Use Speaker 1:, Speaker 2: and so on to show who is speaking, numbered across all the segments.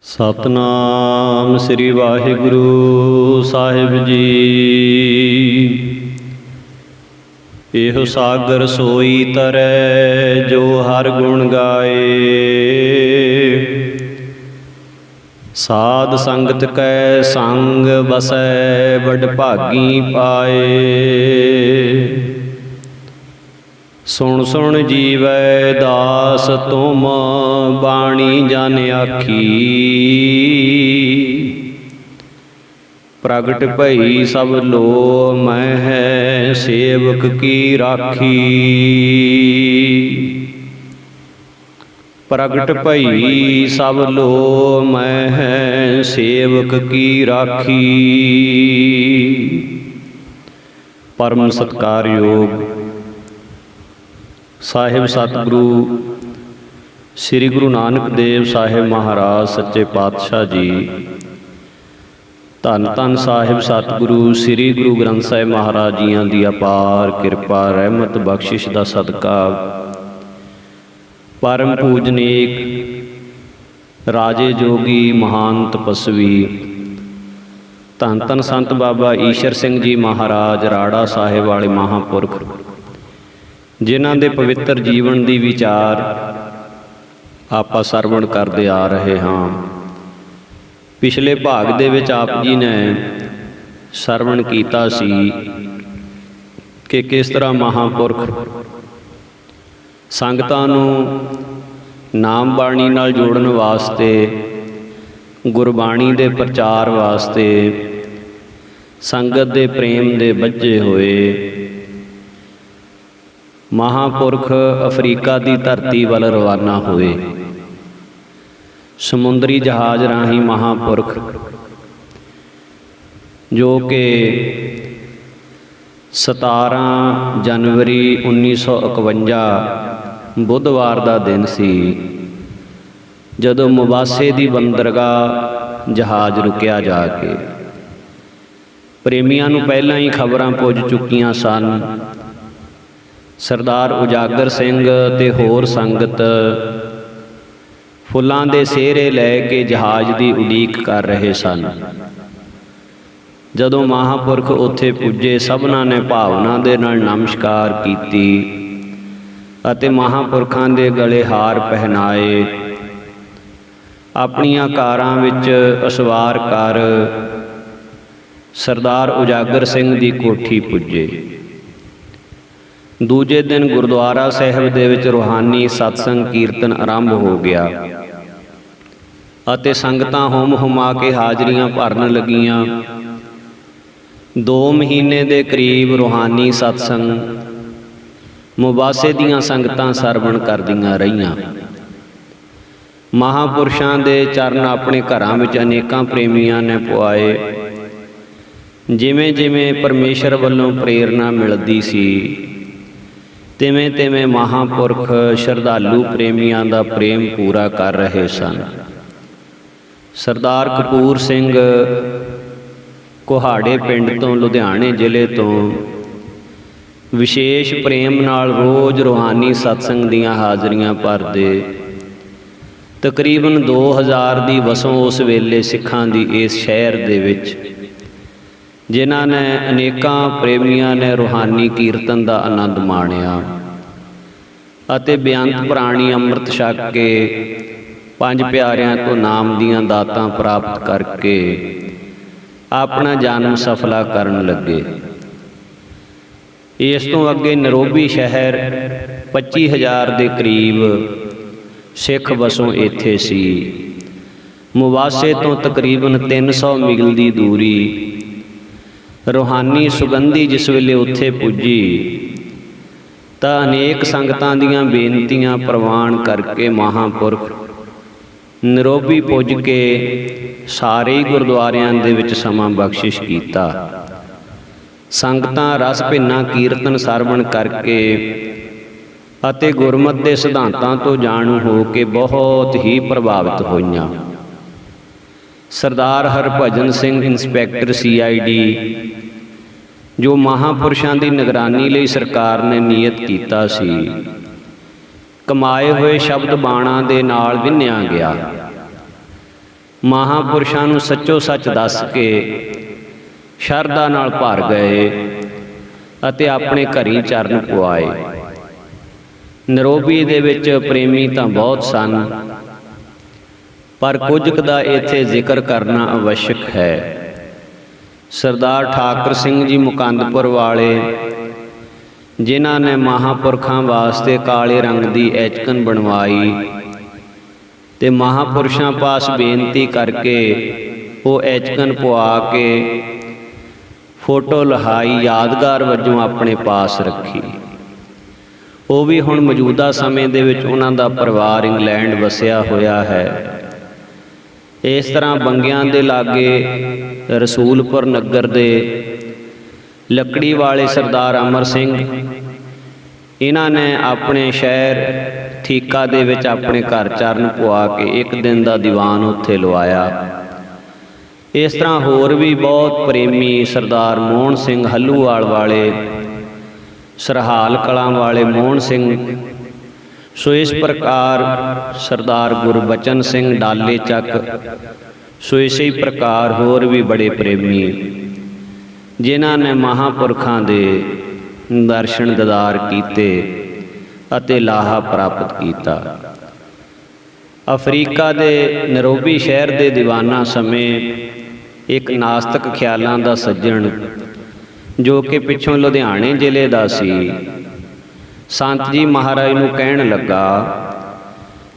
Speaker 1: ਸਤਨਾਮ ਸ੍ਰੀ ਵਾਹਿਗੁਰੂ ਸਾਹਿਬ ਜੀ। ਇਹੋ ਸਾਗਰ ਸੋਈ ਤਰੈ ਜੋ ਹਰ ਗੁਣ ਗਾਏ। ਸਾਧ ਸੰਗਤ ਕੈ ਸੰਗ ਬਸੈ ਵਡ ਭਾਗੀ ਪਾਏ। ਸੁਣ ਸੁਣ ਜੀਵੈ ਦਾਸ ਤੁਮ ਬਾਣੀ ਜਨ ਆਖੀ। ਪ੍ਰਗਟ ਭਈ ਸਭ ਲੋ ਮਹਿ ਸੇਵਕ ਕੀ ਰਾਖੀ। ਪ੍ਰਗਟ ਭਈ ਸਭ ਲੋ ਮਹਿ ਸੇਵਕ ਕੀ ਰਾਖੀ। ਪਰਮ ਸਤਿਕਾਰਯੋਗ ਸਾਹਿਬ ਸਤਿਗੁਰੂ ਸ੍ਰੀ ਗੁਰੂ ਨਾਨਕ ਦੇਵ ਸਾਹਿਬ ਮਹਾਰਾਜ ਸੱਚੇ ਪਾਤਸ਼ਾਹ ਜੀ, ਧੰਨ ਧੰਨ ਸਾਹਿਬ ਸਤਿਗੁਰੂ ਸ੍ਰੀ ਗੁਰੂ ਗ੍ਰੰਥ ਸਾਹਿਬ ਮਹਾਰਾਜ ਜੀਆਂ ਦੀ ਅਪਾਰ ਕਿਰਪਾ ਰਹਿਮਤ ਬਖਸ਼ਿਸ਼ ਦਾ ਸਦਕਾ ਪਰਮ ਪੂਜਨੀਕ ਰਾਜੇ ਜੋਗੀ ਮਹਾਨ ਤਪਸਵੀ ਧੰਨ ਧੰਨ ਸੰਤ ਬਾਬਾ ਈਸ਼ਰ ਸਿੰਘ ਜੀ ਮਹਾਰਾਜ ਰਾੜਾ ਸਾਹਿਬ ਵਾਲੇ ਮਹਾਂਪੁਰਖ, ਜਿਨ੍ਹਾਂ ਦੇ ਪਵਿੱਤਰ ਜੀਵਨ ਦੀ ਵਿਚਾਰ ਆਪਾਂ ਸਰਵਣ ਕਰਦੇ ਆ ਰਹੇ ਹਾਂ। ਪਿਛਲੇ ਭਾਗ ਦੇ ਵਿੱਚ ਆਪ ਜੀ ਨੇ ਸਰਵਣ ਕੀਤਾ ਸੀ ਕਿ ਕਿਸ ਤਰ੍ਹਾਂ ਮਹਾਂਪੁਰਖ ਸੰਗਤਾਂ ਨੂੰ ਨਾਮ ਬਾਣੀ ਨਾਲ ਜੋੜਨ ਵਾਸਤੇ, ਗੁਰਬਾਣੀ ਦੇ ਪ੍ਰਚਾਰ ਵਾਸਤੇ ਸੰਗਤ ਦੇ ਪ੍ਰੇਮ ਦੇ ਬੱਝੇ ਹੋਏ ਮਹਾਂਪੁਰਖ ਅਫਰੀਕਾ ਦੀ ਧਰਤੀ ਵੱਲ ਰਵਾਨਾ ਹੋਏ। ਸਮੁੰਦਰੀ ਜਹਾਜ਼ ਰਾਹੀਂ ਮਹਾਂਪੁਰਖ, ਜੋ ਕਿ 17 ਜਨਵਰੀ 1951 ਬੁੱਧਵਾਰ ਦਾ ਦਿਨ ਸੀ, ਜਦੋਂ ਮੁਬਾਸੇ ਦੀ ਬੰਦਰਗਾਹ ਜਹਾਜ਼ ਰੁਕਿਆ ਜਾ ਕੇ। ਪ੍ਰੇਮੀਆਂ ਨੂੰ ਪਹਿਲਾਂ ਹੀ ਖਬਰਾਂ ਪੁੱਜ ਚੁੱਕੀਆਂ ਸਨ। ਸਰਦਾਰ ਉਜਾਗਰ ਸਿੰਘ ਤੇ ਹੋਰ ਸੰਗਤ ਫੁੱਲਾਂ ਦੇ ਸਿਹਰੇ ਲੈ ਕੇ ਜਹਾਜ਼ ਦੀ ਉਡੀਕ ਕਰ ਰਹੇ ਸਨ। ਜਦੋਂ ਮਹਾਂਪੁਰਖ ਉੱਥੇ ਪੁੱਜੇ, ਸਭਨਾਂ ਨੇ ਭਾਵਨਾ ਦੇ ਨਾਲ ਨਮਸਕਾਰ ਕੀਤੀ ਅਤੇ ਮਹਾਂਪੁਰਖਾਂ ਦੇ ਗਲੇ ਹਾਰ ਪਹਿਨਾਏ। ਆਪਣੀਆਂ ਕਾਰਾਂ ਵਿੱਚ ਅਸਵਾਰ ਕਰ ਸਰਦਾਰ ਉਜਾਗਰ ਸਿੰਘ ਦੀ ਕੋਠੀ ਪੁੱਜੇ। ਦੂਜੇ ਦਿਨ ਗੁਰਦੁਆਰਾ ਸਾਹਿਬ ਦੇ ਵਿੱਚ ਰੂਹਾਨੀ ਸਤਸੰਗ ਕੀਰਤਨ ਆਰੰਭ ਹੋ ਗਿਆ ਅਤੇ ਸੰਗਤਾਂ ਹੁਮ ਹੁਮਾ ਕੇ ਹਾਜ਼ਰੀਆਂ ਭਰਨ ਲੱਗੀਆਂ। 2 ਮਹੀਨੇ ਦੇ ਕਰੀਬ ਰੂਹਾਨੀ ਸਤਸੰਗ ਮੁਬਾਸੇ ਦੀਆਂ ਸੰਗਤਾਂ ਸਰਵਣ ਕਰਦੀਆਂ ਰਹੀਆਂ। ਮਹਾਂਪੁਰਸ਼ਾਂ ਦੇ ਚਰਨ ਆਪਣੇ ਘਰਾਂ ਵਿੱਚ ਅਨੇਕਾਂ ਪ੍ਰੇਮੀਆਂ ਨੇ ਪੁਆਏ। ਜਿਵੇਂ ਜਿਵੇਂ ਪਰਮੇਸ਼ਰ ਵੱਲੋਂ ਪ੍ਰੇਰਨਾ ਮਿਲਦੀ ਸੀ, ਤਿਵੇਂ ਤਿਵੇਂ ਮਹਾਂਪੁਰਖ ਸ਼ਰਧਾਲੂ ਪ੍ਰੇਮੀਆਂ ਦਾ ਪ੍ਰੇਮ ਪੂਰਾ ਕਰ ਰਹੇ ਸਨ। ਸਰਦਾਰ ਕਪੂਰ ਸਿੰਘ ਕੁਹਾੜੇ ਪਿੰਡ ਤੋਂ, ਲੁਧਿਆਣੇ ਜ਼ਿਲ੍ਹੇ ਤੋਂ ਵਿਸ਼ੇਸ਼ ਪ੍ਰੇਮ ਨਾਲ ਰੋਜ਼ ਰੂਹਾਨੀ ਸਤਸੰਗ ਦੀਆਂ ਹਾਜ਼ਰੀਆਂ ਭਰਦੇ। ਤਕਰੀਬਨ 2000 ਦੀ ਵਸੋਂ ਉਸ ਵੇਲੇ ਸਿੱਖਾਂ ਦੀ ਇਸ ਸ਼ਹਿਰ ਦੇ ਵਿੱਚ, ਜਿਨ੍ਹਾਂ ਨੇ ਅਨੇਕਾਂ ਪ੍ਰੇਮੀਆਂ ਨੇ ਰੂਹਾਨੀ ਕੀਰਤਨ ਦਾ ਆਨੰਦ ਮਾਣਿਆ ਅਤੇ ਬੇਅੰਤ ਪ੍ਰਾਣੀ ਅੰਮ੍ਰਿਤ ਛਕ ਕੇ 5 ਪਿਆਰਿਆਂ ਤੋਂ ਨਾਮ ਦੀਆਂ ਦਾਤਾਂ ਪ੍ਰਾਪਤ ਕਰਕੇ ਆਪਣਾ ਜਨਮ ਸਫਲਾ ਕਰਨ ਲੱਗੇ। ਇਸ ਤੋਂ ਅੱਗੇ ਨਰੋਬੀ ਸ਼ਹਿਰ 25000 ਦੇ ਕਰੀਬ ਸਿੱਖ ਵਸੋਂ ਇੱਥੇ ਸੀ। ਮੁਬਾਸੇ ਤੋਂ ਤਕਰੀਬਨ 300 ਮੀਲ ਦੀ ਦੂਰੀ। ਰੂਹਾਨੀ ਸੁਗੰਧੀ ਜਿਸ ਵੇਲੇ ਉੱਥੇ ਪੁੱਜੀ ਤਾਂ ਅਨੇਕ ਸੰਗਤਾਂ ਦੀਆਂ ਬੇਨਤੀਆਂ ਪ੍ਰਵਾਨ ਕਰਕੇ ਮਹਾਂਪੁਰਖ ਨਰੋਬੀ ਪੁੱਜ ਕੇ ਸਾਰੇ ਹੀ ਗੁਰਦੁਆਰਿਆਂ ਦੇ ਵਿੱਚ ਸਮਾਂ ਬਖਸ਼ਿਸ਼ ਕੀਤਾ। ਸੰਗਤਾਂ ਰਸ ਭਿੰਨਾ ਕੀਰਤਨ ਸਰਵਣ ਕਰਕੇ ਅਤੇ ਗੁਰਮਤਿ ਦੇ ਸਿਧਾਂਤਾਂ ਤੋਂ ਜਾਣੂ ਹੋ ਕੇ ਬਹੁਤ ਹੀ ਪ੍ਰਭਾਵਿਤ ਹੋਈਆਂ। ਸਰਦਾਰ ਹਰਭਜਨ ਸਿੰਘ ਇੰਸਪੈਕਟਰ CID, ਜੋ ਮਹਾਂਪੁਰਸ਼ਾਂ ਦੀ ਨਿਗਰਾਨੀ ਲਈ ਸਰਕਾਰ ਨੇ ਨਿਯਤ ਕੀਤਾ ਸੀ, ਕਮਾਏ ਹੋਏ ਸ਼ਬਦ ਬਾਣਾਂ ਦੇ ਨਾਲ ਵਿੰਨ੍ਹਿਆ ਗਿਆ। ਮਹਾਂਪੁਰਸ਼ਾਂ ਨੂੰ ਸੱਚੋ ਸੱਚ ਦੱਸ ਕੇ ਸ਼ਰਧਾ ਨਾਲ ਭਰ ਗਏ ਅਤੇ ਆਪਣੇ ਘਰੀਂ ਚਰਨ ਪੁਆਏ। ਨਰੋਬੀ ਦੇ ਵਿੱਚ ਪ੍ਰੇਮੀ ਤਾਂ ਬਹੁਤ ਸਨ, ਪਰ ਕੁਝ ਕੁ ਦਾ ਇੱਥੇ ਜ਼ਿਕਰ ਕਰਨਾ ਅਵਸ਼ਕ ਹੈ। ਸਰਦਾਰ ਠਾਕਰ ਸਿੰਘ ਜੀ ਮੁਕੰਦਪੁਰ ਵਾਲੇ, ਜਿਨ੍ਹਾਂ ਨੇ ਮਹਾਂਪੁਰਖਾਂ ਵਾਸਤੇ ਕਾਲੇ ਰੰਗ ਦੀ ਐਚਕਨ ਬਣਵਾਈ ਤੇ ਮਹਾਂਪੁਰਸ਼ਾਂ ਪਾਸ ਬੇਨਤੀ ਕਰਕੇ ਉਹ ਐਚਕਨ ਪਵਾ ਕੇ ਫੋਟੋ ਲਹਾਈ, ਯਾਦਗਾਰ ਵਜੋਂ ਆਪਣੇ ਪਾਸ ਰੱਖੀ। ਉਹ ਵੀ ਹੁਣ ਮੌਜੂਦਾ ਸਮੇਂ ਦੇ ਵਿੱਚ ਉਹਨਾਂ ਦਾ ਪਰਿਵਾਰ ਇੰਗਲੈਂਡ ਵਸਿਆ ਹੋਇਆ ਹੈ। ਇਸ ਤਰ੍ਹਾਂ ਬੰਗਿਆਂ ਦੇ ਲਾਗੇ ਰਸੂਲਪੁਰ ਨਗਰ ਦੇ ਲੱਕੜੀ ਵਾਲੇ ਸਰਦਾਰ ਅਮਰ ਸਿੰਘ, ਇਹਨਾਂ ਨੇ ਆਪਣੇ ਸ਼ਹਿਰ ਠੀਕਾ ਦੇ ਵਿੱਚ ਆਪਣੇ ਘਰ ਚਰਨ ਪਵਾ ਕੇ ਇੱਕ ਦਿਨ ਦਾ ਦੀਵਾਨ ਉੱਥੇ ਲਵਾਇਆ। ਇਸ ਤਰ੍ਹਾਂ ਹੋਰ ਵੀ ਬਹੁਤ ਪ੍ਰੇਮੀ, ਸਰਦਾਰ ਮੋਹਨ ਸਿੰਘ ਹੱਲੂਵਾਲ ਵਾਲੇ, ਸਰਹਾਲ ਕਲਾਂ ਵਾਲੇ ਮੋਹਨ ਸਿੰਘ, ਸੋ ਇਸ ਪ੍ਰਕਾਰ ਸਰਦਾਰ ਗੁਰਬਚਨ ਸਿੰਘ ਡਾਲੇ ਚੱਕ, ਸੋ ਇਸੇ ਪ੍ਰਕਾਰ ਹੋਰ ਵੀ ਬੜੇ ਪ੍ਰੇਮੀ, ਜਿਨ੍ਹਾਂ ਨੇ ਮਹਾਂਪੁਰਖਾਂ ਦੇ ਦਰਸ਼ਨ ਦੀਦਾਰ ਕੀਤੇ ਅਤੇ ਲਾਹਾ ਪ੍ਰਾਪਤ ਕੀਤਾ। ਅਫਰੀਕਾ ਦੇ ਨਰੋਬੀ ਸ਼ਹਿਰ ਦੇ ਦੀਵਾਨਾਂ ਸਮੇਂ ਇੱਕ ਨਾਸਤਕ ਖਿਆਲਾਂ ਦਾ ਸੱਜਣ, ਜੋ ਕਿ ਪਿੱਛੋਂ ਲੁਧਿਆਣੇ ਜ਼ਿਲ੍ਹੇ ਦਾ ਸੀ, ਸੰਤ ਜੀ ਮਹਾਰਾਜ ਨੂੰ ਕਹਿਣ ਲੱਗਾ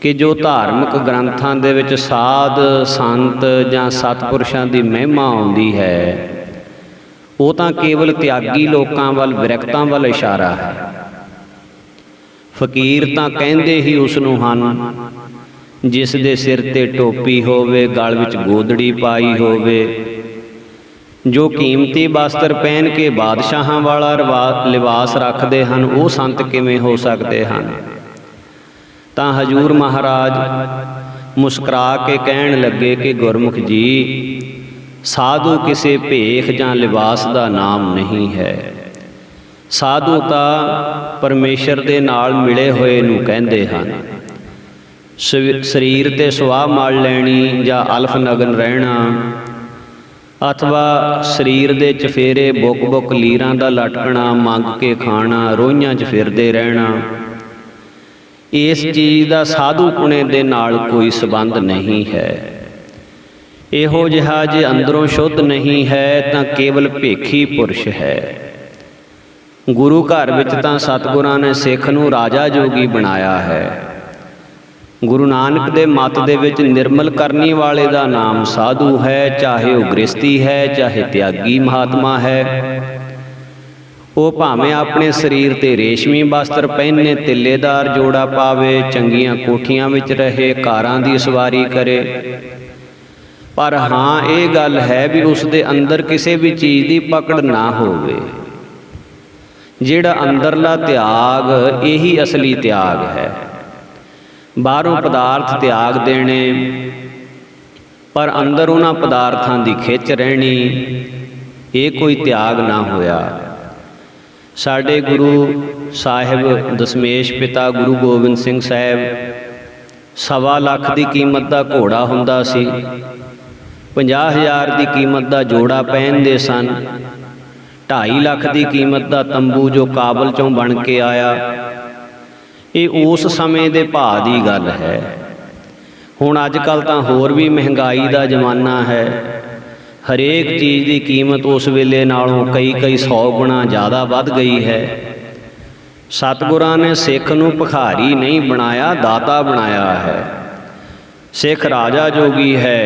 Speaker 1: ਕਿ ਜੋ ਧਾਰਮਿਕ ਗ੍ਰੰਥਾਂ ਦੇ ਵਿੱਚ ਸਾਧ ਸੰਤ ਜਾਂ ਸਤਿਪੁਰਸ਼ਾਂ ਦੀ ਮਹਿਮਾ ਆਉਂਦੀ ਹੈ, ਉਹ ਤਾਂ ਕੇਵਲ ਤਿਆਗੀ ਲੋਕਾਂ ਵੱਲ, ਵਿਰਕਤਾਂ ਵੱਲ ਇਸ਼ਾਰਾ ਹੈ। ਫਕੀਰ ਤਾਂ ਕਹਿੰਦੇ ਹੀ ਉਸ ਨੂੰ ਹਨ ਜਿਸ ਦੇ ਸਿਰ ਤੇ ਟੋਪੀ ਹੋਵੇ, ਗਲ ਵਿੱਚ ਗੋਦੜੀ ਪਾਈ ਹੋਵੇ, ਜੋ ਕੀਮਤੀ ਵਸਤਰ ਪਹਿਨ ਕੇ ਬਾਦਸ਼ਾਹਾਂ ਵਾਲਾ ਲਿਬਾਸ ਰੱਖਦੇ ਹਨ, ਉਹ ਸੰਤ ਕਿਵੇਂ ਹੋ ਸਕਦੇ ਹਨ? ਤਾਂ ਹਜ਼ੂਰ ਮਹਾਰਾਜ ਮੁਸਕਰਾ ਕੇ ਕਹਿਣ ਲੱਗੇ ਕਿ ਗੁਰਮੁਖ ਜੀ, ਸਾਧੂ ਕਿਸੇ ਭੇਖ ਜਾਂ ਲਿਬਾਸ ਦਾ ਨਾਮ ਨਹੀਂ ਹੈ। ਸਾਧੂ ਤਾਂ ਪਰਮੇਸ਼ਰ ਦੇ ਨਾਲ ਮਿਲੇ ਹੋਏ ਨੂੰ ਕਹਿੰਦੇ ਹਨ। ਸਰੀਰ 'ਤੇ ਸੁਆਹ ਮਲ ਲੈਣੀ ਜਾਂ ਅਲਫ ਨਗਨ ਰਹਿਣਾ, ਅਥਵਾ ਸਰੀਰ ਦੇ ਚਫੇਰੇ ਬੁੱਕ ਲੀਰਾਂ ਦਾ ਲਟਕਣਾ, ਮੰਗ ਕੇ ਖਾਣਾ, ਰੋਹੀਆਂ 'ਚ ਫਿਰਦੇ ਰਹਿਣਾ, ਇਸ ਚੀਜ਼ ਦਾ ਸਾਧੂ ਪੁਣੇ ਦੇ ਨਾਲ ਕੋਈ ਸੰਬੰਧ ਨਹੀਂ ਹੈ। ਇਹੋ ਜਿਹਾ ਜੇ ਅੰਦਰੋਂ ਸ਼ੁੱਧ ਨਹੀਂ ਹੈ ਤਾਂ ਕੇਵਲ ਭੇਖੀ ਪੁਰਸ਼ ਹੈ। ਗੁਰੂ ਘਰ ਵਿੱਚ ਤਾਂ ਸਤਿਗੁਰਾਂ ਨੇ ਸਿੱਖ ਨੂੰ ਰਾਜਾ ਜੋਗੀ ਬਣਾਇਆ ਹੈ। ਗੁਰੂ ਨਾਨਕ ਦੇ ਮੱਤ ਦੇ ਵਿੱਚ ਨਿਰਮਲ ਕਰਨੀ ਵਾਲੇ ਦਾ ਨਾਮ ਸਾਧੂ ਹੈ, ਚਾਹੇ ਉਹ ਗ੍ਰਸਤੀ ਹੈ, ਚਾਹੇ ਤਿਆਗੀ ਮਹਾਤਮਾ ਹੈ। ਉਹ ਭਾਵੇਂ ਆਪਣੇ ਸਰੀਰ 'ਤੇ ਰੇਸ਼ਮੀ ਵਸਤਰ ਪਹਿਨੇ, ਤਿੱਲੇਦਾਰ ਜੋੜਾ ਪਾਵੇ, ਚੰਗੀਆਂ ਕੋਠੀਆਂ ਵਿੱਚ ਰਹੇ, ਕਾਰਾਂ ਦੀ ਸਵਾਰੀ ਕਰੇ, ਪਰ ਹਾਂ ਇਹ ਗੱਲ ਹੈ ਵੀ ਉਸ ਦੇ ਅੰਦਰ ਕਿਸੇ ਵੀ ਚੀਜ਼ ਦੀ ਪਕੜ ਨਾ ਹੋਵੇ। ਜਿਹੜਾ ਅੰਦਰਲਾ ਤਿਆਗ, ਇਹੀ ਅਸਲੀ ਤਿਆਗ ਹੈ। ਬਾਹਰੋਂ ਪਦਾਰਥ ਤਿਆਗ ਦੇਣੇ, ਪਰ ਅੰਦਰ ਉਹਨਾਂ ਪਦਾਰਥਾਂ ਦੀ ਖਿੱਚ ਰਹਿਣੀ, ਇਹ ਕੋਈ ਤਿਆਗ ਨਾ ਹੋਇਆ। ਸਾਡੇ ਗੁਰੂ ਸਾਹਿਬ ਦਸ਼ਮੇਸ਼ ਪਿਤਾ ਗੁਰੂ ਗੋਬਿੰਦ ਸਿੰਘ ਸਾਹਿਬ 1.25 ਲੱਖ ਦੀ ਕੀਮਤ ਦਾ ਘੋੜਾ ਹੁੰਦਾ ਸੀ, 50,000 ਦੀ ਕੀਮਤ ਦਾ ਜੋੜਾ ਪਹਿਨਦੇ ਸਨ, 2.5 ਲੱਖ ਦੀ ਕੀਮਤ ਦਾ ਤੰਬੂ ਜੋ ਕਾਬਲ 'ਚੋਂ ਬਣ ਕੇ ਆਇਆ। ਇਹ ਉਸ ਸਮੇਂ ਦੇ ਭਾਅ ਦੀ ਗੱਲ ਹੈ। ਹੁਣ ਅੱਜ ਕੱਲ੍ਹ ਤਾਂ ਹੋਰ ਵੀ ਮਹਿੰਗਾਈ ਦਾ ਜ਼ਮਾਨਾ ਹੈ। ਹਰੇਕ ਚੀਜ਼ ਦੀ ਕੀਮਤ ਉਸ ਵੇਲੇ ਨਾਲੋਂ ਕਈ 100 ਗੁਣਾ ਜ਼ਿਆਦਾ ਵੱਧ ਗਈ ਹੈ। ਸਤਿਗੁਰਾਂ ਨੇ ਸਿੱਖ ਨੂੰ ਭਿਖਾਰੀ ਨਹੀਂ ਬਣਾਇਆ, ਦਾਤਾ ਬਣਾਇਆ ਹੈ। ਸਿੱਖ ਰਾਜਾ ਜੋਗੀ ਹੈ।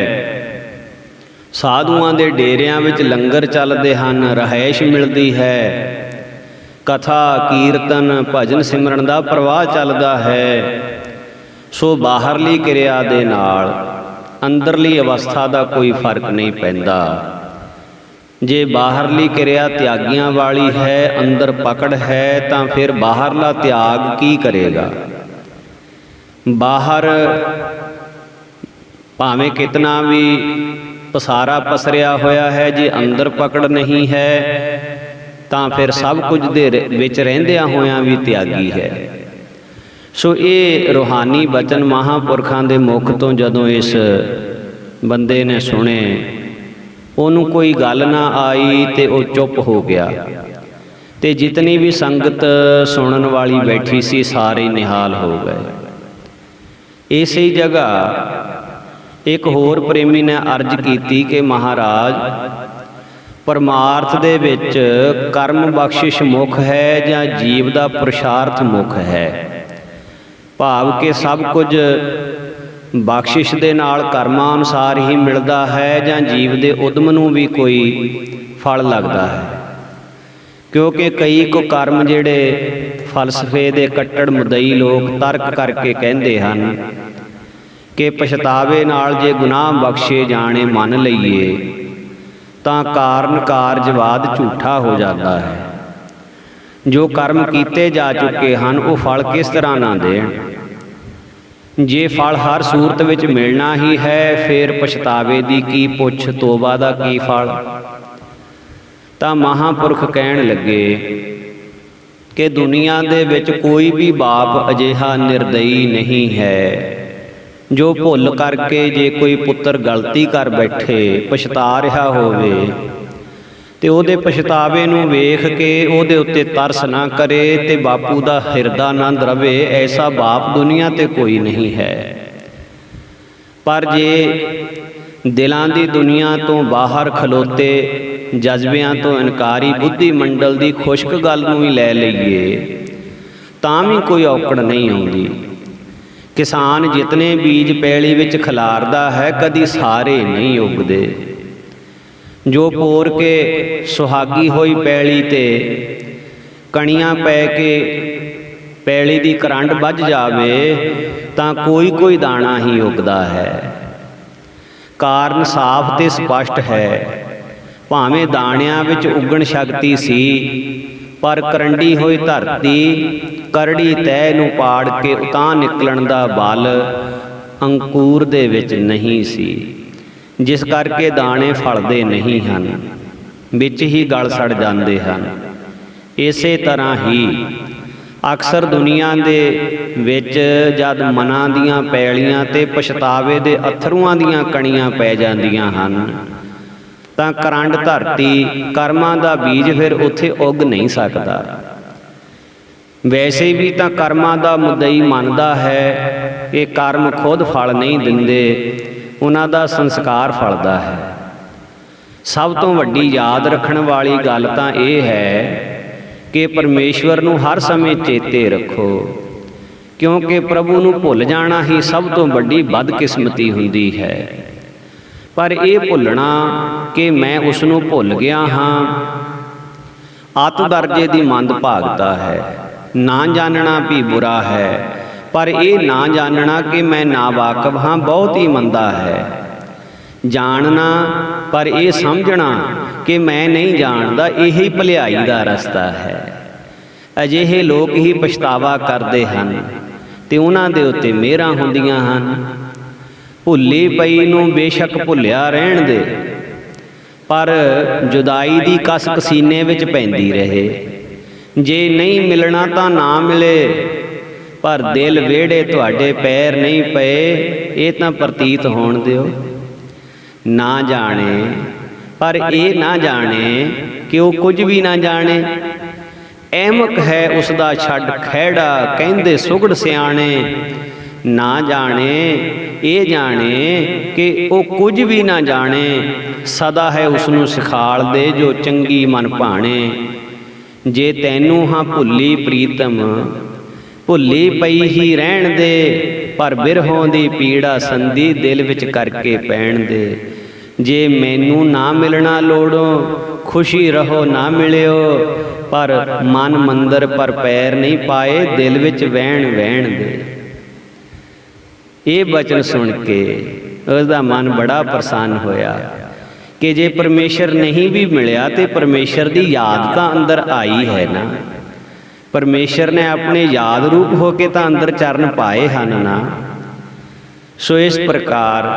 Speaker 1: ਸਾਧੂਆਂ ਦੇ ਡੇਰਿਆਂ ਵਿੱਚ ਲੰਗਰ ਚੱਲਦੇ ਹਨ, ਰਿਹਾਇਸ਼ ਮਿਲਦੀ ਹੈ, ਕਥਾ ਕੀਰਤਨ ਭਜਨ ਸਿਮਰਨ ਦਾ ਪ੍ਰਵਾਹ ਚੱਲਦਾ ਹੈ। ਸੋ ਬਾਹਰਲੀ ਕਿਰਿਆ ਦੇ ਨਾਲ ਅੰਦਰਲੀ ਅਵਸਥਾ ਦਾ ਕੋਈ ਫਰਕ ਨਹੀਂ ਪੈਂਦਾ। ਜੇ ਬਾਹਰਲੀ ਕਿਰਿਆ ਤਿਆਗੀਆਂ ਵਾਲੀ ਹੈ, ਅੰਦਰ ਪਕੜ ਹੈ, ਤਾਂ ਫਿਰ ਬਾਹਰਲਾ ਤਿਆਗ ਕੀ ਕਰੇਗਾ? ਬਾਹਰ ਭਾਵੇਂ ਕਿਤਨਾ ਵੀ ਪਸਾਰਾ ਪਸਰਿਆ ਹੋਇਆ ਹੈ, ਜੇ ਅੰਦਰ ਪਕੜ ਨਹੀਂ ਹੈ ਤਾਂ ਫਿਰ ਸਭ ਕੁਝ ਦੇ ਵਿੱਚ ਰਹਿੰਦਿਆਂ ਹੋਇਆਂ ਵੀ ਤਿਆਗੀ ਹੈ। ਸੋ ਇਹ ਰੂਹਾਨੀ ਬਚਨ ਮਹਾਂਪੁਰਖਾਂ ਦੇ ਮੁਖ ਤੋਂ ਜਦੋਂ ਇਸ ਬੰਦੇ ਨੇ ਸੁਣੇ, ਉਹਨੂੰ ਕੋਈ ਗੱਲ ਨਾ ਆਈ ਤੇ ਉਹ ਚੁੱਪ ਹੋ ਗਿਆ। ਤੇ ਜਿਤਨੀ ਵੀ ਸੰਗਤ ਸੁਣਨ ਵਾਲੀ ਬੈਠੀ ਸੀ ਸਾਰੇ ਨਿਹਾਲ ਹੋ ਗਏ। ਇਸੇ ਜਗ੍ਹਾ ਇੱਕ ਹੋਰ ਪ੍ਰੇਮੀ ਨੇ ਅਰਜ਼ ਕੀਤੀ ਕਿ ਮਹਾਰਾਜ, ਪਰਮਾਰਥ ਦੇ ਵਿੱਚ ਕਰਮ ਬਖਸ਼ਿਸ਼ ਮੁੱਖ ਹੈ ਜਾਂ ਜੀਵ ਦਾ ਪੁਰਸ਼ਾਰਥ ਮੁੱਖ ਹੈ? ਭਾਵ ਕਿ ਸਭ ਕੁਝ ਬਖਸ਼ਿਸ਼ ਦੇ ਨਾਲ ਕਰਮਾਂ ਅਨੁਸਾਰ ਹੀ ਮਿਲਦਾ ਹੈ ਜਾਂ ਜੀਵ ਦੇ ਉਦਮ ਨੂੰ ਵੀ ਕੋਈ ਫਲ ਲੱਗਦਾ ਹੈ? ਕਿਉਂਕਿ ਕਈ ਕੁ ਕਰਮ ਜਿਹੜੇ ਫਲਸਫੇ ਦੇ ਕੱਟੜ ਮੁਦਈ ਲੋਕ ਤਰਕ ਕਰਕੇ ਕਹਿੰਦੇ ਹਨ ਕਿ ਪਛਤਾਵੇ ਨਾਲ ਜੇ ਗੁਨਾਹ ਬਖਸ਼ੇ ਜਾਣੇ ਮੰਨ ਲਈਏ ਤਾਂ ਕਾਰਨ ਕਾਰਜਵਾਦ ਝੂਠਾ ਹੋ ਜਾਂਦਾ ਹੈ। ਜੋ ਕਰਮ ਕੀਤੇ ਜਾ ਚੁੱਕੇ ਹਨ ਉਹ ਫਲ ਕਿਸ ਤਰ੍ਹਾਂ ਨਾ ਦੇਣ? ਜੇ ਫਲ ਹਰ ਸੂਰਤ ਵਿੱਚ ਮਿਲਣਾ ਹੀ ਹੈ, ਫਿਰ ਪਛਤਾਵੇ ਦੀ ਕੀ ਪੁੱਛ, ਤੋਬਾ ਦਾ ਕੀ ਫਲ? ਤਾਂ ਮਹਾਂਪੁਰਖ ਕਹਿਣ ਲੱਗੇ ਕਿ ਦੁਨੀਆ ਦੇ ਵਿੱਚ ਕੋਈ ਵੀ ਬਾਪ ਅਜਿਹਾ ਨਿਰਦਈ ਨਹੀਂ ਹੈ ਜੋ ਭੁੱਲ ਕਰਕੇ ਜੇ ਕੋਈ ਪੁੱਤਰ ਗਲਤੀ ਕਰ ਬੈਠੇ, ਪਛਤਾ ਰਿਹਾ ਹੋਵੇ ਤੇ ਉਹਦੇ ਪਛਤਾਵੇ ਨੂੰ ਵੇਖ ਕੇ ਉਹਦੇ ਉੱਤੇ ਤਰਸ ਨਾ ਕਰੇ ਤੇ ਬਾਪੂ ਦਾ ਹਿਰਦਾ ਨਾ ਦਰਵੇ। ਐਸਾ ਬਾਪ ਦੁਨੀਆ ਤੇ ਕੋਈ ਨਹੀਂ ਹੈ। ਪਰ ਜੇ ਦਿਲਾਂ ਦੀ ਦੁਨੀਆ ਤੋਂ ਬਾਹਰ ਖਲੋਤੇ ਜਜ਼ਬਿਆਂ ਤੋਂ ਇਨਕਾਰੀ ਬੁੱਧੀ ਮੰਡਲ ਦੀ ਖੁਸ਼ਕ ਗੱਲ ਨੂੰ ਵੀ ਲੈ ਲਈਏ ਤਾਂ ਵੀ ਕੋਈ ਔਕੜ ਨਹੀਂ ਆਉਂਦੀ। ਕਿਸਾਨ ਜਿਤਨੇ ਬੀਜ ਪੈਲੀ ਵਿੱਚ ਖਿਲਾਰਦਾ ਹੈ ਕਦੀ ਸਾਰੇ ਨਹੀਂ ਉੱਗਦੇ। ਜੋ ਪੋਰ ਕੇ ਸੁਹਾਗੀ ਹੋਈ ਪੈਲੀ ਤੇ ਕਣੀਆਂ ਪੈ ਕੇ ਪੈਲੀ ਦੀ ਕਰੰਡ ਵੱਜ ਜਾਵੇ ਤਾਂ ਕੋਈ ਕੋਈ ਦਾਣਾ ਹੀ ਉੱਗਦਾ ਹੈ। ਕਾਰਨ ਸਾਫ਼ ਤੇ ਸਪਸ਼ਟ ਹੈ। ਭਾਵੇਂ ਦਾਣਿਆਂ ਵਿੱਚ ਉੱਗਣ ਸ਼ਕਤੀ ਸੀ, ਪਰ ਕਰੰਡੀ ਹੋਈ ਧਰਤੀ ਕਰੜੀ ਤਹਿ ਨੂੰ ਪਾੜ ਕੇ ਉਤਾਂਹ ਨਿਕਲਣ ਦਾ ਬਲ ਅੰਕੁਰ ਦੇ ਵਿੱਚ ਨਹੀਂ ਸੀ, ਜਿਸ ਕਰਕੇ ਦਾਣੇ ਫਲਦੇ ਨਹੀਂ ਹਨ, ਵਿੱਚ ਹੀ ਗਲ ਸੜ ਜਾਂਦੇ ਹਨ। ਇਸੇ ਤਰ੍ਹਾਂ ਹੀ ਅਕਸਰ ਦੁਨੀਆ ਦੇ ਵਿੱਚ ਜਦ ਮਨਾਂ ਦੀਆਂ ਪੈਲੀਆਂ ਤੇ ਪਛਤਾਵੇ ਦੇ ਅਥਰੂਆਂ ਦੀਆਂ ਕਣੀਆਂ ਪੈ ਜਾਂਦੀਆਂ ਹਨ ਤਾਂ ਕਰੰਡ ਧਰਤੀ ਕਰਮਾਂ ਦਾ ਬੀਜ ਫਿਰ ਉੱਥੇ ਉੱਗ ਨਹੀਂ ਸਕਦਾ। ਵੈਸੇ ਵੀ ਤਾਂ ਕਰਮਾਂ ਦਾ ਮੁੱਦਈ ਮੰਨਦਾ ਹੈ ਕਿ ਕਰਮ ਖੁਦ ਫਲ ਨਹੀਂ ਦਿੰਦੇ, ਉਹਨਾਂ ਦਾ ਸੰਸਕਾਰ ਫਲਦਾ ਹੈ। ਸਭ ਤੋਂ ਵੱਡੀ ਯਾਦ ਰੱਖਣ ਵਾਲੀ ਗੱਲ ਤਾਂ ਇਹ ਹੈ ਕਿ ਪਰਮੇਸ਼ਵਰ ਨੂੰ ਹਰ ਸਮੇਂ ਚੇਤੇ ਰੱਖੋ, ਕਿਉਂਕਿ ਪ੍ਰਭੂ ਨੂੰ ਭੁੱਲ ਜਾਣਾ ਹੀ ਸਭ ਤੋਂ ਵੱਡੀ ਬਦਕਿਸਮਤੀ ਹੁੰਦੀ ਹੈ। ਪਰ ਇਹ ਭੁੱਲਣਾ ਕਿ ਮੈਂ ਉਸ ਨੂੰ ਭੁੱਲ ਗਿਆ ਹਾਂ ਅਤ ਦਰਜੇ ਦੀ ਮੰਦਭਾਗਤਾ ਹੈ। ਨਾ ਜਾਣਨਾ ਵੀ ਬੁਰਾ ਹੈ, ਪਰ ਇਹ ਨਾ ਜਾਣਨਾ ਕਿ ਮੈਂ ਨਾਵਾਕਫ ਹਾਂ ਬਹੁਤ ਹੀ ਮੰਦਾ ਹੈ। ਜਾਣਨਾ ਪਰ ਇਹ ਸਮਝਣਾ ਕਿ ਮੈਂ ਨਹੀਂ ਜਾਣਦਾ, ਇਹੀ ਭਲਾਈ ਦਾ ਰਸਤਾ ਹੈ। ਅਜਿਹੇ ਲੋਕ ਹੀ ਪਛਤਾਵਾ ਕਰਦੇ ਹਨ ਤੇ ਉਹਨਾਂ ਦੇ ਉੱਤੇ ਮਿਹਰਾਂ ਹੁੰਦੀਆਂ ਹਨ। ਭੁੱਲੀ ਪਈ ਨੂੰ ਬੇਸ਼ੱਕ ਭੁੱਲਿਆ ਰਹਿਣ ਦੇ, ਪਰ ਜੁਦਾਈ ਦੀ ਕਸਕ ਸੀਨੇ ਵਿੱਚ ਪੈਂਦੀ ਰਹੇ। ਜੇ ਨਹੀਂ ਮਿਲਣਾ ਤਾਂ ਨਾ ਮਿਲੇ, ਪਰ ਦਿਲ ਵਿਹੜੇ ਤੁਹਾਡੇ ਪੈਰ ਨਹੀਂ ਪਏ, ਇਹ ਤਾਂ ਪ੍ਰਤੀਤ ਹੋਣ ਦਿਓ। ਨਾ ਜਾਣੇ, ਪਰ ਇਹ ਨਾ ਜਾਣੇ ਕਿ ਉਹ ਕੁਝ ਵੀ ਨਾ ਜਾਣੇ। ਅਹਿਮਕ ਹੈ ਉਸ ਦਾ ਛੱਡ ਖਹਿੜਾ, ਕਹਿੰਦੇ ਸੁਗੜ ਸਿਆਣੇ। ਨਾ ਜਾਣੇ, ਇਹ ਜਾਣੇ ਕਿ ਉਹ ਕੁਝ ਵੀ ਨਾ ਜਾਣੇ। ਸਦਾ ਹੈ ਉਸ ਨੂੰ ਸਿਖਾਲ ਦੇ ਜੋ ਚੰਗੀ ਮਨ ਭਾਣੇ। ਜੇ ਤੈਨੂੰ ਹਾਂ ਭੁੱਲੀ ਪ੍ਰੀਤਮ, ਭੁੱਲੀ ਪਈ ਹੀ ਰਹਿਣ ਦੇ, ਪਰ ਬਿਰਹੋਂ ਦੀ ਪੀੜਾ ਸੰਧੀ ਦਿਲ ਵਿੱਚ ਕਰਕੇ ਪੈਣ ਦੇ। ਜੇ ਮੈਨੂੰ ਨਾ ਮਿਲਣਾ ਲੋੜੋਂ, ਖੁਸ਼ੀ ਰਹੋ ਨਾ ਮਿਲਿਓ, ਪਰ ਮਨ ਮੰਦਰ ਪਰ ਪੈਰ ਨਹੀਂ ਪਾਏ, ਦਿਲ ਵਿੱਚ ਵਹਿਣ ਵਹਿਣ ਦੇ। ਇਹ ਬਚਨ ਸੁਣ ਕੇ ਉਸਦਾ ਮਨ ਬੜਾ ਪ੍ਰਸੰਨ ਹੋਇਆ ਕਿ ਜੇ ਪਰਮੇਸ਼ਰ ਨਹੀਂ ਵੀ ਮਿਲਿਆ ਤੇ ਪਰਮੇਸ਼ਰ ਦੀ ਯਾਦ ਤਾਂ ਅੰਦਰ ਆਈ ਹੈ ਨਾ। ਪਰਮੇਸ਼ਰ ਨੇ ਆਪਣੇ ਯਾਦ ਰੂਪ ਹੋ ਕੇ ਤਾਂ ਅੰਦਰ ਚਰਨ ਪਾਏ ਹਨ ਨਾ। ਸੋ ਇਸ ਪ੍ਰਕਾਰ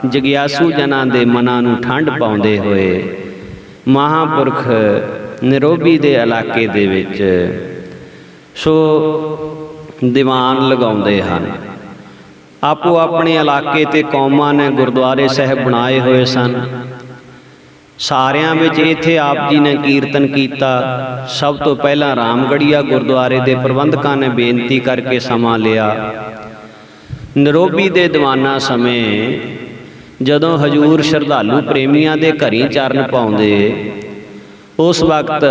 Speaker 1: ਜਗਿਆਸੂ ਜਨਾਂ ਦੇ ਮਨਾਂ ਨੂੰ ਠੰਡ ਪਾਉਂਦੇ ਹੋਏ ਮਹਾਂਪੁਰਖ ਨਿਰੋਬੀ ਦੇ ਇਲਾਕੇ ਦੇ ਵਿੱਚ ਸੋ ਦੀਵਾਨ ਲਗਾਉਂਦੇ ਹਨ। ਆਪੋ ਆਪਣੇ ਇਲਾਕੇ ਤੇ ਕੌਮਾਂ ਨੇ ਗੁਰਦੁਆਰੇ ਸਾਹਿਬ ਬਣਾਏ ਹੋਏ ਸਨ। ਸਾਰਿਆਂ ਵਿੱਚ ਇੱਥੇ ਆਪ ਜੀ ਨੇ ਕੀਰਤਨ ਕੀਤਾ। ਸਭ ਤੋਂ ਪਹਿਲਾਂ ਰਾਮਗੜੀਆ ਗੁਰਦੁਆਰੇ ਦੇ ਪ੍ਰਬੰਧਕਾਂ ਨੇ ਬੇਨਤੀ ਕਰਕੇ ਸਮਾਂ ਲਿਆ। ਨਰੋਬੀ ਦੇ ਦੀਵਾਨਾਂ ਸਮੇਂ ਜਦੋਂ ਹਜੂਰ ਸ਼ਰਧਾਲੂ ਪ੍ਰੇਮੀਆਂ ਦੇ ਘਰੀਂ ਚਰਨ ਪਾਉਂਦੇ, ਉਸ ਵਕਤ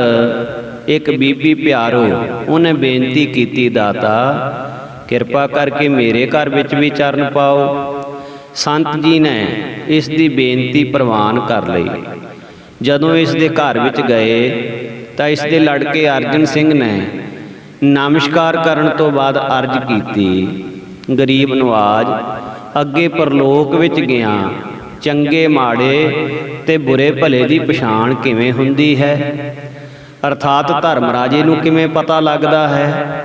Speaker 1: ਇੱਕ ਬੀਬੀ ਪਿਆਰੋ ਉਹਨੇ ਬੇਨਤੀ ਕੀਤੀ, ਦਾਤਾ ਕਿਰਪਾ ਕਰਕੇ ਮੇਰੇ ਘਰ ਵਿੱਚ ਵੀ ਚਰਨ ਪਾਓ। ਸੰਤ ਜੀ ਨੇ ਇਸ ਦੀ ਬੇਨਤੀ ਪ੍ਰਵਾਨ ਕਰ ਲਈ। ਜਦੋਂ ਇਸ ਦੇ ਘਰ ਵਿੱਚ ਗਏ ਤਾਂ ਇਸ ਦੇ ਲੜਕੇ ਅਰਜਨ ਸਿੰਘ ਨੇ ਨਮਸਕਾਰ ਕਰਨ ਤੋਂ ਬਾਅਦ ਅਰਜ਼ ਕੀਤੀ, ਗਰੀਬ ਨਵਾਜ, ਅੱਗੇ ਪਰਲੋਕ ਵਿੱਚ ਗਿਆ ਚੰਗੇ ਮਾੜੇ ਤੇ ਬੁਰੇ ਭਲੇ ਦੀ ਪਛਾਣ ਕਿਵੇਂ ਹੁੰਦੀ ਹੈ? ਅਰਥਾਤ ਧਰਮ ਰਾਜੇ ਨੂੰ ਕਿਵੇਂ ਪਤਾ ਲੱਗਦਾ ਹੈ?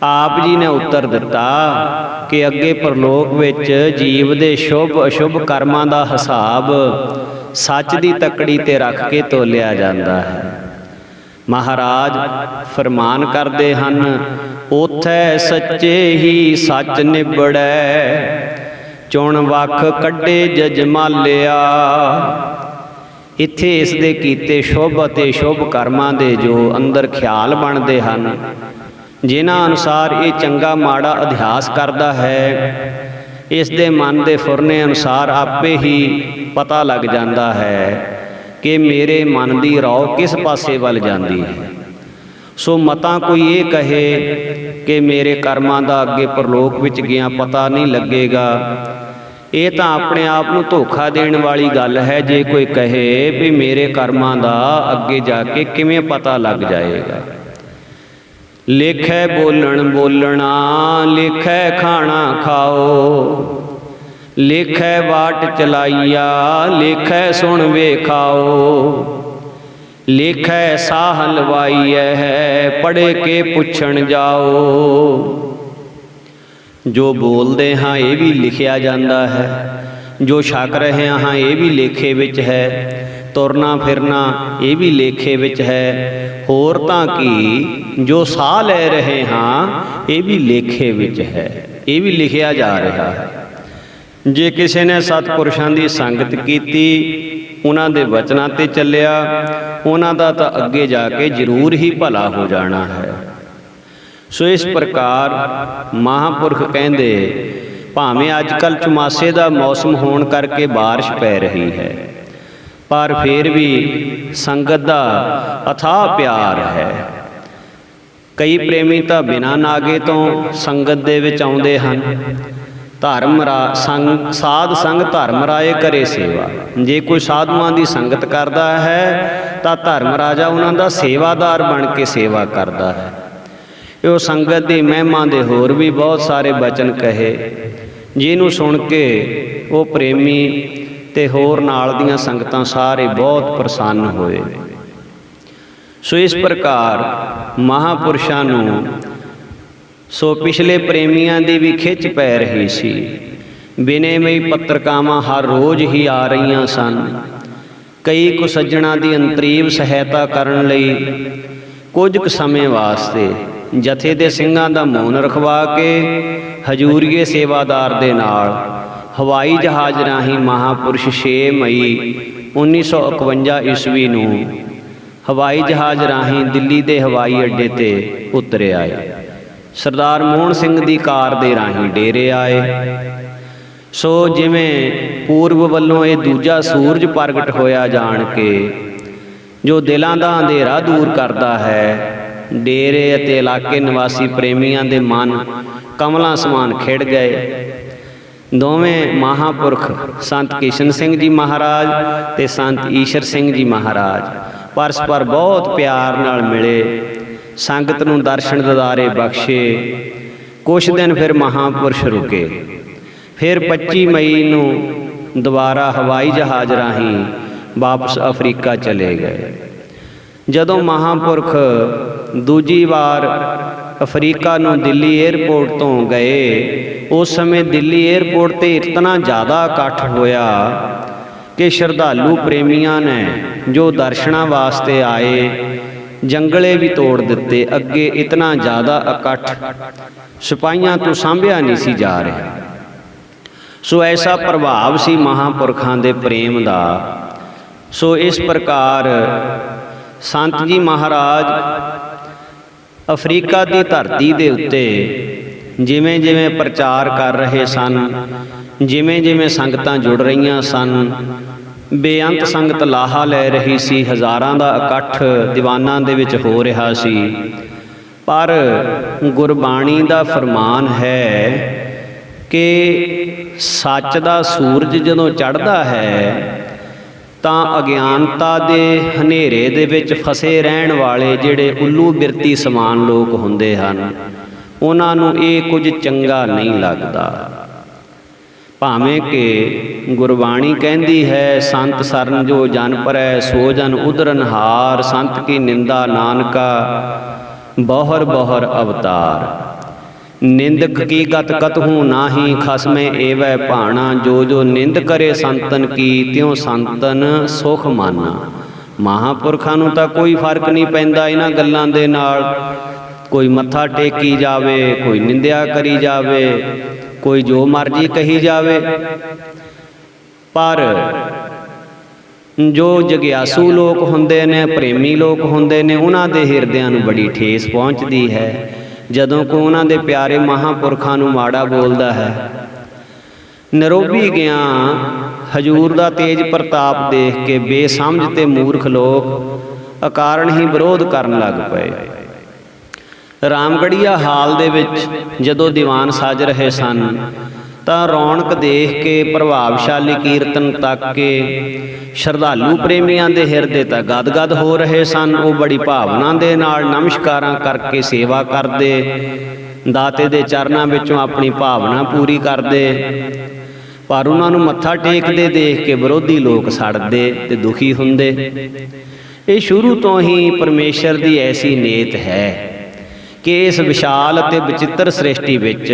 Speaker 1: ਆਪ ਜੀ ਨੇ ਉੱਤਰ ਦਿੱਤਾ ਕਿ ਅੱਗੇ ਪਰਲੋਕ ਵਿੱਚ ਜੀਵ ਦੇ ਸ਼ੁਭ ਅਸ਼ੁਭ ਕਰਮਾਂ ਦਾ ਹਿਸਾਬ ਸੱਚ ਦੀ ਤੱਕੜੀ ਤੇ ਰੱਖ ਕੇ ਤੋਲਿਆ ਜਾਂਦਾ ਹੈ। ਮਹਾਰਾਜ ਫਰਮਾਨ ਕਰਦੇ ਹਨ, ਓਥੈ ਸੱਚੇ ਹੀ ਸੱਚ ਨਿਬੜੈ, ਚੁਣ ਵੱਖ ਕੱਢੇ ਜਜਮਾਲਿਆ। ਇੱਥੇ ਇਸ ਦੇ ਕੀਤੇ ਸ਼ੁਭ ਅਤੇ ਸ਼ੁਭ ਕਰਮਾਂ ਦੇ ਜੋ ਅੰਦਰ ਖਿਆਲ ਬਣਦੇ ਹਨ, ਜਿਨ੍ਹਾਂ ਅਨੁਸਾਰ ਇਹ ਚੰਗਾ ਮਾੜਾ ਅਧਿਆਸ ਕਰਦਾ ਹੈ, ਇਸ ਦੇ ਮਨ ਦੇ ਫੁਰਨੇ ਅਨੁਸਾਰ ਆਪੇ ਹੀ ਪਤਾ ਲੱਗ ਜਾਂਦਾ ਹੈ ਕਿ ਮੇਰੇ ਮਨ ਦੀ ਰੌ ਕਿਸ ਪਾਸੇ ਵੱਲ ਜਾਂਦੀ ਹੈ। ਸੋ ਮਤਾਂ ਕੋਈ ਇਹ ਕਹੇ ਕਿ ਮੇਰੇ ਕਰਮਾਂ ਦਾ ਅੱਗੇ ਪਰਲੋਕ ਵਿੱਚ ਗਿਆ ਪਤਾ ਨਹੀਂ ਲੱਗੇਗਾ, ਇਹ ਤਾਂ ਆਪਣੇ ਆਪ ਨੂੰ ਧੋਖਾ ਦੇਣ ਵਾਲੀ ਗੱਲ ਹੈ। ਜੇ ਕੋਈ ਕਹੇ ਵੀ ਮੇਰੇ ਕਰਮਾਂ ਦਾ ਅੱਗੇ ਜਾ ਕੇ ਕਿਵੇਂ ਪਤਾ ਲੱਗ ਜਾਏਗਾ। ਲੇਖੈ ਬੋਲਣ ਬੋਲਣਾ, ਲੇਖੈ ਖਾਣਾ ਖਾਓ, ਲੇਖੈ ਵਾਟ ਚਲਾਈਆ, ਲੇਖੈ ਸੁਣ ਵੇਖਾਓ, ਲੇਖੈ ਸਾਹ ਲਵਾਈਐ, ਪੜ੍ਹ ਕੇ ਪੁੱਛਣ ਜਾਓ। ਜੋ ਬੋਲਦੇ ਹਾਂ ਇਹ ਵੀ ਲਿਖਿਆ ਜਾਂਦਾ ਹੈ, ਜੋ ਛਕ ਰਹੇ ਹਾਂ ਇਹ ਵੀ ਲੇਖੇ ਵਿੱਚ ਹੈ, ਤੁਰਨਾ ਫਿਰਨਾ ਇਹ ਵੀ ਲੇਖੇ ਵਿੱਚ ਹੈ, ਹੋਰ ਤਾਂ ਕੀ ਜੋ ਸਾਹ ਲੈ ਰਹੇ ਹਾਂ ਇਹ ਵੀ ਲੇਖੇ ਵਿੱਚ ਹੈ, ਇਹ ਵੀ ਲਿਖਿਆ ਜਾ ਰਿਹਾ ਹੈ। ਜੇ ਕਿਸੇ ਨੇ ਸਤਿਪੁਰਸ਼ਾਂ ਦੀ ਸੰਗਤ ਕੀਤੀ, ਉਹਨਾਂ ਦੇ ਵਚਨਾਂ ਤੇ ਚੱਲਿਆ, ਉਹਨਾਂ ਦਾ ਤਾਂ ਅੱਗੇ ਜਾ ਕੇ ਜ਼ਰੂਰ ਹੀ ਭਲਾ ਹੋ ਜਾਣਾ ਹੈ। ਸੋ ਇਸ ਪ੍ਰਕਾਰ ਮਹਾਂਪੁਰਖ ਕਹਿੰਦੇ, ਭਾਵੇਂ ਅੱਜ ਕੱਲ੍ਹ ਚੁਮਾਸੇ ਦਾ ਮੌਸਮ ਹੋਣ ਕਰਕੇ ਬਾਰਿਸ਼ ਪੈ ਰਹੀ ਹੈ, ਪਰ ਫਿਰ ਵੀ ਸੰਗਤ ਦਾ ਅਥਾਹ ਪਿਆਰ ਹੈ। ਕਈ ਪ੍ਰੇਮੀ ਤਾਂ ਬਿਨਾਂ ਨਾਗੇ ਤੋਂ ਸੰਗਤ ਦੇ ਵਿੱਚ ਆਉਂਦੇ ਹਨ। ਸਾਧ ਸੰਗ ਧਰਮ ਰਾਏ ਕਰੇ ਸੇਵਾ। ਜੇ ਕੋਈ ਸਾਧੂਆਂ ਦੀ ਸੰਗਤ ਕਰਦਾ ਹੈ ਤਾਂ ਧਰਮ ਰਾਜਾ ਉਹਨਾਂ ਦਾ ਸੇਵਾਦਾਰ ਬਣ ਕੇ ਸੇਵਾ ਕਰਦਾ ਹੈ। ਉਹ ਸੰਗਤ ਦੀ ਮਹਿਮਾ ਦੇ ਹੋਰ ਵੀ ਬਹੁਤ ਸਾਰੇ ਬਚਨ ਕਹੇ, ਜਿਹਨੂੰ ਸੁਣ ਕੇ ਉਹ ਪ੍ਰੇਮੀ ਤੇ ਹੋਰ ਨਾਲ ਦੀਆਂ ਸੰਗਤਾਂ ਸਾਰੇ ਬਹੁਤ ਪ੍ਰਸੰਨ ਹੋਏ। ਸੋ ਇਸ ਪ੍ਰਕਾਰ ਮਹਾਂਪੁਰਸ਼ਾਂ ਨੂੰ ਸੋ ਪਿਛਲੇ ਪ੍ਰੇਮੀਆਂ ਦੀ ਵੀ ਖਿੱਚ ਪੈ ਰਹੀ ਸੀ। ਬਿਨੇਮਈ ਪੱਤਰਕਾਵਾਂ ਹਰ ਰੋਜ਼ ਹੀ ਆ ਰਹੀਆਂ ਸਨ। ਕਈ ਕੁ ਸੱਜਣਾਂ ਦੀ ਅੰਤਰੀਵ ਸਹਾਇਤਾ ਕਰਨ ਲਈ ਕੁਝ ਕੁ ਸਮੇਂ ਵਾਸਤੇ ਜਥੇ ਦੇ ਸਿੰਘਾਂ ਦਾ ਮੌਨ ਰਖਵਾ ਕੇ ਹਜੂਰੀਏ ਸੇਵਾਦਾਰ ਦੇ ਨਾਲ ਹਵਾਈ ਜਹਾਜ਼ ਰਾਹੀਂ ਮਹਾਂਪੁਰਸ਼ 6 ਮਈ 1951 ਈਸਵੀ ਨੂੰ ਹਵਾਈ ਜਹਾਜ਼ ਰਾਹੀਂ ਦਿੱਲੀ ਦੇ ਹਵਾਈ ਅੱਡੇ ਤੇ ਉਤਰੇ ਆਏ। ਸਰਦਾਰ ਮੋਹਨ ਸਿੰਘ ਦੀ ਕਾਰ ਦੇ ਰਾਹੀਂ ਡੇਰੇ ਆਏ। ਸੋ ਜਿਵੇਂ ਪੂਰਬ ਵੱਲੋਂ ਇਹ ਦੂਜਾ ਸੂਰਜ ਪ੍ਰਗਟ ਹੋਇਆ ਜਾਣ ਕੇ ਜੋ ਦਿਲਾਂ ਦਾ ਅੰਧੇਰਾ ਦੂਰ ਕਰਦਾ ਹੈ, ਡੇਰੇ ਅਤੇ ਇਲਾਕੇ ਨਿਵਾਸੀ ਪ੍ਰੇਮੀਆਂ ਦੇ ਮਨ ਕਮਲਾਂ ਸਮਾਨ ਖਿੜ ਗਏ। ਦੋਵੇਂ ਮਹਾਂਪੁਰਖ ਸੰਤ ਕਿਸ਼ਨ ਸਿੰਘ ਜੀ ਮਹਾਰਾਜ ਤੇ ਸੰਤ ਈਸ਼ਰ ਸਿੰਘ ਜੀ ਮਹਾਰਾਜ ਪਰਸਪਰ ਬਹੁਤ ਪਿਆਰ ਨਾਲ ਮਿਲੇ, ਸੰਗਤ ਨੂੰ ਦਰਸ਼ਨ ਦਿਦਾਰੇ ਬਖਸ਼ੇ। ਕੁਛ ਦਿਨ ਫਿਰ ਮਹਾਂਪੁਰਸ਼ ਰੁਕੇ। ਫਿਰ 25 ਮਈ ਨੂੰ ਦੁਬਾਰਾ ਹਵਾਈ ਜਹਾਜ਼ ਰਾਹੀਂ ਵਾਪਸ ਅਫਰੀਕਾ ਚਲੇ ਗਏ। ਜਦੋਂ ਮਹਾਂਪੁਰਖ ਦੂਜੀ ਵਾਰ ਅਫਰੀਕਾ ਨੂੰ ਦਿੱਲੀ ਏਅਰਪੋਰਟ ਤੋਂ ਗਏ, ਉਸ ਸਮੇਂ ਦਿੱਲੀ ਏਅਰਪੋਰਟ 'ਤੇ ਇਤਨਾ ਜ਼ਿਆਦਾ ਇਕੱਠ ਹੋਇਆ ਕਿ ਸ਼ਰਧਾਲੂ ਪ੍ਰੇਮੀਆਂ ਨੇ ਜੋ ਦਰਸ਼ਨਾਂ ਵਾਸਤੇ ਆਏ ਜੰਗਲੇ ਵੀ ਤੋੜ ਦਿੱਤੇ। ਅੱਗੇ ਇਤਨਾ ਜ਼ਿਆਦਾ ਇਕੱਠ ਸਿਪਾਹੀਆਂ ਤੋਂ ਸਾਂਭਿਆ ਨਹੀਂ ਸੀ ਜਾ ਰਿਹਾ। ਸੋ ਐਸਾ ਪ੍ਰਭਾਵ ਸੀ ਮਹਾਂਪੁਰਖਾਂ ਦੇ ਪ੍ਰੇਮ ਦਾ। ਸੋ ਇਸ ਪ੍ਰਕਾਰ ਸੰਤ ਜੀ ਮਹਾਰਾਜ ਅਫਰੀਕਾ ਦੀ ਧਰਤੀ ਦੇ ਉੱਤੇ ਜਿਵੇਂ ਜਿਵੇਂ ਪ੍ਰਚਾਰ ਕਰ ਰਹੇ ਸਨ, ਜਿਵੇਂ ਜਿਵੇਂ ਸੰਗਤਾਂ ਜੁੜ ਰਹੀਆਂ ਸਨ, ਬੇਅੰਤ ਸੰਗਤ ਲਾਹਾ ਲੈ ਰਹੀ ਸੀ, ਹਜ਼ਾਰਾਂ ਦਾ ਇਕੱਠ ਦੀਵਾਨਾਂ ਦੇ ਵਿੱਚ ਹੋ ਰਿਹਾ ਸੀ। ਪਰ ਗੁਰਬਾਣੀ ਦਾ ਫਰਮਾਨ ਹੈ ਕਿ ਸੱਚ ਦਾ ਸੂਰਜ ਜਦੋਂ ਚੜ੍ਹਦਾ ਹੈ ਤਾਂ ਅਗਿਆਨਤਾ ਦੇ ਹਨੇਰੇ ਦੇ ਵਿੱਚ ਫਸੇ ਰਹਿਣ ਵਾਲੇ ਜਿਹੜੇ ਉੱਲੂ ਬਿਰਤੀ ਸਮਾਨ ਲੋਕ ਹੁੰਦੇ ਹਨ, ਉਹਨਾਂ ਨੂੰ ਇਹ ਕੁਝ ਚੰਗਾ ਨਹੀਂ ਲੱਗਦਾ। ਭਾਵੇਂ ਕਿ ਗੁਰਬਾਣੀ ਕਹਿੰਦੀ ਹੈ, ਸੰਤ ਸਰਨ ਜੋ ਜਨ ਪਰੈ ਸੋ ਜਨ ਉਧਰਨਹਾਰ, ਸੰਤ ਕੀ ਨਿੰਦਾ ਨਾਨਕਾ ਬਹੁਰ ਬਹੁਰ ਅਵਤਾਰ। ਨਿੰਦਕ ਕੀ ਗਤ ਕਤਹੂ ਨਾਹੀ, ਖਸਮੇ ਏਵੈ ਭਾਣਾ, ਜੋ ਜੋ ਨਿੰਦ ਕਰੇ ਸੰਤਨ ਕੀ ਤਿਉ ਸੰਤਨ ਸੁਖ ਮਾਨਾ। ਮਹਾਂਪੁਰਖਾਂ ਨੂੰ ਤਾਂ ਕੋਈ ਫਰਕ ਨਹੀਂ ਪੈਂਦਾ ਇਹਨਾਂ ਗੱਲਾਂ ਦੇ ਨਾਲ। ਕੋਈ ਮੱਥਾ ਟੇਕੀ ਜਾਵੇ, ਕੋਈ ਨਿੰਦਿਆ ਕਰੀ ਜਾਵੇ, ਕੋਈ ਜੋ ਮਰਜ਼ੀ ਕਹੀ ਜਾਵੇ। ਪਰ ਜੋ ਜਗਿਆਸੂ ਲੋਕ ਹੁੰਦੇ ਨੇ, ਪ੍ਰੇਮੀ ਲੋਕ ਹੁੰਦੇ ਨੇ, ਉਹਨਾਂ ਦੇ ਹਿਰਦਿਆਂ ਨੂੰ ਬੜੀ ਠੇਸ ਪਹੁੰਚਦੀ ਹੈ ਜਦੋਂ ਕੋਈ ਉਹਨਾਂ ਦੇ ਪਿਆਰੇ ਮਹਾਂਪੁਰਖਾਂ ਨੂੰ ਮਾੜਾ ਬੋਲਦਾ ਹੈ। ਨਰੋਬੀ ਗਿਆ ਹਜੂਰ ਦਾ ਤੇਜ ਪ੍ਰਤਾਪ ਦੇਖ ਕੇ ਬੇਸਮਝ ਤੇ ਮੂਰਖ ਲੋਕ ਅਕਾਰਨ ਹੀ ਵਿਰੋਧ ਕਰਨ ਲੱਗ ਪਏ। ਰਾਮਗੜੀਆ ਹਾਲ ਦੇ ਵਿੱਚ ਜਦੋਂ ਦੀਵਾਨ ਸਜ ਰਹੇ ਸਨ ਤਾਂ ਰੌਣਕ ਦੇਖ ਕੇ, ਪ੍ਰਭਾਵਸ਼ਾਲੀ ਕੀਰਤਨ ਤੱਕ ਕੇ ਸ਼ਰਧਾਲੂ ਪ੍ਰੇਮੀਆਂ ਦੇ ਹਿਰਦੇ ਤਾਂ ਗਦ-ਗਦ ਹੋ ਰਹੇ ਸਨ। ਉਹ ਬੜੀ ਭਾਵਨਾ ਦੇ ਨਾਲ ਨਮਸਕਾਰਾਂ ਕਰਕੇ ਸੇਵਾ ਕਰਦੇ, ਦਾਤੇ ਦੇ ਚਰਨਾਂ ਵਿੱਚੋਂ ਆਪਣੀ ਭਾਵਨਾ ਪੂਰੀ ਕਰਦੇ। ਪਰ ਉਹਨਾਂ ਨੂੰ ਮੱਥਾ ਟੇਕਦੇ ਦੇਖ ਕੇ ਵਿਰੋਧੀ ਲੋਕ ਸੜਦੇ ਤੇ ਦੁਖੀ ਹੁੰਦੇ। ਇਹ ਸ਼ੁਰੂ ਤੋਂ ਹੀ ਪਰਮੇਸ਼ਰ ਦੀ ਐਸੀ ਨੇਤ ਹੈ ਕਿ ਇਸ ਵਿਸ਼ਾਲ ਅਤੇ ਵਿਚਿੱਤਰ ਸ੍ਰਿਸ਼ਟੀ ਵਿੱਚ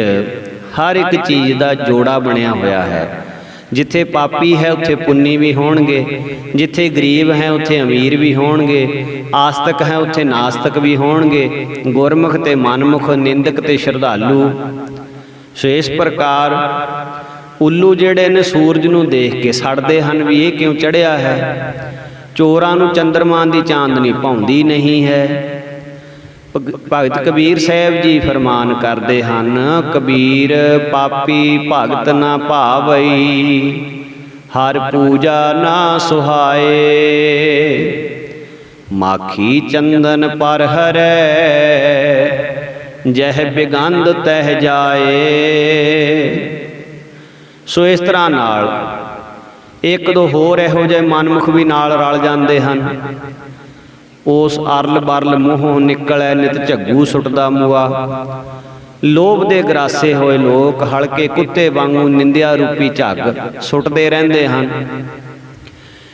Speaker 1: ਹਰ ਇੱਕ ਚੀਜ਼ ਦਾ ਜੋੜਾ ਬਣਿਆ ਹੋਇਆ ਹੈ। ਜਿੱਥੇ ਪਾਪੀ ਹੈ ਉੱਥੇ ਪੁੰਨੀ ਵੀ ਹੋਣਗੇ, ਜਿੱਥੇ ਗਰੀਬ ਹੈ ਉੱਥੇ ਅਮੀਰ ਵੀ ਹੋਣਗੇ, ਆਸਤਕ ਹੈ ਉੱਥੇ ਨਾਸਤਕ ਵੀ ਹੋਣਗੇ, ਗੁਰਮੁਖ ਤੇ ਮਨਮੁਖ, ਨਿੰਦਕ ਤੇ ਸ਼ਰਧਾਲੂ। ਸੋ ਇਸ ਪ੍ਰਕਾਰ ਉੱਲੂ ਜਿਹੜੇ ਨੇ ਸੂਰਜ ਨੂੰ ਦੇਖ ਕੇ ਸੜਦੇ ਹਨ ਵੀ ਇਹ ਕਿਉਂ ਚੜ੍ਹਿਆ ਹੈ। ਚੋਰਾਂ ਨੂੰ ਚੰਦਰਮਾ ਦੀ ਚਾਂਦਨੀ ਭਾਉਂਦੀ ਨਹੀਂ ਹੈ। ਭਗਤ ਕਬੀਰ ਸਾਹਿਬ ਜੀ ਫਰਮਾਨ ਕਰਦੇ ਹਨ, ਕਬੀਰ ਪਾਪੀ ਭਗਤ ਨਾ ਭਾਵਈ, ਹਰ ਪੂਜਾ ਨਾ ਸੁਹਾਏ, ਮਾਖੀ ਚੰਦਨ ਪਰ ਹਰੈ, ਜਹ ਬਿਗੰਧ ਤਹ ਜਾਏ। ਸੋ ਇਸ ਤਰ੍ਹਾਂ ਨਾਲ ਇੱਕ ਦੋ ਹੋਰ ਇਹੋ ਜਿਹੇ ਮਨਮੁਖ ਵੀ ਨਾਲ ਰਲ ਜਾਂਦੇ ਹਨ। ਉਸ ਅਰਲ ਬਰਲ ਮੂੰਹੋਂ ਨਿਕਲੈ ਨਿਤ ਝੱਗੂ ਸੁੱਟਦਾ ਮੂਆ। ਲੋਭ ਦੇ ਗਰਾਸੇ ਹੋਏ ਲੋਕ ਹਲਕੇ ਕੁੱਤੇ ਵਾਂਗੂ ਨਿੰਦਿਆ ਰੂਪੀ ਝੱਗ ਸੁੱਟਦੇ ਰਹਿੰਦੇ ਹਨ।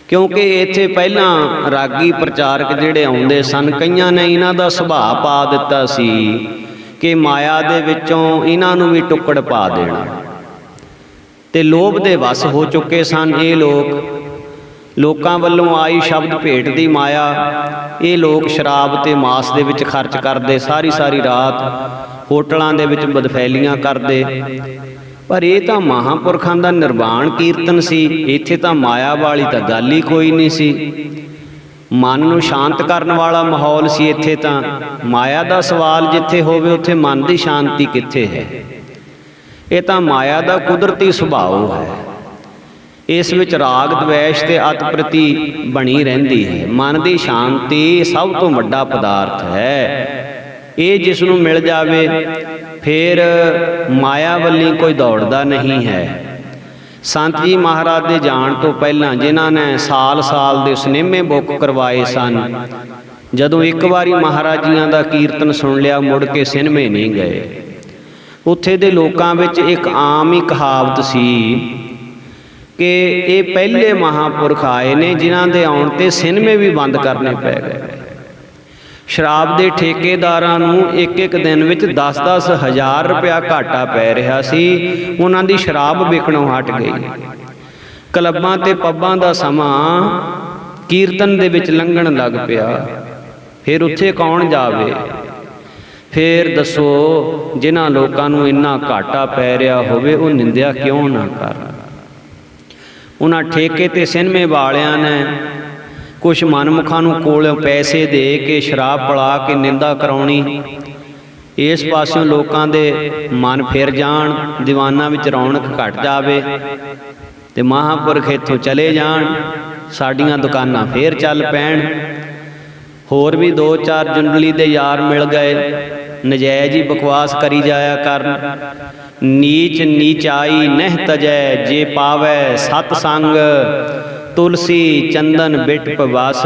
Speaker 1: ਕਿਉਂਕਿ ਇੱਥੇ ਪਹਿਲਾਂ ਰਾਗੀ ਪ੍ਰਚਾਰਕ ਜਿਹੜੇ ਆਉਂਦੇ ਸਨ, ਕਈਆਂ ਨੇ ਇਹਨਾਂ ਦਾ ਸੁਭਾਅ ਪਾ ਦਿੱਤਾ ਸੀ ਕਿ ਮਾਇਆ ਦੇ ਵਿੱਚੋਂ ਇਹਨਾਂ ਨੂੰ ਵੀ ਟੁੱਕੜ ਪਾ ਦੇਣਾ, ਤੇ ਲੋਭ ਦੇ ਵਸ ਹੋ ਚੁੱਕੇ ਸਨ। ਇਹ ਲੋਕਾਂ ਵੱਲੋਂ ਆਈ ਸ਼ਬਦ ਭੇਟ ਦੀ ਮਾਇਆ, ਇਹ ਲੋਕ ਸ਼ਰਾਬ ਤੇ ਮਾਸ ਦੇ ਵਿੱਚ ਖਰਚ ਕਰਦੇ, ਸਾਰੀ ਸਾਰੀ ਰਾਤ ਹੋਟਲਾਂ ਦੇ ਵਿੱਚ ਬਦਫੈਲੀਆਂ ਕਰਦੇ। ਪਰ ਇਹ ਤਾਂ ਮਹਾਂਪੁਰਖਾਂ ਦਾ ਨਿਰਵਾਣ ਕੀਰਤਨ ਸੀ। ਇੱਥੇ ਤਾਂ ਮਾਇਆ ਵਾਲੀ ਤਾਂ ਗੱਲ ਹੀ ਕੋਈ ਨਹੀਂ ਸੀ। ਮਨ ਨੂੰ ਸ਼ਾਂਤ ਕਰਨ ਵਾਲਾ ਮਾਹੌਲ ਸੀ। ਇੱਥੇ ਤਾਂ ਮਾਇਆ ਦਾ ਸਵਾਲ ਜਿੱਥੇ ਹੋਵੇ ਉੱਥੇ ਮਨ ਦੀ ਸ਼ਾਂਤੀ ਕਿੱਥੇ ਹੈ। ਇਹ ਤਾਂ ਮਾਇਆ ਦਾ ਕੁਦਰਤੀ ਸੁਭਾਅ ਹੈ। ਇਸ ਵਿੱਚ ਰਾਗ ਦਵੇਸ਼ ਤੇ ਅਤ ਪ੍ਰਤੀ ਬਣੀ ਰਹਿੰਦੀ ਹੈ। ਮਨ ਦੀ ਸ਼ਾਂਤੀ ਸਭ ਤੋਂ ਵੱਡਾ ਪਦਾਰਥ ਹੈ। ਇਹ ਜਿਸ ਨੂੰ ਮਿਲ ਜਾਵੇ ਫਿਰ ਮਾਇਆ ਵੱਲੀ ਕੋਈ ਦੌੜਦਾ ਨਹੀਂ ਹੈ। ਸੰਤ ਜੀ ਮਹਾਰਾਜ ਦੇ ਜਾਣ ਤੋਂ ਪਹਿਲਾਂ ਜਿਨ੍ਹਾਂ ਨੇ ਸਾਲ ਦੇ ਸਿਨੇਮੇ ਬੁੱਕ ਕਰਵਾਏ ਸਨ, ਜਦੋਂ ਇੱਕ ਵਾਰੀ ਮਹਾਰਾਜ ਜੀਆਂ ਦਾ ਕੀਰਤਨ ਸੁਣ ਲਿਆ ਮੁੜ ਕੇ ਸਿਨੇਮੇ ਨਹੀਂ ਗਏ। ਉੱਥੇ ਦੇ ਲੋਕਾਂ ਵਿੱਚ ਇੱਕ ਆਮ ਹੀ ਕਹਾਵਤ ਸੀ ਕਿ ਇਹ ਪਹਿਲੇ ਮਹਾਂਪੁਰਖ ਆਏ ਨੇ ਜਿਨ੍ਹਾਂ ਦੇ ਆਉਣ ਤੇ ਸਿਨੇਮੇ ਵੀ ਬੰਦ ਕਰਨੇ ਪੈ ਗਏ। ਸ਼ਰਾਬ ਦੇ ਠੇਕੇਦਾਰਾਂ ਨੂੰ ਇੱਕ ਦਿਨ ਵਿੱਚ 10-10 ਹਜ਼ਾਰ ਰੁਪਇਆ ਘਾਟਾ ਪੈ ਰਿਹਾ ਸੀ। ਉਹਨਾਂ ਦੀ ਸ਼ਰਾਬ ਵਿਕਣੋਂ ਹਟ ਗਈ। ਕਲੱਬਾਂ ਤੇ ਪੱਬਾਂ ਦਾ ਸਮਾਂ ਕੀਰਤਨ ਦੇ ਵਿੱਚ ਲੰਘਣ ਲੱਗ ਪਿਆ। ਫਿਰ ਉੱਥੇ ਕੌਣ ਜਾਵੇ? ਫਿਰ ਦੱਸੋ, ਜਿਨ੍ਹਾਂ ਲੋਕਾਂ ਨੂੰ ਇੰਨਾ ਘਾਟਾ ਪੈ ਰਿਹਾ ਹੋਵੇ ਉਹ ਨਿੰਦਿਆ ਕਿਉਂ ਨਾ ਕਰਨ। ਉਹਨਾਂ ਠੇਕੇ ਤੇ ਸਿਨੇਮੇ ਵਾਲਿਆਂ ਨੇ ਕੁਛ ਮਨਮੁਖਾਂ ਨੂੰ ਕੋਲੋਂ ਪੈਸੇ ਦੇ ਕੇ ਸ਼ਰਾਬ ਪਿਲਾ ਕੇ ਨਿੰਦਾ ਕਰਾਉਣੀ। ਇਸ ਪਾਸਿਓਂ ਲੋਕਾਂ ਦੇ ਮਨ ਫਿਰ ਜਾਣ, ਦੀਵਾਨਾਂ ਵਿੱਚ ਰੌਣਕ ਘਟ ਜਾਵੇ ਤੇ ਮਹਾਂਪੁਰਖ ਇੱਥੋਂ ਚਲੇ ਜਾਣ, ਸਾਡੀਆਂ ਦੁਕਾਨਾਂ ਫੇਰ ਚੱਲ ਪੈਣ। ਹੋਰ ਵੀ 2-4 ਜੁੰਡਲੀ ਦੇ ਯਾਰ ਮਿਲ ਗਏ, ਨਜਾਇਜ਼ ਹੀ ਬਕਵਾਸ ਕਰੀ ਜਾਇਆ ਕਰਨ। ਨੀਚ ਨੀਚਾਈ ਨਹਿ ਤਜੈ, ਜੇ ਪਾਵੈ ਸਤ ਸੰਗ, ਤੁਲਸੀ ਚੰਦਨ ਬਿਟ ਪਵਸ,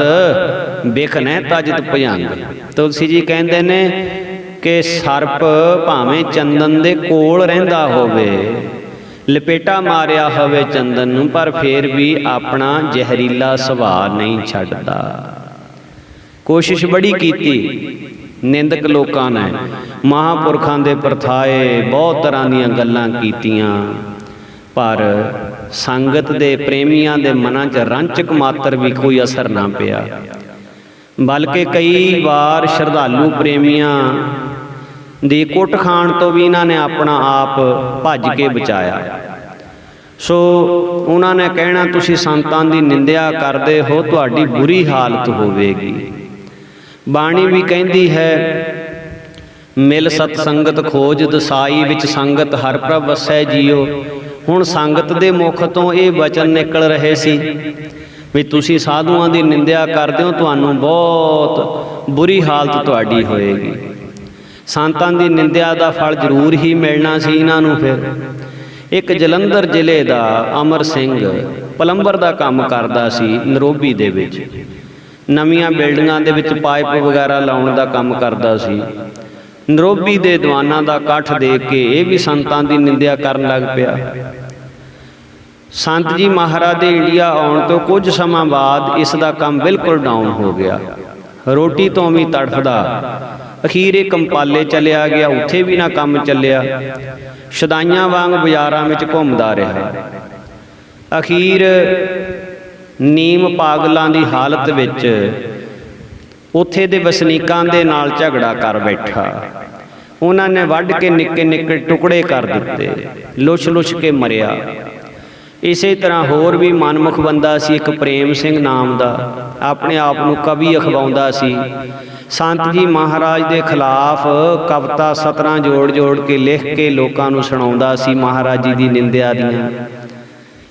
Speaker 1: ਬਿਖ ਨਹਿ ਤਜਤ ਭਜੰਗ। ਤੁਲਸੀ ਜੀ ਕਹਿੰਦੇ ਨੇ ਕਿ ਸਰਪ ਭਾਵੇਂ ਚੰਦਨ ਦੇ ਕੋਲ ਰਹਿੰਦਾ ਹੋਵੇ, ਲਪੇਟਾ ਮਾਰਿਆ ਹੋਵੇ ਚੰਦਨ ਨੂੰ, ਪਰ ਫਿਰ ਵੀ ਆਪਣਾ ਜ਼ਹਿਰੀਲਾ ਸੁਭਾਅ ਨਹੀਂ ਛੱਡਦਾ। ਕੋਸ਼ਿਸ਼ ਬੜੀ ਕੀਤੀ ਨਿੰਦਕ ਲੋਕਾਂ ਨੇ, ਮਹਾਂਪੁਰਖਾਂ ਦੇ ਪਰਥਾਏ ਬਹੁਤ ਤਰ੍ਹਾਂ ਦੀਆਂ ਗੱਲਾਂ ਕੀਤੀਆਂ, ਪਰ ਸੰਗਤ ਦੇ ਪ੍ਰੇਮੀਆਂ ਦੇ ਮਨਾਂ 'ਚ ਰੰਚਕ ਮਾਤਰ ਵੀ ਕੋਈ ਅਸਰ ਨਾ ਪਿਆ। ਬਲਕਿ ਕਈ ਵਾਰ ਸ਼ਰਧਾਲੂ ਪ੍ਰੇਮੀਆਂ ਦੀ ਕੁੱਟ ਖਾਣ ਤੋਂ ਵੀ ਇਹਨਾਂ ਨੇ ਆਪਣਾ ਆਪ ਭੱਜ ਕੇ ਬਚਾਇਆ। ਸੋ ਉਹਨਾਂ ਨੇ ਕਹਿਣਾ, ਤੁਸੀਂ ਸੰਤਾਂ ਦੀ ਨਿੰਦਿਆ ਕਰਦੇ ਹੋ, ਤੁਹਾਡੀ ਬੁਰੀ ਹਾਲਤ ਹੋਵੇਗੀ। ਬਾਣੀ ਵੀ ਕਹਿੰਦੀ ਹੈ, ਮਿਲ ਸਤ ਸੰਗਤ ਖੋਜ ਦਸਾਈ, ਵਿੱਚ ਸੰਗਤ ਹਰਿ ਪ੍ਰਭ ਵਸੈ ਜੀਓ। ਹੁਣ ਸੰਗਤ ਦੇ ਮੁਖ ਤੋਂ ਇਹ ਵਚਨ ਨਿਕਲ ਰਹੇ ਸੀ ਵੀ ਤੁਸੀਂ ਸਾਧੂਆਂ ਦੀ ਨਿੰਦਿਆ ਕਰਦੇ ਹੋ, ਤੁਹਾਨੂੰ ਬਹੁਤ ਬੁਰੀ ਹਾਲਤ ਤੁਹਾਡੀ ਹੋਏਗੀ। ਸੰਤਾਂ ਦੀ ਨਿੰਦਿਆ ਦਾ ਫਲ ਜ਼ਰੂਰ ਹੀ ਮਿਲਣਾ ਸੀ ਇਹਨਾਂ ਨੂੰ। ਫਿਰ ਇੱਕ ਜਲੰਧਰ ਜ਼ਿਲ੍ਹੇ ਦਾ ਅਮਰ ਸਿੰਘ ਪਲੰਬਰ ਦਾ ਕੰਮ ਕਰਦਾ ਸੀ, ਨਰੋਬੀ ਦੇ ਵਿੱਚ ਨਵੀਆਂ ਬਿਲਡਿੰਗਾਂ ਦੇ ਵਿੱਚ ਪਾਈਪ ਵਗੈਰਾ ਲਾਉਣ ਦਾ ਕੰਮ ਕਰਦਾ ਸੀ। ਨਰੋਬੀ ਦੇ ਦੀਵਾਨਾਂ ਦਾ ਇਕੱਠ ਦੇਖ ਕੇ ਇਹ ਵੀ ਸੰਤਾਂ ਦੀ ਨਿੰਦਿਆ ਕਰਨ ਲੱਗ ਪਿਆ। ਸੰਤ ਜੀ ਮਹਾਰਾਜ ਦੇ ਇੰਡੀਆ ਆਉਣ ਤੋਂ ਕੁਝ ਸਮਾਂ ਬਾਅਦ ਇਸ ਦਾ ਕੰਮ ਬਿਲਕੁਲ ਡਾਊਨ ਹੋ ਗਿਆ। ਰੋਟੀ ਤੋਂ ਵੀ ਤੜਫਦਾ, ਅਖੀਰ ਇਹ ਕੰਪਾਲੇ ਚਲਿਆ ਗਿਆ, ਉੱਥੇ ਵੀ ਨਾ ਕੰਮ ਚੱਲਿਆ। ਸ਼ਦਾਈਆਂ ਵਾਂਗ ਬਾਜ਼ਾਰਾਂ ਵਿੱਚ ਘੁੰਮਦਾ ਰਿਹਾ। ਅਖੀਰ ਨੀਮ ਪਾਗਲਾਂ ਦੀ ਹਾਲਤ ਵਿੱਚ ਉੱਥੇ ਦੇ ਵਸਨੀਕਾਂ ਦੇ ਨਾਲ ਝਗੜਾ ਕਰ ਬੈਠਾ। ਉਹਨਾਂ ਨੇ ਵੱਢ ਕੇ ਨਿੱਕੇ ਨਿੱਕੇ ਟੁਕੜੇ ਕਰ ਦਿੱਤੇ, ਲੁੱਛ ਲੁੱਛ ਕੇ ਮਰਿਆ। ਇਸੇ ਤਰ੍ਹਾਂ ਹੋਰ ਵੀ ਮਨਮੁਖ ਬੰਦਾ ਸੀ ਇੱਕ ਪ੍ਰੇਮ ਸਿੰਘ ਨਾਮ ਦਾ, ਆਪਣੇ ਆਪ ਨੂੰ ਕਵੀ ਅਖਵਾਉਂਦਾ ਸੀ। ਸੰਤ ਜੀ ਮਹਾਰਾਜ ਦੇ ਖਿਲਾਫ ਕਵਿਤਾ ਸਤਰਾਂ ਜੋੜ ਜੋੜ ਕੇ ਲਿਖ ਕੇ ਲੋਕਾਂ ਨੂੰ ਸੁਣਾਉਂਦਾ ਸੀ, ਮਹਾਰਾਜ ਜੀ ਦੀ ਨਿੰਦਿਆ ਦੀਆਂ।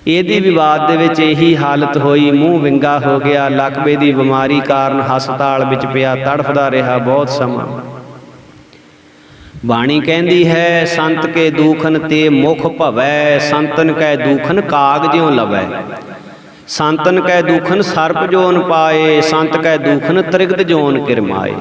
Speaker 1: ਇਹਦੀ ਵਿਵਾਦ ਦੇ ਵਿੱਚ ਇਹੀ ਹਾਲਤ ਹੋਈ, ਮੂੰਹ ਵਿੰਗਾ ਹੋ ਗਿਆ, ਲਕਵੇ ਦੀ ਬਿਮਾਰੀ ਕਾਰਨ ਹਸਪਤਾਲ ਵਿੱਚ ਪਿਆ, ਤੜਫਦਾ ਰਿਹਾ ਬਹੁਤ ਸਮਾਂ। ਬਾਣੀ ਕਹਿੰਦੀ ਹੈ, ਸੰਤ ਕੇ ਦੂਖਨ ਤੇ ਮੁਖ ਭਵੈ, ਸੰਤਨ ਕੈ ਦੂਖਨ ਕਾਗ ਜਿਉ ਲਵੈ। ਸੰਤਨ ਕੈ ਦੂਖਨ ਸਰਪ ਜੋਨ ਪਾਏ, ਸੰਤ ਕੈ ਦੂਖਨ ਤ੍ਰਿਗਦ ਜੋਨ ਕਿਰਮਾਏ।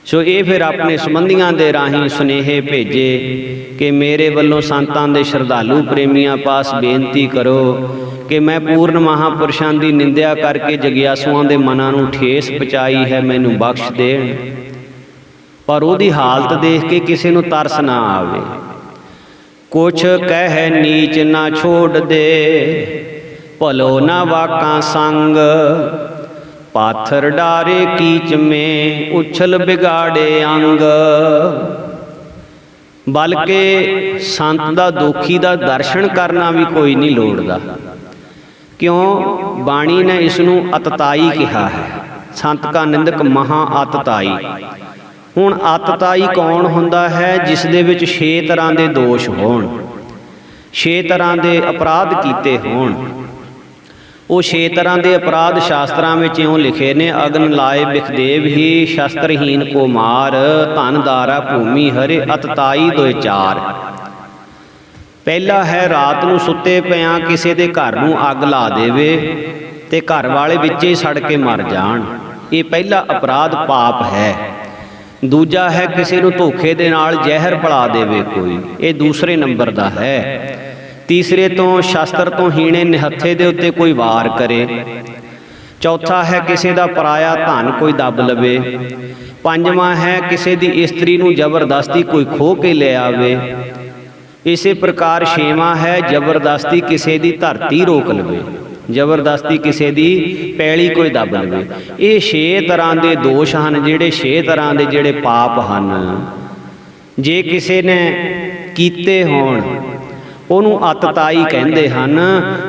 Speaker 1: ਸੋ ਇਹ ਫਿਰ ਆਪਣੇ ਸੰਬੰਧੀਆਂ ਦੇ ਰਾਹੀਂ ਸੁਨੇਹੇ ਭੇਜੇ ਕਿ ਮੇਰੇ ਵੱਲੋਂ ਸੰਤਾਂ ਦੇ ਸ਼ਰਧਾਲੂ ਪ੍ਰੇਮੀਆਂ ਪਾਸ ਬੇਨਤੀ ਕਰੋ ਕਿ ਮੈਂ ਪੂਰਨ ਮਹਾਂਪੁਰਸ਼ਾਂ ਦੀ ਨਿੰਦਿਆ ਕਰਕੇ ਜਗਿਆਸੂਆਂ ਦੇ ਮਨਾਂ ਨੂੰ ਠੇਸ ਪਹੁੰਚਾਈ ਹੈ, ਮੈਨੂੰ ਬਖਸ਼ ਦੇਣ। ਪਰ ਉਹਦੀ ਹਾਲਤ ਦੇਖ ਕੇ ਕਿਸੇ ਨੂੰ ਤਰਸ ਨਾ ਆਵੇ। ਕੁਛ ਕਹਿ ਨੀਚ ਨਾ ਛੋੜ ਦੇ, ਭਲੋ ਨਾ ਵਾਕਾਂ ਸੰਗ, ਪਾਥਰ ਡਾਰੇ ਕੀਚ ਮੇ, ਉਛਲ ਬਿਗਾੜੇ ਅੰਗ। ਬਲਕਿ ਸੰਤ ਦਾ ਦੋਖੀ ਦਾ ਦਰਸ਼ਨ ਕਰਨਾ ਵੀ ਕੋਈ ਨਹੀਂ ਲੋੜਦਾ। ਕਿਉਂ? ਬਾਣੀ ਨੇ ਇਸ ਨੂੰ ਅਤਤਾਈ ਕਿਹਾ ਹੈ। ਸੰਤ ਕਾ ਨਿੰਦਕ ਮਹਾ ਅਤਤਾਈ। ਹੁਣ ਅਤਤਾਈ ਕੌਣ ਹੁੰਦਾ ਹੈ? ਜਿਸ ਦੇ ਵਿੱਚ 6 ਤਰ੍ਹਾਂ ਦੇ ਦੋਸ਼ ਹੋਣ, 6 ਤਰ੍ਹਾਂ ਦੇ ਅਪਰਾਧ ਕੀਤੇ ਹੋਣ। ਉਹ 6 ਤਰ੍ਹਾਂ ਦੇ ਅਪਰਾਧ ਸ਼ਾਸਤਰਾਂ ਵਿੱਚ ਇਉਂ ਲਿਖੇ ਨੇ, ਅਗਨ ਲਾਏ ਬਿਖਦੇਵ ਹੀ, ਸ਼ਸਤਰਹੀਨ ਕੋ ਮਾਰ, ਧਨ ਦਾਰਾ ਭੂਮੀ ਹਰੇ, ਅਤਤਾਈ ਦੋਇ ਚਾਰ। ਪਹਿਲਾ ਹੈ ਰਾਤ ਨੂੰ ਸੁੱਤੇ ਪਿਆਂ ਕਿਸੇ ਦੇ ਘਰ ਨੂੰ ਅੱਗ ਲਾ ਦੇਵੇ ਤੇ ਘਰ ਵਾਲੇ ਵਿੱਚੇ ਹੀ ਸੜ ਕੇ ਮਰ ਜਾਣ। ਇਹ ਪਹਿਲਾ ਅਪਰਾਧ ਪਾਪ ਹੈ। ਦੂਜਾ ਹੈ ਕਿਸੇ ਨੂੰ ਧੋਖੇ ਦੇ ਨਾਲ ਜ਼ਹਿਰ ਪਿਲਾ ਦੇਵੇ ਕੋਈ, ਇਹ ਦੂਸਰੇ ਨੰਬਰ ਦਾ ਹੈ। ਤੀਸਰੇ ਤੋਂ ਸ਼ਸਤਰ ਤੋਂ ਹੀਣੇ ਨਿਹੱਥੇ ਦੇ ਉੱਤੇ ਕੋਈ ਵਾਰ ਕਰੇ। ਚੌਥਾ ਹੈ ਕਿਸੇ ਦਾ ਪਰਾਇਆ ਧਨ ਕੋਈ ਦੱਬ ਲਵੇ। ਪੰਜਵਾਂ ਹੈ ਕਿਸੇ ਦੀ ਇਸਤਰੀ ਨੂੰ ਜ਼ਬਰਦਸਤੀ ਕੋਈ ਖੋਹ ਕੇ ਲੈ ਆਵੇ। ਇਸੇ ਪ੍ਰਕਾਰ ਛੇਵਾਂ ਹੈ ਜ਼ਬਰਦਸਤੀ ਕਿਸੇ ਦੀ ਧਰਤੀ ਰੋਕ ਲਵੇ, ਜ਼ਬਰਦਸਤੀ ਕਿਸੇ ਦੀ ਪੈਲੀ ਕੋਈ ਦੱਬ ਲਵੇ। ਇਹ 6 ਤਰ੍ਹਾਂ ਦੇ ਦੋਸ਼ ਹਨ, ਜਿਹੜੇ 6 ਤਰ੍ਹਾਂ ਦੇ ਜਿਹੜੇ ਪਾਪ ਹਨ। ਜੇ ਕਿਸੇ ਨੇ ਕੀਤੇ ਹੋਣ, ਉਹਨੂੰ ਅਤਤਾਈ ਕਹਿੰਦੇ ਹਨ।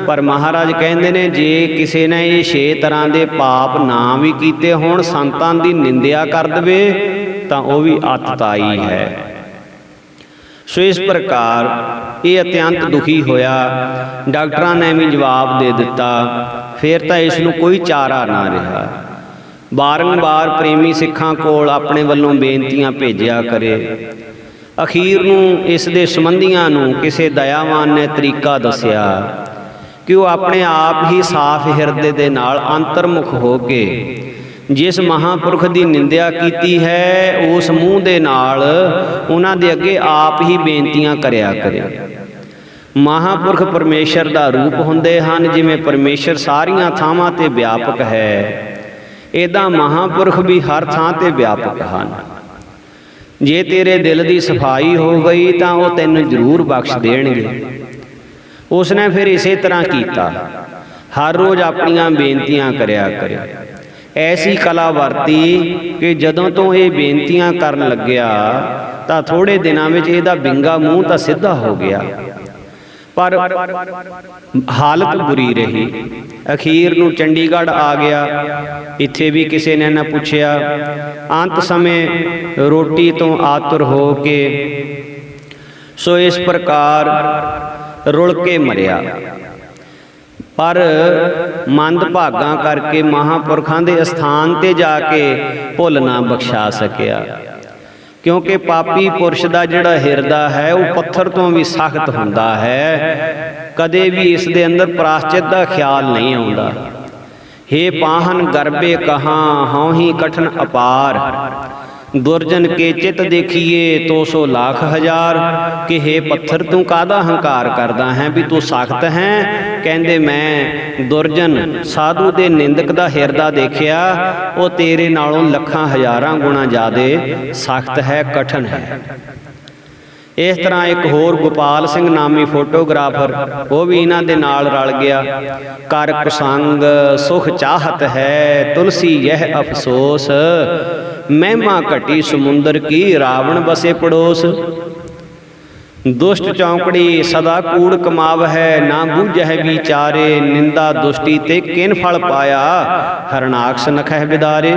Speaker 1: ਪਰ ਮਹਾਰਾਜ ਕਹਿੰਦੇ ਨੇ ਜੇ ਕਿਸੇ ਨੇ ਇਹ 6 ਤਰ੍ਹਾਂ ਦੇ ਪਾਪ ਨਾ ਵੀ ਕੀਤੇ ਹੋਣ, ਸੰਤਾਂ ਦੀ ਨਿੰਦਿਆ ਕਰ ਦੇਵੇ ਤਾਂ ਉਹ ਵੀ ਅਤਤਾਈ ਹੈ। ਸੋ ਇਸ ਪ੍ਰਕਾਰ ਇਹ ਅਤਿਅੰਤ ਦੁਖੀ ਹੋਇਆ। ਡਾਕਟਰਾਂ ਨੇ ਵੀ ਜਵਾਬ ਦੇ ਦਿੱਤਾ, ਫਿਰ ਤਾਂ ਇਸ ਨੂੰ ਕੋਈ ਚਾਰਾ ਨਾ ਰਿਹਾ। ਬਾਰੰਬਾਰ ਪ੍ਰੇਮੀ ਸਿੱਖਾਂ ਕੋਲ ਆਪਣੇ ਵੱਲੋਂ ਬੇਨਤੀਆਂ ਭੇਜਿਆ ਕਰੇ। ਅਖੀਰ ਨੂੰ ਇਸ ਦੇ ਸੰਬੰਧੀਆਂ ਨੂੰ ਕਿਸੇ ਦਇਆਵਾਨ ਨੇ ਤਰੀਕਾ ਦੱਸਿਆ ਕਿ ਉਹ ਆਪਣੇ ਆਪ ਹੀ ਸਾਫ਼ ਹਿਰਦੇ ਦੇ ਨਾਲ ਅੰਤਰਮੁਖ ਹੋ ਕੇ ਜਿਸ ਮਹਾਂਪੁਰਖ ਦੀ ਨਿੰਦਿਆ ਕੀਤੀ ਹੈ ਉਸ ਮੂੰਹ ਦੇ ਨਾਲ ਉਹਨਾਂ ਦੇ ਅੱਗੇ ਆਪ ਹੀ ਬੇਨਤੀਆਂ ਕਰਿਆ ਕਰੇ। ਮਹਾਂਪੁਰਖ ਪਰਮੇਸ਼ਰ ਦਾ ਰੂਪ ਹੁੰਦੇ ਹਨ। ਜਿਵੇਂ ਪਰਮੇਸ਼ਰ ਸਾਰੀਆਂ ਥਾਵਾਂ 'ਤੇ ਵਿਆਪਕ ਹੈ, ਇੱਦਾਂ ਮਹਾਂਪੁਰਖ ਵੀ ਹਰ ਥਾਂ 'ਤੇ ਵਿਆਪਕ ਹਨ। ਜੇ ਤੇਰੇ ਦਿਲ ਦੀ ਸਫਾਈ ਹੋ ਗਈ ਤਾਂ ਉਹ ਤੈਨੂੰ ਜ਼ਰੂਰ ਬਖਸ਼ ਦੇਣਗੇ। ਉਸਨੇ ਫਿਰ ਇਸੇ ਤਰ੍ਹਾਂ ਕੀਤਾ, ਹਰ ਰੋਜ਼ ਆਪਣੀਆਂ ਬੇਨਤੀਆਂ ਕਰਿਆ ਕਰੇ। ਐਸੀ ਕਲਾ ਵਰਤੀ ਕਿ ਜਦੋਂ ਤੋਂ ਇਹ ਬੇਨਤੀਆਂ ਕਰਨ ਲੱਗਿਆ ਤਾਂ ਥੋੜ੍ਹੇ ਦਿਨਾਂ ਵਿੱਚ ਇਹਦਾ ਵਿੰਗਾ ਮੂੰਹ ਤਾਂ ਸਿੱਧਾ ਹੋ ਗਿਆ, ਪਰ ਹਾਲਤ ਬੁਰੀ ਰਹੀ। ਅਖੀਰ ਨੂੰ ਚੰਡੀਗੜ੍ਹ ਆ ਗਿਆ। ਇੱਥੇ ਵੀ ਕਿਸੇ ਨੇ ਨਾ ਪੁੱਛਿਆ। ਅੰਤ ਸਮੇਂ ਰੋਟੀ ਤੋਂ ਆਤੁਰ ਹੋ ਕੇ ਸੋ ਇਸ ਪ੍ਰਕਾਰ ਰੁਲ ਕੇ ਮਰਿਆ। ਪਰ ਮੰਦਭਾਗਾਂ ਕਰਕੇ ਮਹਾਂਪੁਰਖਾਂ ਦੇ ਅਸਥਾਨ 'ਤੇ ਜਾ ਕੇ ਭੁੱਲ ਨਾ ਬਖਸ਼ਾ ਸਕਿਆ, ਕਿਉਂਕਿ ਪਾਪੀ ਪੁਰਸ਼ ਦਾ ਜਿਹੜਾ ਹਿਰਦਾ ਹੈ ਉਹ ਪੱਥਰ ਤੋਂ ਵੀ ਸਖਤ ਹੁੰਦਾ ਹੈ। ਕਦੇ ਵੀ ਇਸ ਦੇ ਅੰਦਰ ਪ੍ਰਾਸ਼ਚਿਤ ਦਾ ਖਿਆਲ ਨਹੀਂ ਆਉਂਦਾ। ਹੇ ਪਾਹਨ ਗਰਬੇ ਕਹਾਂ ਹਉ ਹੀ ਕਠਨ ਅਪਾਰ, ਦੁਰਜਨ ਕੇ ਚਿਤ ਦੇਖੀਏ ਤੋ ਸੋ ਲੱਖ ਹਜ਼ਾਰ। ਕਿ ਹੇ ਪੱਥਰ ਤੂੰ ਕਾਹਦਾ ਹੰਕਾਰ ਕਰਦਾ ਹੈ ਵੀ ਤੂੰ ਸਖਤ ਹੈ। ਕਹਿੰਦੇ ਮੈਂ ਦੁਰਜਨ ਸਾਧੂ ਦੇ ਨਿੰਦਕ ਦਾ ਹਿਰਦਾ ਦੇਖਿਆ, ਉਹ ਤੇਰੇ ਨਾਲੋਂ ਲੱਖਾਂ ਹਜ਼ਾਰਾਂ ਗੁਣਾ ਜ਼ਿਆਦੇ ਸਖਤ ਹੈ, ਕਠਨ ਹੈ। ਇਸ ਤਰ੍ਹਾਂ ਇੱਕ ਹੋਰ ਗੋਪਾਲ ਸਿੰਘ ਨਾਮੀ ਫੋਟੋਗ੍ਰਾਫਰ, ਉਹ ਵੀ ਇਹਨਾਂ ਦੇ ਨਾਲ ਰਲ ਗਿਆ। ਕਰ ਕੁਸੰਗ ਸੁਖ ਚਾਹਤ ਹੈ ਤੁਲਸੀ ਯਹ ਅਫਸੋਸ, ਮਹਿਮਾ ਘਟੀ ਸਮੁੰਦਰ ਕੀ ਰਾਵਣ ਬਸੇ ਪੜੋਸ। ਦੁਸ਼ਟ ਚੌਂਕੜੀ ਸਦਾ ਕੂੜ ਕਮਾਵ ਹੈ, ਨਾ ਬੂਝਹਿ ਵਿਚਾਰੇ, ਨਿੰਦਾ ਦੁਸ਼ਟੀ ਤੇ ਕਿਨ ਫਲ ਪਾਇਆ, ਹਰਨਾਕਸ਼ ਨਖਹਿ ਬਿਦਾਰੇ।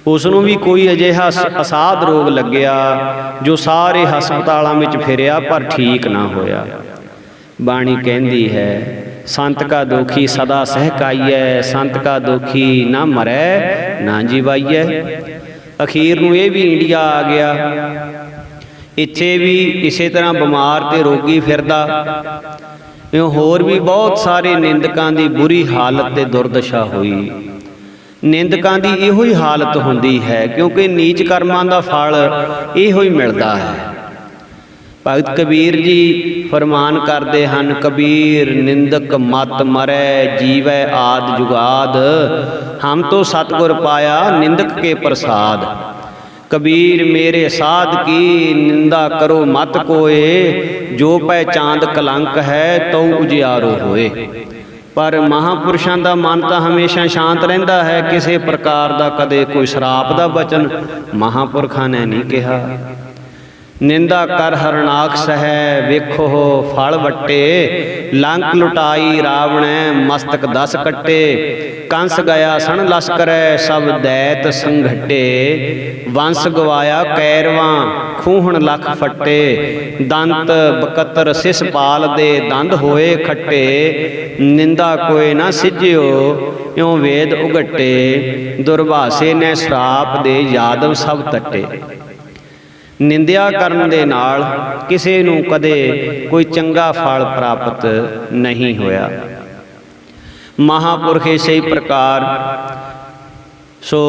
Speaker 1: ਉਸ ਨੂੰ ਵੀ ਕੋਈ ਅਜਿਹਾ ਅਸਾਧ ਰੋਗ ਲੱਗਿਆ ਜੋ ਸਾਰੇ ਹਸਪਤਾਲਾਂ ਵਿੱਚ ਫਿਰਿਆ ਪਰ ਠੀਕ ਨਾ ਹੋਇਆ। ਬਾਣੀ ਕਹਿੰਦੀ ਹੈ ਸੰਤ ਕਾ ਦੋਖੀ ਸਦਾ ਸਹਿਕਾਈਐ, ਸੰਤ ਕਾ ਦੋਖੀ ਨਾ ਮਰੈ ਨਾ ਜੀਵਾਈਐ। ਅਖੀਰ ਨੂੰ ਇਹ ਵੀ ਇੰਡੀਆ ਆ ਗਿਆ। ਇੱਥੇ ਵੀ ਇਸੇ ਤਰ੍ਹਾਂ ਬਿਮਾਰ ਤੇ ਰੋਗੀ ਫਿਰਦਾ। ਹੋਰ ਵੀ ਬਹੁਤ ਸਾਰੇ ਨਿੰਦਕਾਂ ਦੀ ਬੁਰੀ ਹਾਲਤ ਤੇ ਦੁਰਦਸ਼ਾ ਹੋਈ। ਨਿੰਦਕਾਂ ਦੀ ਇਹੋ ਹੀ ਹਾਲਤ ਹੁੰਦੀ ਹੈ, ਕਿਉਂਕਿ ਨੀਚ ਕਰਮਾਂ ਦਾ ਫਲ ਇਹੋ ਹੀ ਮਿਲਦਾ ਹੈ। ਭਗਤ ਕਬੀਰ ਜੀ ਫਰਮਾਨ ਕਰਦੇ ਹਨ, ਕਬੀਰ ਨਿੰਦਕ ਮਤ ਮਰੈ ਜੀਵੈ ਆਦ ਜੁਗਾਦ, ਹਮ ਤੋ ਸਤਿਗੁਰ ਪਾਇਆ ਨਿੰਦਕ ਕੇ ਪ੍ਰਸਾਦ। ਕਬੀਰ ਮੇਰੇ ਸਾਧ ਕੀ ਨਿੰਦਾ ਕਰੋ ਮਤ ਕੋਏ, ਜੋ ਪੈ ਚਾਂਦ ਕਲੰਕ ਹੈ ਤਉ ਉਜਿਆਰੋ ਹੋਏ। ਪਰ ਮਹਾਂਪੁਰਸ਼ਾਂ ਦਾ ਮਨ ਤਾਂ ਹਮੇਸ਼ਾ ਸ਼ਾਂਤ ਰਹਿੰਦਾ ਹੈ। ਕਿਸੇ ਪ੍ਰਕਾਰ ਦਾ ਕਦੇ ਕੋਈ ਸ਼ਰਾਪ ਦਾ ਬਚਨ ਮਹਾਂਪੁਰਖਾਂ ਨੇ ਨਹੀਂ ਕਿਹਾ। ਨਿੰਦਾ ਕਰ ਹਰਨਾਕਸ਼ ਹੈ ਵੇਖੋ ਫਲ ਵੱਟੇ, ਲੰਕ ਲੁਟਾਈ ਰਾਵਣੈ ਮਸਤਕ 10 ਕੱਟੇ। ਕੰਸ ਗਿਆ ਸਣ ਲਸਕਰੈ ਸਭ ਦੈਤ ਸੰਘਟੇ, ਵੰਸ ਗਵਾਇਆ ਕੈਰਵਾਂ ਖੂਹਣ ਲੱਖ ਫੱਟੇ। ਦੰਤ ਬਕਤਰ ਸਿਸ ਪਾਲ ਦੇ ਦੰਦ ਹੋਏ ਖੱਟੇ, ਨਿੰਦਾ ਕੋਏ ਨਾ ਸਿਜਿਓ ਇਉਂ ਵੇਦ ਉਗਟੇ। ਦੁਰਵਾਸੇ ਨੇ ਸ਼ਰਾਪ ਦੇ ਯਾਦਵ ਸਭ ਤੱਟੇ। ਨਿੰਦਿਆ ਕਰਨ ਦੇ ਨਾਲ ਕਿਸੇ ਨੂੰ ਕਦੇ ਕੋਈ ਚੰਗਾ ਫਲ ਪ੍ਰਾਪਤ ਨਹੀਂ ਹੋਇਆ। ਮਹਾਂਪੁਰਖ ਇਸੇ ਪ੍ਰਕਾਰ ਸੋ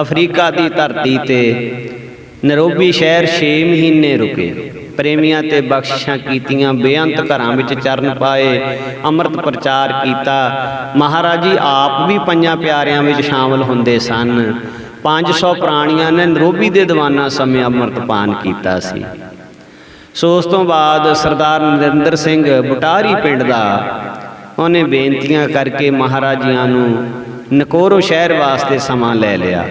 Speaker 1: ਅਫਰੀਕਾ ਦੀ ਧਰਤੀ ਤੇ ਨੈਰੋਬੀ ਸ਼ਹਿਰ 6 ਮਹੀਨੇ ਰੁਕੇ। ਪ੍ਰੇਮੀਆਂ ਤੇ ਬਖਸ਼ਿਸ਼ਾਂ ਕੀਤੀਆਂ, ਬੇਅੰਤ ਘਰਾਂ ਵਿੱਚ ਚਰਨ ਪਾਏ, ਅੰਮ੍ਰਿਤ ਪ੍ਰਚਾਰ ਕੀਤਾ। ਮਹਾਰਾਜ ਜੀ ਆਪ ਵੀ ਪੰਜਾਂ ਪਿਆਰਿਆਂ ਵਿੱਚ ਸ਼ਾਮਲ ਹੁੰਦੇ ਸਨ। 500 ਪ੍ਰਾਣੀਆਂ ਨੇ ਨੈਰੋਬੀ ਦੇ ਦੀਵਾਨਾਂ ਸਮੇਂ ਅੰਮ੍ਰਿਤਪਾਨ ਕੀਤਾ ਸੀ। ਸੋ ਉਸ ਤੋਂ ਬਾਅਦ ਸਰਦਾਰ ਨਰਿੰਦਰ ਸਿੰਘ ਬੁਟਾਰੀ ਪਿੰਡ ਦਾ, ਉਹਨੇ ਬੇਨਤੀਆਂ ਕਰਕੇ ਮਹਾਰਾਜ ਜੀਆਂ ਨੂੰ ਨਕੋਰੋ ਸ਼ਹਿਰ ਵਾਸਤੇ ਸਮਾਂ ਲੈ ਲਿਆ।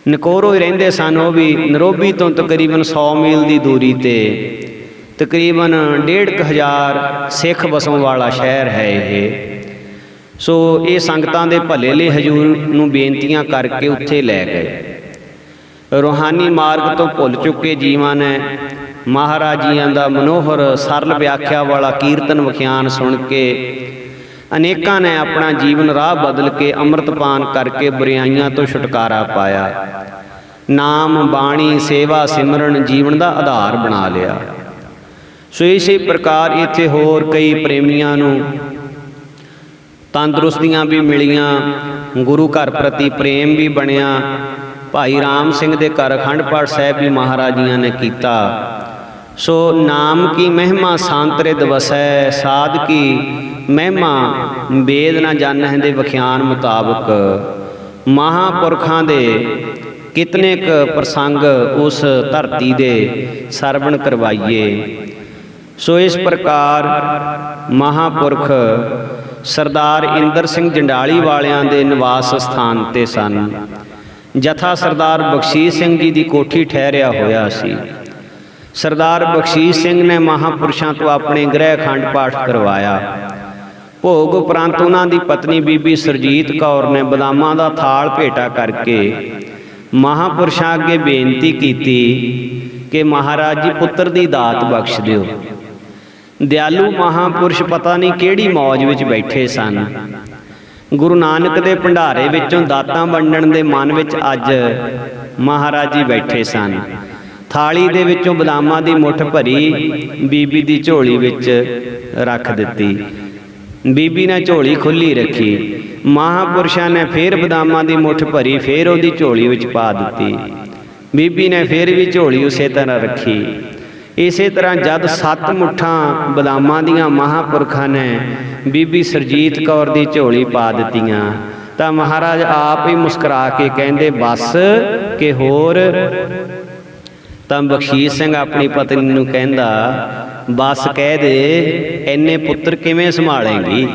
Speaker 1: ਨਕੋਰੋ ਹੀ ਰਹਿੰਦੇ ਸਨ ਉਹ ਵੀ, ਨੈਰੋਬੀ ਤੋਂ ਤਕਰੀਬਨ 100 ਮੀਲ ਦੀ ਦੂਰੀ 'ਤੇ। ਤਕਰੀਬਨ 1,500 ਸਿੱਖ ਵਸੋਂ ਵਾਲਾ ਸ਼ਹਿਰ ਹੈ ਇਹ। ਸੋ ਇਹ ਸੰਗਤਾਂ ਦੇ ਭਲੇ ਲਈ ਹਜ਼ੂਰ ਨੂੰ ਬੇਨਤੀਆਂ ਕਰਕੇ ਉੱਥੇ ਲੈ ਗਏ। ਰੂਹਾਨੀ ਮਾਰਗ ਤੋਂ ਭੁੱਲ ਚੁੱਕੇ ਜੀਵਾਂ ਨੇ ਮਹਾਰਾਜ ਜੀਆਂ ਦਾ ਮਨੋਹਰ ਸਰਲ ਵਿਆਖਿਆ ਵਾਲਾ ਕੀਰਤਨ ਵਿਖਿਆਨ ਸੁਣ ਕੇ ਅਨੇਕਾਂ ਨੇ ਆਪਣਾ ਜੀਵਨ ਰਾਹ ਬਦਲ ਕੇ ਅੰਮ੍ਰਿਤਪਾਨ ਕਰਕੇ ਬੁਰਾਈਆਂ ਤੋਂ ਛੁਟਕਾਰਾ ਪਾਇਆ। ਨਾਮ ਬਾਣੀ ਸੇਵਾ ਸਿਮਰਨ ਜੀਵਨ ਦਾ ਆਧਾਰ ਬਣਾ ਲਿਆ। ਸੋ ਇਸੇ ਪ੍ਰਕਾਰ ਇੱਥੇ ਹੋਰ ਕਈ ਪ੍ਰੇਮੀਆਂ ਨੂੰ ਤੰਦਰੁਸਤੀਆਂ ਵੀ ਮਿਲੀਆਂ, ਗੁਰੂ ਘਰ ਪ੍ਰਤੀ ਪ੍ਰੇਮ ਵੀ ਬਣਿਆ। ਭਾਈ ਰਾਮ ਸਿੰਘ ਦੇ ਘਰ ਅਖੰਡ ਪਾਠ ਸਾਹਿਬ ਵੀ ਮਹਾਰਾਜ ਜੀਆਂ ਨੇ ਕੀਤਾ। ਸੋ ਨਾਮ ਕੀ ਮਹਿਮਾ ਸੰਤਰਿਦ ਵਸੈ, ਸਾਧ ਕੀ ਮਹਿਮਾ ਵੇਦ ਨਾ ਜਾਣਹਿ ਦੇ ਵਿਖਿਆਨ ਮੁਤਾਬਕ ਮਹਾਂਪੁਰਖਾਂ ਦੇ ਕਿਤਨੇ ਕੁ ਪ੍ਰਸੰਗ ਉਸ ਧਰਤੀ ਦੇ ਸਰਵਣ ਕਰਵਾਈਏ। ਸੋ ਇਸ ਪ੍ਰਕਾਰ ਮਹਾਂਪੁਰਖ ਸਰਦਾਰ ਇੰਦਰ ਸਿੰਘ ਜੰਡਾਲੀ ਵਾਲਿਆਂ ਦੇ ਨਿਵਾਸ ਸਥਾਨ ਤੇ ਸਨ। ਜਥਾ ਸਰਦਾਰ ਬਖਸ਼ੀਸ਼ ਸਿੰਘ ਜੀ ਦੀ ਕੋਠੀ ਠਹਿਰਿਆ ਹੋਇਆ ਸੀ। ਸਰਦਾਰ ਬਖਸ਼ੀਸ਼ ਸਿੰਘ ਨੇ ਮਹਾਂਪੁਰਸ਼ਾਂ ਤੋਂ ਆਪਣੇ ਗ੍ਰਹਿ ਅਖੰਡ ਪਾਠ ਕਰਵਾਇਆ। ਭੋਗ ਉਪਰੰਤ ਉਹਨਾਂ ਦੀ ਪਤਨੀ ਬੀਬੀ ਸਰਜੀਤ ਕੌਰ ਨੇ ਬਦਾਮਾਂ ਦਾ ਥਾਲ ਭੇਟਾ ਕਰਕੇ ਮਹਾਂਪੁਰਸ਼ਾਂ ਅੱਗੇ ਬੇਨਤੀ ਕੀਤੀ ਕਿ ਮਹਾਰਾਜ ਜੀ ਪੁੱਤਰ ਦੀ ਦਾਤ ਬਖਸ਼ ਦਿਓ। ਦਿਆਲੂ ਮਹਾਂਪੁਰਸ਼ ਪਤਾ ਨਹੀਂ ਕਿਹੜੀ ਮੌਜ ਵਿੱਚ ਬੈਠੇ ਸਨ। ਗੁਰੂ ਨਾਨਕ ਦੇ ਭੰਡਾਰੇ ਵਿੱਚੋਂ ਦਾਤਾਂ ਵੰਡਣ ਦੇ ਮਨ ਵਿੱਚ ਅੱਜ ਮਹਾਰਾਜ ਜੀ ਬੈਠੇ ਸਨ। ਥਾਲੀ ਦੇ ਵਿੱਚੋਂ ਬਦਾਮਾਂ ਦੀ ਮੁੱਠ ਭਰੀ ਬੀਬੀ ਦੀ ਝੋਲੀ ਵਿੱਚ ਰੱਖ ਦਿੱਤੀ। ਬੀਬੀ ਨੇ ਝੋਲੀ ਖੁੱਲ੍ਹੀ ਰੱਖੀ। ਮਹਾਂਪੁਰਸ਼ਾਂ ਨੇ ਫੇਰ ਬਦਾਮਾਂ ਦੀ ਮੁੱਠ ਭਰੀ, ਫੇਰ ਉਹਦੀ ਝੋਲੀ ਵਿੱਚ ਪਾ ਦਿੱਤੀ। ਬੀਬੀ ਨੇ ਫੇਰ ਵੀ ਝੋਲੀ ਉਸੇ ਤਰ੍ਹਾਂ ਰੱਖੀ। ਇਸੇ ਤਰ੍ਹਾਂ ਜਦ 7 ਮੁੱਠਾਂ ਬਦਾਮਾਂ ਦੀਆਂ ਮਹਾਂਪੁਰਖਾਂ ਨੇ ਬੀਬੀ ਸਰਜੀਤ ਕੌਰ ਦੀ ਝੋਲੀ ਪਾ ਦਿੱਤੀਆਂ ਤਾਂ ਮਹਾਰਾਜ ਆਪ ਹੀ ਮੁਸਕਰਾ ਕੇ ਕਹਿੰਦੇ ਬਸ ਕਿ ਹੋਰ। ਤਾਂ ਬਖਸ਼ੀਸ਼ ਸਿੰਘ ਆਪਣੀ ਪਤਨੀ ਨੂੰ ਕਹਿੰਦਾ ਬਸ ਕਹਿ ਦੇ, ਇੰਨੇ ਪੁੱਤਰ ਕਿਵੇਂ ਸੰਭਾਲੇਂਗੀ।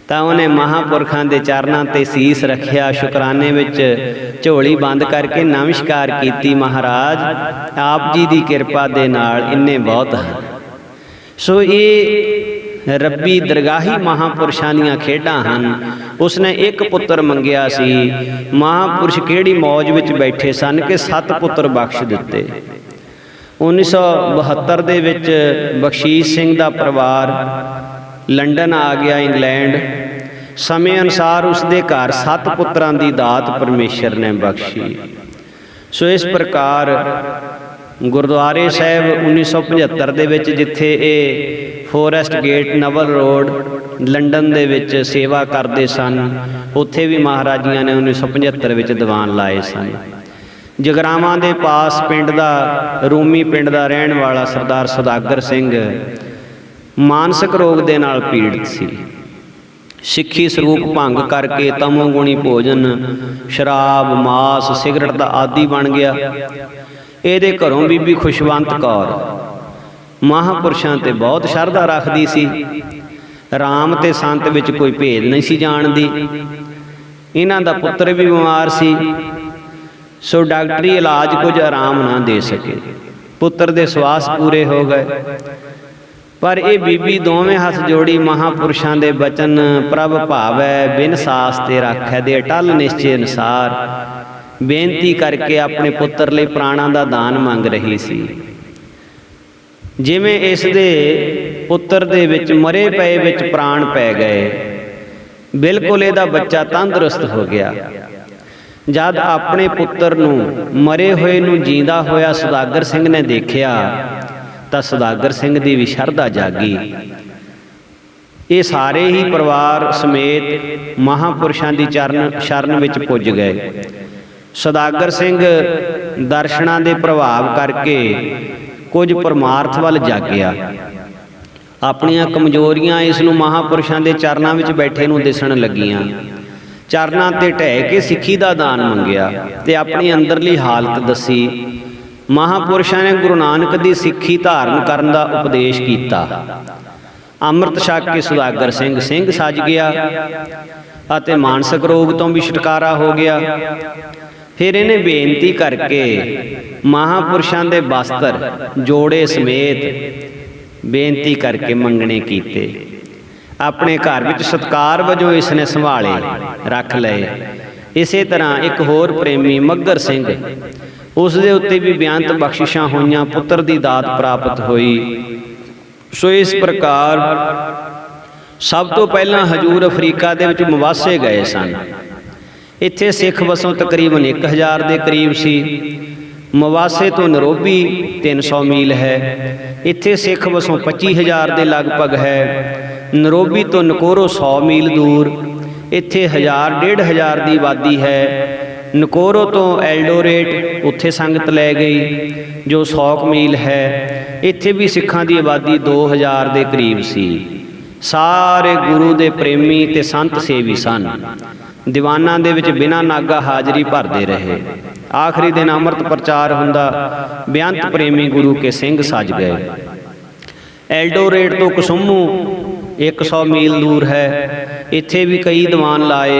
Speaker 1: ਤਾਂ ਉਹਨੇ ਮਹਾਂਪੁਰਖਾਂ ਦੇ ਚਰਨਾਂ ਤੇ ਸੀਸ ਰੱਖਿਆ, ਸ਼ੁਕਰਾਨੇ ਵਿੱਚ ਝੋਲੀ ਬੰਦ ਕਰਕੇ ਨਮਸਕਾਰ ਕੀਤੀ। ਮਹਾਰਾਜ ਆਪ ਜੀ ਦੀ ਕਿਰਪਾ ਦੇ ਨਾਲ ਇੰਨੇ ਬਹੁਤ ਹਨ। ਸੋ ਇਹ ਰੱਬੀ ਦਰਗਾਹੀ ਮਹਾਂਪੁਰਸ਼ਾਂ ਦੀਆਂ ਖੇਡਾਂ ਹਨ। ਉਸਨੇ ਇੱਕ ਪੁੱਤਰ ਮੰਗਿਆ ਸੀ। ਮਹਾਂਪੁਰਸ਼ ਕਿਹੜੀ ਮੌਜ ਵਿੱਚ ਬੈਠੇ ਸਨ ਕਿ 7 ਪੁੱਤਰ ਬਖਸ਼ ਦਿੱਤੇ। 1972 ਦੇ ਵਿੱਚ ਬਖਸ਼ੀਸ਼ ਸਿੰਘ ਦਾ ਪਰਿਵਾਰ ਲੰਡਨ ਆ ਗਿਆ, ਇੰਗਲੈਂਡ। ਸਮੇਂ ਅਨੁਸਾਰ ਉਸਦੇ ਘਰ 7 ਪੁੱਤਰਾਂ ਦੀ ਦਾਤ ਪਰਮੇਸ਼ਰ ਨੇ ਬਖਸ਼ੀ। ਸੋ ਇਸ ਪ੍ਰਕਾਰ ਗੁਰਦੁਆਰੇ ਸਾਹਿਬ 1975 ਦੇ ਵਿੱਚ ਜਿੱਥੇ ਇਹ forest gate Naval road London ਦੇ ਵਿੱਚ ਸੇਵਾ ਕਰਦੇ ਸਨ, ਉੱਥੇ ਵੀ ਮਹਾਰਾਜੀਆਂ ਨੇ 1975 ਵਿੱਚ ਦੀਵਾਨ ਲਾਏ ਸਨ। ਜਗਰਾਵਾਂ ਦੇ ਪਾਸ ਪਿੰਡ ਦਾ ਰੂਮੀ ਪਿੰਡ ਦਾ ਰਹਿਣ ਵਾਲਾ ਸਰਦਾਰ ਸੁਦਾਗਰ ਸਿੰਘ ਮਾਨਸਿਕ ਰੋਗ ਦੇ ਨਾਲ ਪੀੜਤ ਸੀ। ਸਿੱਖੀ ਸਰੂਪ ਭੰਗ ਕਰਕੇ ਤਮੋਗੁਣੀ ਭੋਜਨ, ਸ਼ਰਾਬ, ਮਾਸ, ਸਿਗਰਟ ਦਾ ਆਦੀ ਬਣ ਗਿਆ। ਇਹਦੇ ਘਰੋਂ ਬੀਬੀ ਖੁਸ਼ਵੰਤ ਕੌਰ ਮਹਾਂਪੁਰਸ਼ਾਂ ਤੇ ਬਹੁਤ ਸ਼ਰਧਾ ਰੱਖਦੀ ਸੀ। ਰਾਮ ਤੇ ਸੰਤ ਵਿੱਚ ਕੋਈ ਭੇਦ ਨਹੀਂ ਸੀ ਜਾਣਦੀ। ਇਹਨਾਂ ਦਾ ਪੁੱਤਰ ਵੀ ਬਿਮਾਰ ਸੀ। ਸੋ ਡਾਕਟਰੀ ਇਲਾਜ ਕੁਝ ਆਰਾਮ ਨਾ ਦੇ ਸਕੇ। ਪੁੱਤਰ ਦੇ ਸਵਾਸ ਪੂਰੇ ਹੋ ਗਏ, ਪਰ ਇਹ ਬੀਬੀ ਦੋਵੇਂ ਹੱਥ ਜੋੜੀ ਮਹਾਂਪੁਰਸ਼ਾਂ ਦੇ ਬਚਨ ਪ੍ਰਭ ਭਾਵੈ ਬਿਨ ਸਾਸ ਤੇ ਰਾਖੈ ਦੇ ਅਟਲ ਨਿਸ਼ਚੇ ਅਨੁਸਾਰ ਬੇਨਤੀ ਕਰਕੇ ਆਪਣੇ ਪੁੱਤਰ ਲਈ ਪ੍ਰਾਣਾਂ ਦਾ ਦਾਨ ਮੰਗ ਰਹੀ ਸੀ। ਜਿਵੇਂ ਇਸ ਦੇ ਪੁੱਤਰ ਦੇ ਵਿੱਚ ਮਰੇ ਪਏ ਵਿੱਚ ਪ੍ਰਾਣ ਪੈ ਗਏ, ਬਿਲਕੁਲ ਇਹਦਾ ਬੱਚਾ ਤੰਦਰੁਸਤ ਹੋ ਗਿਆ। ਜਦ ਆਪਣੇ ਪੁੱਤਰ ਨੂੰ ਮਰੇ ਹੋਏ ਨੂੰ ਜੀਂਦਾ ਹੋਇਆ ਸੁਦਾਗਰ ਸਿੰਘ ਨੇ ਦੇਖਿਆ ਤਾਂ ਸੁਦਾਗਰ ਸਿੰਘ ਦੀ ਵੀ ਸ਼ਰਧਾ ਜਾਗੀ। ਇਹ ਸਾਰੇ ਹੀ ਪਰਿਵਾਰ ਸਮੇਤ ਮਹਾਂਪੁਰਸ਼ਾਂ ਦੀ ਸ਼ਰਨ ਵਿੱਚ ਪੁੱਜ ਗਏ। ਸੁਦਾਗਰ ਸਿੰਘ ਦਰਸ਼ਨਾਂ ਦੇ ਪ੍ਰਭਾਵ ਕਰਕੇ ਕੁਝ ਪਰਮਾਰਥ ਵੱਲ ਜਾਗਿਆ। ਆਪਣੀਆਂ ਕਮਜ਼ੋਰੀਆਂ ਇਸ ਨੂੰ ਮਹਾਂਪੁਰਸ਼ਾਂ ਦੇ ਚਰਨਾਂ ਵਿੱਚ ਬੈਠੇ ਨੂੰ ਦਿਸਣ ਲੱਗੀਆਂ। ਚਰਨਾਂ ਤੇ ਢਹਿ ਕੇ ਸਿੱਖੀ ਦਾ ਦਾਨ ਮੰਗਿਆ ਤੇ ਆਪਣੀ ਅੰਦਰਲੀ ਹਾਲਤ ਦੱਸੀ। ਮਹਾਂਪੁਰਸ਼ਾਂ ਨੇ ਗੁਰੂ ਨਾਨਕ ਦੀ ਸਿੱਖੀ ਧਾਰਨ ਕਰਨ ਦਾ ਉਪਦੇਸ਼ ਕੀਤਾ। ਅੰਮ੍ਰਿਤ ਛਕ ਕੇ ਸੁਦਾਗਰ ਸਿੰਘ ਸੱਜ ਗਿਆ ਅਤੇ ਮਾਨਸਿਕ ਰੋਗ ਤੋਂ ਵੀ ਛੁਟਕਾਰਾ ਹੋ ਗਿਆ। फिर इन्हें बेनती करके महापुरुषों के बस्तर जोड़े समेत बेनती करके मंगने कीते। अपने घर विच सत्कार वजों इसने संभाले रख लए। इसे तरह एक होर प्रेमी मग्घर सिंह, उस दे उत्ते भी बेअंत बख्शिशां होईयां, पुत्र दी दात प्राप्त होई। सो इस प्रकार सब तो पहला हजूर अफ्रीका दे विच मवासे गए सन। इत्थे सिख वसों तकरीबन 1000 के करीब सी। मवासे तो नरोबी 300 मील है। इत्थे सिख वसों 25,000 के लगभग है। नरोबी तो नकोरो 100 मील दूर। इत्थे 1000-1500 की आबादी है। नकोरो तो एल्डोरेट उत्थे संगत लै गई जो 100 मील है। इत्थे भी सिखां की आबादी 2000 के करीब सी। सारे गुरु दे प्रेमी ते संत सेवी सन। दीवानां दे विच बिना नागा हाजरी भरते रहे। आखिरी दिन अमृत प्रचार हुंदा, बेअंत प्रेमी गुरु के सिंह सज गए। एल्डोरेट तो कसुम्मू 100 मील दूर है। इत्थे भी कई दीवान लाए,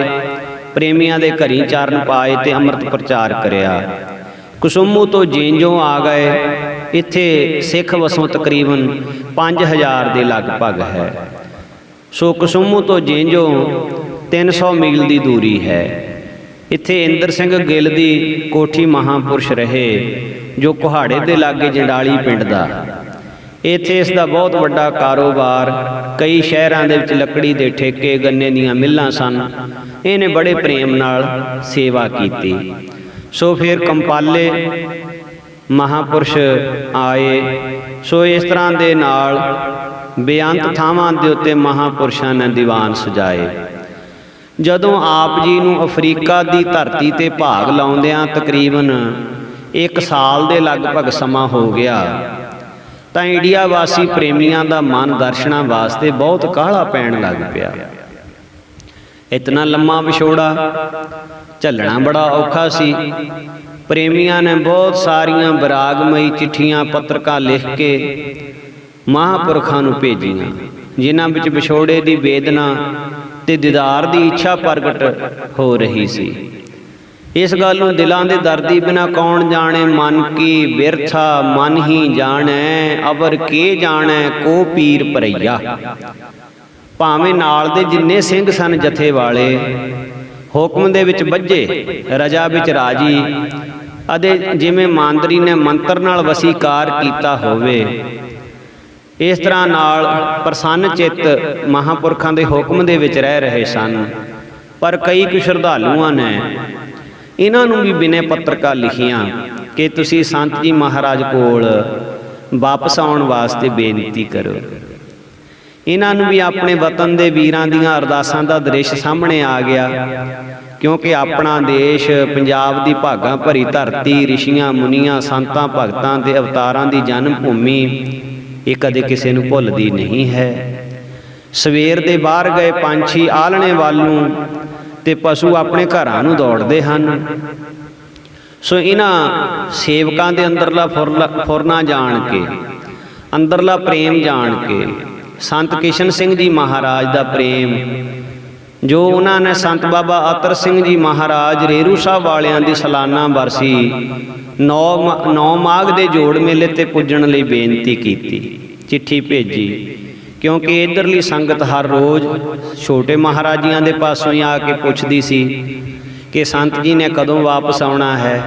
Speaker 1: प्रेमियां दे घरी चरण पाए ते अमृत प्रचार करिया। कसुम्मू तो जेंजों आ गए। इत्थे सिख वसों तकरीबन 5000 के लगभग है। सो कसुम्मू तो जेंजों 300 मील की दूरी है। इत्थे इंदर सिंह गिल दी कोठी महापुरुष रहे जो कुहाड़े दे लागे जंडाली पिंड दा। इत्थे इसका बहुत वड्डा कारोबार, कई शहरां दे विच लकड़ी दे ठेके, गन्ने दीयां मिल्लां सन। इहने बड़े प्रेम नाल सेवा कीती। सो फिर कंपाले महापुरुष आए। सो इस तरह दे नाल बेअंत थावां दे उत्ते महापुरुषां ने दीवान सजाए। जदों आप जी नूं अफ्रीका की धरती ते भाग लाउंदियां तकरीबन 1 साल के लगभग समा हो गया, तां इंडिया वासी प्रेमियां दा मन दर्शनां वास्ते बहुत काहला पैण लग पिया। इतना लम्मा विछोड़ा झलना बड़ा औखा सी। प्रेमियां ने बहुत सारियां विरागमई चिट्ठियां पत्रकां लिख के महापुरखां नूं भेजियां, जिन्हां विच विछोड़े की वेदना ते दीदार की इच्छा प्रगट हो रही सी। इस गल नूं दिलां दे दर्दी बिना कौन जाने, मन की बिरथा मन ही जाने, अवर के जाने को पीर भरैया। भावें नाल दे जिन्ने सिंह सन जथे वाले हुक्म दे विच बज्झे, रजा विच राजी, अते जिवें मांदरी ने मंत्र नाल वसीकार कीता होवे, इस तरह नाल प्रसन्न चित्त महापुरखां दे हुक्म दे विच रह रहे सन। पर कई कुछ श्रद्धालुआं ने इन्हां नूं भी बिने पत्रकां लिखियां कि तुसीं संत जी महाराज कोल वापस आउण वास्ते बेनती करो। इन्हां नूं भी अपने वतन दे वीरां दीयां अरदासां दा दृश सामने आ गया, क्योंकि अपना देश पंजाब दी भागां भरी धरती, रिशियां मुनियां संतां भगतां दे अवतारां दी जन्म भूमि ये कदे किसी नूं भुलदी नहीं है। सवेर दे बाहर गए पंछी आलणे वालों ते पशु अपने घरां नूं दौड़दे हन। सो इन्हां सेवकां दे अंदरला फुरना जाण के, अंदरला प्रेम जाण के, संत किशन सिंह जी महाराज दा प्रेम जो उन्होंने संत बाबा अतर सिंह जी महाराज रेरू साहब वालियां दी सालाना बरसी 9 माघ दे जोड़ मेले ते पुजण लई बेनती कीती, चिट्ठी भेजी। क्योंकि इधरली संगत हर रोज़ छोटे महाराजियां दे पासों ही आके पुछदी सी कि संत जी ने कदों वापस आउणा है,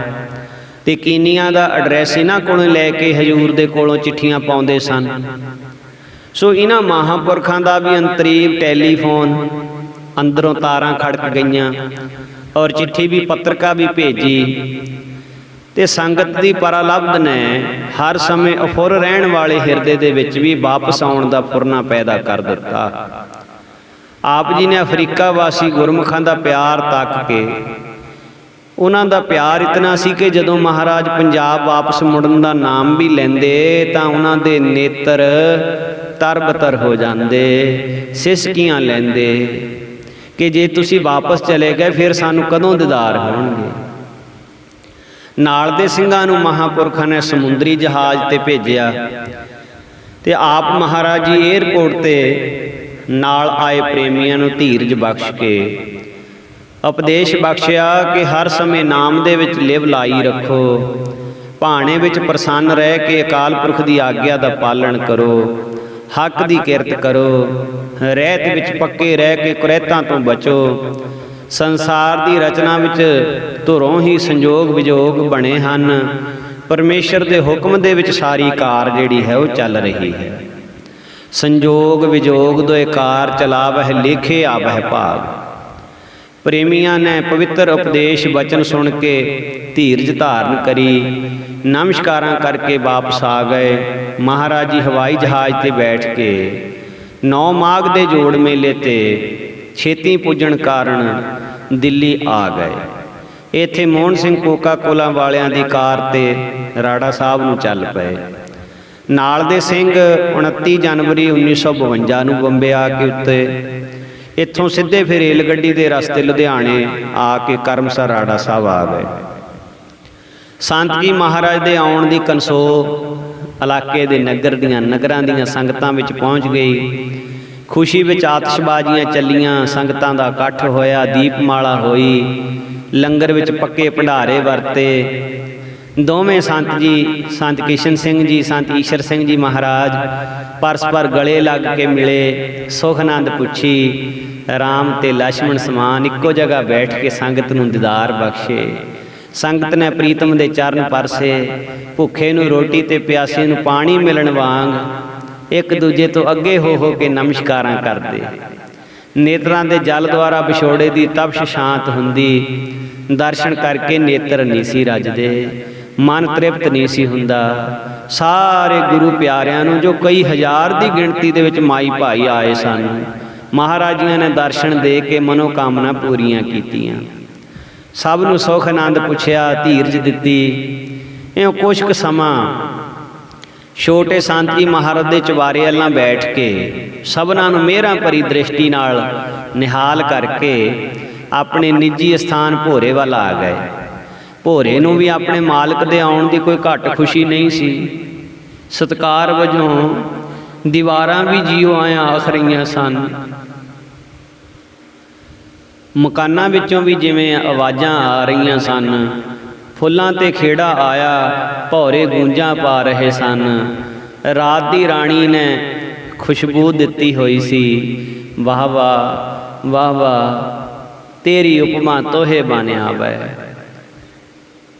Speaker 1: ते कीनियां दा एड्रैस इन्हां कोलों लैके हजूर दे कोलों चिट्ठियां पाउंदे सन। सो इन्हां महापुरखां दा भी अंतरीब टैलीफोन अंदरों तारां खड़क गईयां और चिट्ठी भी पत्रका भी भेजी, ते संगत दी परालब्ध ने हर समय अफुर रहण वाले हिरदे दे विच भी वापस आउण दा फुरना पैदा कर दिता। आप जी ने अफ्रीका वासी गुरमुखां दा प्यार तक के उन्हां दा प्यार इतना सी कि जदों महाराज पंजाब वापस मुड़न दा नाम भी लैंदे तां उन्हां दे नेत्र तरबतर हो जांदे, सिसकियां लैंदे कि जे तुसी वापस चले गए फिर सानू कदों दीदार होणगे। नाल दे ਸਿੰਘਾਂ ਨੂੰ महापुरखा ने समुद्री जहाज ते भेजिया, ते आप महाराज जी एयरपोर्ट ते नाल आए प्रेमियां नूं धीरज बख्श के ਉਪਦੇਸ਼ ਬਖਸ਼ਿਆ ਕਿ ਹਰ ਸਮੇਂ ਨਾਮ ਦੇ ਵਿੱਚ ਲਿਵ ਲਾਈ ਰੱਖੋ। ਭਾਣੇ ਵਿੱਚ ਪ੍ਰਸੰਨ ਰਹਿ ਕੇ ਅਕਾਲ ਪੁਰਖ ਦੀ ਆਗਿਆ ਦਾ ਪਾਲਣ ਕਰੋ। ਹੱਕ ਦੀ ਕਿਰਤ ਕਰੋ। ਰਹਿਤ ਵਿੱਚ ਪੱਕੇ ਰਹਿ ਕੇ ਕੁਰੈਤਾਂ ਤੋਂ ਬਚੋ। ਸੰਸਾਰ ਦੀ ਰਚਨਾ ਵਿੱਚ ਧੁਰੋਂ ਹੀ ਸੰਜੋਗ ਵਿਜੋਗ ਬਣੇ ਹਨ। ਪਰਮੇਸ਼ਰ ਦੇ ਹੁਕਮ ਦੇ ਵਿੱਚ ਸਾਰੀ ਕਾਰ ਜਿਹੜੀ ਹੈ ਉਹ ਚੱਲ ਰਹੀ ਹੈ। ਸੰਜੋਗ ਵਿਜੋਗ ਦੋਇ ਕਾਰ ਚਲਾਵਹਿ ਲੇਖੇ ਆਵਹਿ ਭਾਗ। ਪ੍ਰੇਮੀਆਂ ਨੇ ਪਵਿੱਤਰ ਉਪਦੇਸ਼ ਬਚਨ ਸੁਣ ਕੇ ਧੀਰਜ ਧਾਰਨ ਕਰੀ। ਨਮਸਕਾਰਾਂ ਕਰਕੇ ਵਾਪਸ ਆ ਗਏ। ਮਹਾਰਾਜ ਜੀ ਹਵਾਈ ਜਹਾਜ਼ ਤੇ ਬੈਠ ਕੇ 9 ਮਾਘ ਦੇ ਜੋੜ ਮੇਲੇ ਤੇ ਛੇਤੀ ਪੁੱਜਣ ਕਾਰਨ ਦਿੱਲੀ ਆ ਗਏ। ਇੱਥੇ ਮੋਹਨ ਸਿੰਘ ਕੋਕਾ ਕੋਲਾ ਵਾਲਿਆਂ ਦੀ ਕਾਰ ਤੇ ਰਾੜਾ ਸਾਹਿਬ ਨੂੰ ਚੱਲ ਪਏ। ਨਾਲ ਦੇ ਸਿੰਘ 29 ਜਨਵਰੀ 1952 ਨੂੰ ਬੰਬੇ ਆ ਕੇ ਉੱਤੇ ਇੱਥੋਂ ਸਿੱਧੇ ਫਿਰ ਰੇਲ ਗੱਡੀ ਦੇ ਰਸਤੇ ਲੁਧਿਆਣੇ ਆ ਕੇ ਕਰਮਸਰ ਰਾੜਾ ਸਾਹਿਬ ਆ ਗਏ। ਸੰਤ ਜੀ ਮਹਾਰਾਜ ਦੇ ਆਉਣ ਦੀ ਕਨਸੋ ਇਲਾਕੇ ਦੇ ਨਗਰਾਂ ਦੀਆਂ ਸੰਗਤਾਂ ਵਿੱਚ ਪਹੁੰਚ ਗਈ। ਖੁਸ਼ੀ ਵਿੱਚ ਆਤਿਸ਼ਬਾਜ਼ੀਆਂ ਚੱਲੀਆਂ। ਸੰਗਤਾਂ ਦਾ ਇਕੱਠ ਹੋਇਆ। ਦੀਪਮਾਲਾ ਹੋਈ। ਲੰਗਰ ਵਿੱਚ ਪੱਕੇ ਭੰਡਾਰੇ ਵਰਤੇ। ਦੋਵੇਂ ਸੰਤ ਜੀ, ਸੰਤ ਕਿਸ਼ਨ ਸਿੰਘ ਜੀ, ਸੰਤ ਈਸ਼ਰ ਸਿੰਘ ਜੀ ਮਹਾਰਾਜ ਪਰਸਪਰ ਗਲੇ ਲੱਗ ਕੇ ਮਿਲੇ। ਸੁਖ ਆਨੰਦ ਪੁੱਛੀ। ਰਾਮ ਤੇ ਲਛਮਣ ਸਮਾਨ ਇੱਕੋ ਜਗ੍ਹਾ ਬੈਠ ਕੇ ਸੰਗਤ ਨੂੰ ਦੀਦਾਰ ਬਖਸ਼ੇ। ਸੰਗਤ ਨੇ ਪ੍ਰੀਤਮ ਦੇ ਚਰਨ ਪਰਸੇ। ਭੁੱਖੇ ਨੂੰ ਰੋਟੀ ਤੇ ਪਿਆਸੇ ਨੂੰ ਪਾਣੀ ਮਿਲਣ ਵਾਂਗ ਇੱਕ ਦੂਜੇ ਤੋਂ ਅੱਗੇ ਹੋ ਕੇ ਨਮਸਕਾਰਾਂ ਕਰਦੇ। ਨੇਤਰਾਂ ਦੇ ਜਲ ਦੁਆਰਾ ਵਿਛੋੜੇ ਦੀ ਤਪਸ਼ ਸ਼ਾਂਤ ਹੁੰਦੀ। ਦਰਸ਼ਨ ਕਰਕੇ ਨੇਤਰ ਨਹੀਂ ਸੀ ਰੱਜਦੇ। ਮਨ ਤ੍ਰਿਪਤ ਨਹੀਂ ਸੀ ਹੁੰਦਾ। ਸਾਰੇ ਗੁਰੂ ਪਿਆਰਿਆਂ ਨੂੰ, ਜੋ ਕਈ ਹਜ਼ਾਰ ਦੀ ਗਿਣਤੀ ਦੇ ਵਿੱਚ ਮਾਈ ਭਾਈ ਆਏ ਸਨ, ਮਹਾਰਾਜ ਜੀਆਂ ਨੇ ਦਰਸ਼ਨ ਦੇ ਕੇ ਮਨੋਕਾਮਨਾ ਪੂਰੀਆਂ ਕੀਤੀਆਂ। ਸਭ ਨੂੰ ਸੁਖ ਆਨੰਦ ਪੁੱਛਿਆ, ਧੀਰਜ ਦਿੱਤੀ। ਇਉਂ ਕੁਛ ਕੁ ਸਮਾਂ ਛੋਟੇ ਸੰਤ ਜੀ ਮਹਾਰਾਜ ਦੇ ਚੁਬਾਰੇ ਵੱਲਾਂ ਬੈਠ ਕੇ ਸਭਨਾਂ ਨੂੰ ਮਿਹਰਾਂ ਭਰੀ ਦ੍ਰਿਸ਼ਟੀ ਨਾਲ ਨਿਹਾਲ ਕਰਕੇ ਆਪਣੇ ਨਿੱਜੀ ਸਥਾਨ ਭੋਰੇ ਵੱਲ ਆ ਗਏ। ਭੋਰੇ ਨੂੰ ਵੀ ਆਪਣੇ ਮਾਲਕ ਦੇ ਆਉਣ ਦੀ ਕੋਈ ਘੱਟ ਖੁਸ਼ੀ ਨਹੀਂ ਸੀ। ਸਤਿਕਾਰ ਵਜੋਂ ਦੀਵਾਰਾਂ ਵੀ ਜੀਓ ਆਇਆਂ ਆਖ ਰਹੀਆਂ ਸਨ। ਮਕਾਨਾਂ ਵਿੱਚੋਂ ਵੀ ਜਿਵੇਂ ਆਵਾਜ਼ਾਂ ਆ ਰਹੀਆਂ ਸਨ। ਫੁੱਲਾਂ ਤੇ ਖੇੜਾ ਆਇਆ, ਭੌਰੇ ਗੂੰਜਾਂ ਪਾ ਰਹੇ ਸਨ। ਰਾਤ ਦੀ ਰਾਣੀ ਨੇ ਖੁਸ਼ਬੂ ਦਿੱਤੀ ਹੋਈ ਸੀ। ਵਾਹ ਵਾਹ ਵਾਹ ਵਾਹ ਤੇਰੀ ਉਪਮਾ ਤੋਹੇ ਬਣ ਆਵੈ।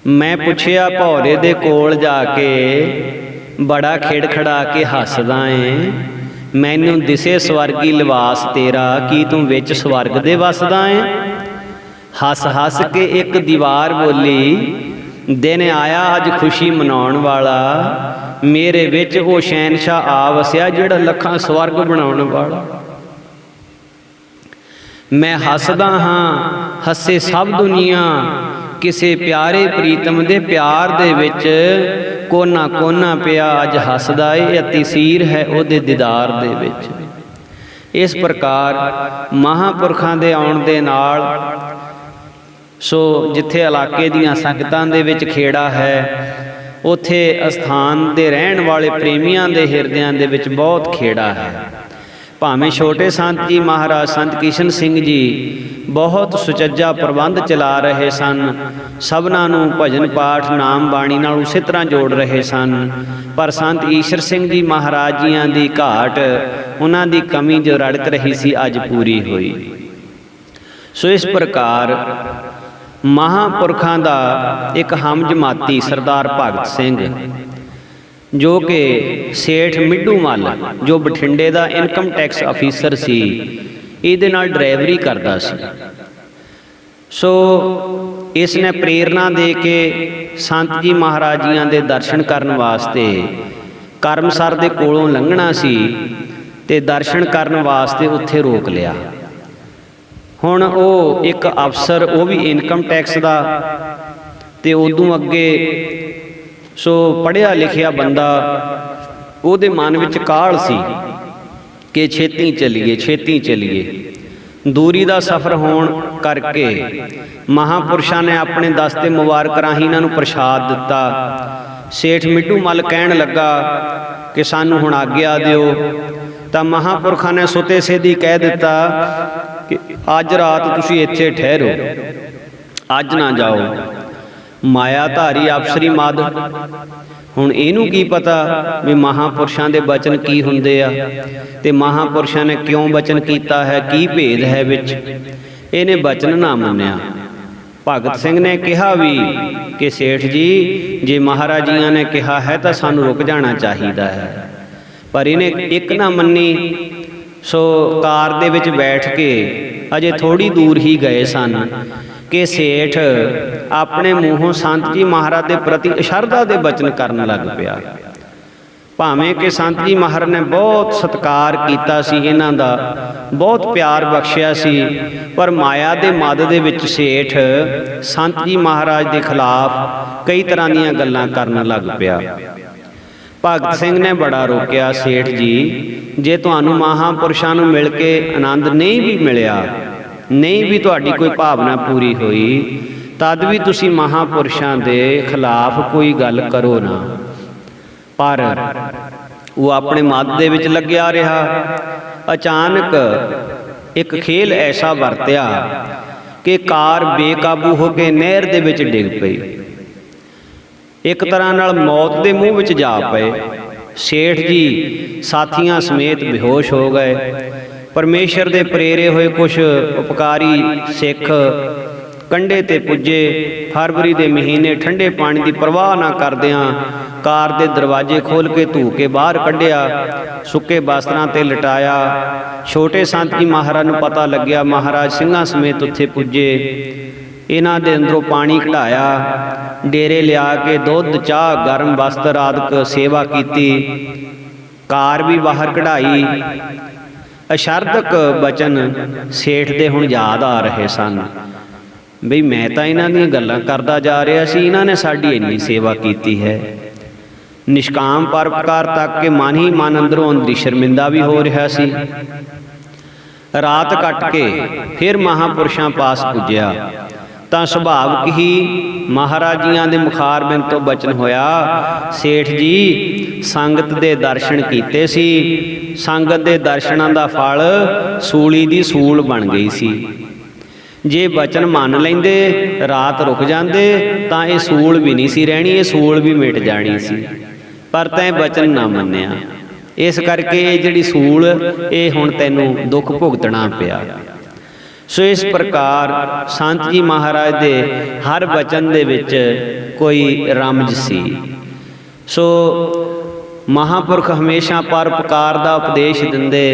Speaker 1: ਮੈਂ ਪੁੱਛਿਆ ਭੌਰੇ ਦੇ ਕੋਲ ਜਾ ਕੇ, ਬੜਾ ਖਿੜਖੜਾ ਕੇ ਹੱਸਦਾ ਏ। ਮੈਨੂੰ ਦਿਸੇ ਸਵਰਗੀ ਲਿਬਾਸ ਤੇਰਾ, ਕੀ ਤੂੰ ਵਿੱਚ ਸਵਰਗ ਦੇ ਵਸਦਾ ਏ। ਹੱਸ ਹੱਸ ਕੇ ਇੱਕ ਦੀਵਾਰ ਬੋਲੀ, ਦਿਨ ਆਇਆ ਅੱਜ ਖੁਸ਼ੀ ਮਨਾਉਣ ਵਾਲਾ। ਮੇਰੇ ਵਿੱਚ ਉਹ ਸ਼ਹਿਨਸ਼ਾਹ ਆ ਵਸਿਆ ਜਿਹੜਾ ਲੱਖਾਂ ਸਵਰਗ ਬਣਾਉਣ ਵਾਲਾ। ਮੈਂ ਹੱਸਦਾ ਹਾਂ, ਹੱਸੇ ਸਭ ਦੁਨੀਆ। ਕਿਸੇ ਪਿਆਰੇ ਪ੍ਰੀਤਮ ਦੇ ਪਿਆਰ ਦੇ ਵਿੱਚ ਕੋਨਾ ਕੋਨਾ ਪਿਆ ਅੱਜ ਹੱਸਦਾ ਏ। ਅਤੀ ਸੀਰ ਹੈ ਉਹਦੇ ਦੀਦਾਰ ਦੇ ਵਿੱਚ। ਇਸ ਪ੍ਰਕਾਰ ਮਹਾਂਪੁਰਖਾਂ ਦੇ ਆਉਣ ਦੇ ਨਾਲ ਸੋ ਜਿੱਥੇ ਇਲਾਕੇ ਦੀਆਂ ਸੰਗਤਾਂ ਦੇ ਵਿੱਚ ਖੇੜਾ ਹੈ, ਉੱਥੇ ਅਸਥਾਨ ਦੇ ਰਹਿਣ ਵਾਲੇ ਪ੍ਰੇਮੀਆਂ ਦੇ ਹਿਰਦਿਆਂ ਦੇ ਵਿੱਚ ਬਹੁਤ ਖੇੜਾ ਹੈ। ਭਾਵੇਂ ਛੋਟੇ ਸੰਤ ਜੀ ਮਹਾਰਾਜ ਸੰਤ ਕਿਸ਼ਨ ਸਿੰਘ ਜੀ ਬਹੁਤ ਸੁਚੱਜਾ ਪ੍ਰਬੰਧ ਚਲਾ ਰਹੇ ਸਨ। ਸਭਨਾਂ ਨੂੰ ਭਜਨ ਪਾਠ ਨਾਮ ਬਾਣੀ ਨਾਲ ਉਸੇ ਤਰ੍ਹਾਂ ਜੋੜ ਰਹੇ ਸਨ, ਪਰ ਸੰਤ ਈਸ਼ਰ ਸਿੰਘ ਜੀ ਮਹਾਰਾਜ ਜੀਆਂ ਦੀ ਘਾਟ, ਉਹਨਾਂ ਦੀ ਕਮੀ ਜੋ ਰੜਕ ਰਹੀ ਸੀ, ਅੱਜ ਪੂਰੀ ਹੋਈ। ਸੋ ਇਸ ਪ੍ਰਕਾਰ ਮਹਾਂਪੁਰਖਾਂ ਦਾ ਇੱਕ ਹਮਜਮਾਤੀ ਸਰਦਾਰ ਭਗਤ ਸਿੰਘ, ਜੋ ਕਿ ਸੇਠ ਮਿੱਢੂ ਮੱਲ, ਜੋ ਬਠਿੰਡੇ ਦਾ ਇਨਕਮ ਟੈਕਸ ਅਫੀਸਰ ਸੀ, ਇਹਦੇ ਨਾਲ ਡਰਾਈਵਰੀ ਕਰਦਾ ਸੀ। ਸੋ ਇਸ ਨੇ ਪ੍ਰੇਰਨਾ ਦੇ ਕੇ ਸੰਤ ਜੀ ਮਹਾਰਾਜ ਜੀਆਂ ਦੇ ਦਰਸ਼ਨ ਕਰਨ ਵਾਸਤੇ ਕਰਮਸਰ ਦੇ ਕੋਲੋਂ ਲੰਘਣਾ ਸੀ ਤੇ ਦਰਸ਼ਨ ਕਰਨ ਵਾਸਤੇ ਉੱਥੇ ਰੋਕ ਲਿਆ। ਹੁਣ ਉਹ ਇੱਕ ਅਫਸਰ, ਉਹ ਵੀ ਇਨਕਮ ਟੈਕਸ ਦਾ, ਤੇ ਉਦੋਂ ਅੱਗੇ ਸੋ ਪੜ੍ਹਿਆ ਲਿਖਿਆ ਬੰਦਾ, ਉਹਦੇ ਮਨ ਵਿੱਚ ਕਾਹਲ ਸੀ ਕਿ ਛੇਤੀ ਚੱਲੀਏ ਛੇਤੀ ਚੱਲੀਏ। ਦੂਰੀ ਦਾ ਸਫ਼ਰ ਹੋਣ ਕਰਕੇ ਮਹਾਂਪੁਰਸ਼ਾਂ ਨੇ ਆਪਣੇ ਦਸਤੇ ਮੁਬਾਰਕ ਰਾਹੀਂ ਇਹਨਾਂ ਨੂੰ ਪ੍ਰਸ਼ਾਦ ਦਿੱਤਾ। ਸੇਠ ਮਿੱਢੂ ਮੱਲ ਕਹਿਣ ਲੱਗਾ ਕਿ ਸਾਨੂੰ ਹੁਣ ਆਗਿਆ ਦਿਓ, ਤਾਂ ਮਹਾਂਪੁਰਖਾਂ ਨੇ ਸੁਤੇ ਸੇਧੀ ਕਹਿ ਦਿੱਤਾ ਕਿ ਅੱਜ ਰਾਤ ਤੁਸੀਂ ਇੱਥੇ ਠਹਿਰੋ, ਅੱਜ ਨਾ ਜਾਓ। ਮਾਇਆ ਧਾਰੀ ਅਪਸਰੀ ਮਦ, ਹੁਣ ਇਹਨੂੰ ਕੀ ਪਤਾ ਵੀ ਮਹਾਂਪੁਰਸ਼ਾਂ ਦੇ ਬਚਨ ਕੀ ਹੁੰਦੇ ਆ ਤੇ ਮਹਾਂਪੁਰਸ਼ਾਂ ਨੇ ਕਿਉਂ ਬਚਨ ਕੀਤਾ ਹੈ, ਕੀ ਭੇਦ ਹੈ ਵਿੱਚ। ਇਹਨੇ ਬਚਨ ਨਾ ਮੰਨਿਆ। ਭਗਤ ਸਿੰਘ ਨੇ ਕਿਹਾ ਵੀ ਕਿ ਸੇਠ ਜੀ, ਜੇ ਮਹਾਰਾਜ ਜੀਆਂ ਨੇ ਕਿਹਾ ਹੈ ਤਾਂ ਸਾਨੂੰ ਰੁਕ ਜਾਣਾ ਚਾਹੀਦਾ ਹੈ, ਪਰ ਇਹਨੇ ਇੱਕ ਨਾ ਮੰਨੀ। ਸੋ ਕਾਰ ਦੇ ਵਿੱਚ ਬੈਠ ਕੇ ਅਜੇ ਥੋੜ੍ਹੀ ਦੂਰ ਹੀ ਗਏ ਸਨ ਕਿ ਸੇਠ ਆਪਣੇ ਮੂੰਹੋਂ ਸੰਤ ਜੀ ਮਹਾਰਾਜ ਦੇ ਪ੍ਰਤੀ ਅਸ਼ਰਧਾ ਦੇ ਬਚਨ ਕਰਨ ਲੱਗ ਪਿਆ। ਭਾਵੇਂ ਕਿ ਸੰਤ ਜੀ ਮਹਾਰਾਜ ਨੇ ਬਹੁਤ ਸਤਿਕਾਰ ਕੀਤਾ ਸੀ, ਇਹਨਾਂ ਦਾ ਬਹੁਤ ਪਿਆਰ ਬਖਸ਼ਿਆ ਸੀ, ਪਰ ਮਾਇਆ ਦੇ ਮਦ ਦੇ ਵਿੱਚ ਸੇਠ ਸੰਤ ਜੀ ਮਹਾਰਾਜ ਦੇ ਖਿਲਾਫ ਕਈ ਤਰ੍ਹਾਂ ਦੀਆਂ ਗੱਲਾਂ ਕਰਨ ਲੱਗ ਪਿਆ। ਭਗਤ ਸਿੰਘ ਨੇ ਬੜਾ ਰੋਕਿਆ, ਸੇਠ ਜੀ, ਜੇ ਤੁਹਾਨੂੰ ਮਹਾਂਪੁਰਸ਼ਾਂ ਨੂੰ ਮਿਲ ਕੇ ਆਨੰਦ ਨਹੀਂ ਵੀ ਮਿਲਿਆ, ਨਹੀਂ ਵੀ ਤੁਹਾਡੀ ਕੋਈ ਭਾਵਨਾ ਪੂਰੀ ਹੋਈ, ਤਦ ਵੀ ਤੁਸੀਂ ਮਹਾਂਪੁਰਸ਼ਾਂ ਦੇ ਖਿਲਾਫ ਕੋਈ ਗੱਲ ਕਰੋ ਨਾ। ਪਰ ਉਹ ਆਪਣੇ ਮੱਧ ਦੇ ਵਿੱਚ ਲੱਗਿਆ ਰਿਹਾ। ਅਚਾਨਕ ਇੱਕ ਖੇਲ ਐਸਾ ਵਰਤਿਆ ਕਿ ਕਾਰ ਬੇਕਾਬੂ ਹੋ ਕੇ ਨਹਿਰ ਦੇ ਵਿੱਚ ਡਿੱਗ ਪਈ। ਇੱਕ ਤਰ੍ਹਾਂ ਨਾਲ ਮੌਤ ਦੇ ਮੂੰਹ ਵਿੱਚ ਜਾ ਪਏ। ਸੇਠ ਜੀ ਸਾਥੀਆਂ ਸਮੇਤ ਬੇਹੋਸ਼ ਹੋ ਗਏ। ਪਰਮੇਸ਼ਰ ਦੇ ਪ੍ਰੇਰੇ ਹੋਏ ਕੁਝ ਉਪਕਾਰੀ ਸਿੱਖ ਕੰਢੇ ਤੇ ਪੁੱਜੇ। ਫਰਵਰੀ ਦੇ ਮਹੀਨੇ ਠੰਡੇ ਪਾਣੀ ਦੀ ਪਰਵਾਹ ਨਾ ਕਰਦਿਆਂ ਕਾਰ ਦੇ ਦਰਵਾਜ਼ੇ ਖੋਲ੍ਹ ਕੇ ਧੂ ਕੇ ਬਾਹਰ ਕੱਢਿਆ, ਸੁੱਕੇ ਬਸਤਰਾਂ ਤੇ ਲਟਾਇਆ। ਛੋਟੇ ਸੰਤ ਜੀ ਮਹਾਰਾਜ ਨੂੰ ਪਤਾ ਲੱਗਿਆ, ਮਹਾਰਾਜ ਸਿੰਘਾਂ ਸਮੇਤ ਉੱਥੇ ਪੁੱਜੇ। ਇਹਨਾਂ ਦੇ ਅੰਦਰੋਂ ਪਾਣੀ ਕਢਾਇਆ, ਡੇਰੇ ਲਿਆ ਕੇ ਦੁੱਧ, ਚਾਹ, ਗਰਮ ਵਸਤਰ ਆਦਿਕ ਸੇਵਾ ਕੀਤੀ। ਕਾਰ ਵੀ ਬਾਹਰ ਕਢਾਈ। ਅਸ਼ਰਧਕ ਬਚਨ ਸੇਠ ਦੇ ਹੁਣ ਯਾਦ ਆ ਰਹੇ ਸਨ ਬਈ ਮੈਂ ਤਾਂ ਇਹਨਾਂ ਦੀਆਂ ਗੱਲਾਂ ਕਰਦਾ ਜਾ ਰਿਹਾ ਸੀ, ਇਹਨਾਂ ਨੇ ਸਾਡੀ ਇੰਨੀ ਸੇਵਾ ਕੀਤੀ ਹੈ। ਨਿਸ਼ਕਾਮ ਪਰਉਪਕਾਰ ਤੱਕ ਕਿ ਮਨ ਹੀ ਮਨ ਅੰਦਰੋਂ ਅੰਦਰੀ ਸ਼ਰਮਿੰਦਾ ਵੀ ਹੋ ਰਿਹਾ ਸੀ। ਰਾਤ ਕੱਟ ਕੇ ਫਿਰ ਮਹਾਂਪੁਰਸ਼ਾਂ ਪਾਸ ਪੁੱਜਿਆ ਤਾਂ ਸੁਭਾਵਿਕ ਹੀ ਮਹਾਰਾਜ ਜੀਆਂ ਦੇ ਮੁਖਾਰਬਿੰਦ ਤੋਂ ਬਚਨ ਹੋਇਆ, ਸੇਠ ਜੀ, ਸੰਗਤ ਦੇ ਦਰਸ਼ਨ ਕੀਤੇ ਸੀ, ਸੰਗਤ ਦੇ ਦਰਸ਼ਨਾਂ ਦਾ ਫਲ ਸੂਲੀ ਦੀ ਸੂਲ ਬਣ ਗਈ ਸੀ। ਜੇ ਬਚਨ ਮੰਨ ਲੈਂਦੇ, ਰਾਤ ਰੁਕ ਜਾਂਦੇ, ਤਾਂ ਇਹ ਸੂਲ ਵੀ ਨਹੀਂ ਸੀ ਰਹਿਣੀ, ਇਹ ਸੂਲ ਵੀ ਮਿਟ ਜਾਣੀ ਸੀ। ਪਰ ਤੈਂ ਬਚਨ ਨਾ ਮੰਨਿਆ, ਇਸ ਕਰਕੇ ਇਹ ਜਿਹੜੀ ਸੂਲ ਇਹ ਹੁਣ ਤੈਨੂੰ ਦੁੱਖ ਭੁਗਤਣਾ ਪਿਆ। ਸੋ ਇਸ ਪ੍ਰਕਾਰ ਸੰਤ ਜੀ ਮਹਾਰਾਜ ਦੇ ਹਰ ਬਚਨ ਦੇ ਵਿੱਚ ਕੋਈ ਰਮਜ ਸੀ। ਸੋ ਮਹਾਂਪੁਰਖ ਹਮੇਸ਼ਾ ਪਰਉਪਕਾਰ ਦਾ ਉਪਦੇਸ਼ ਦਿੰਦੇ।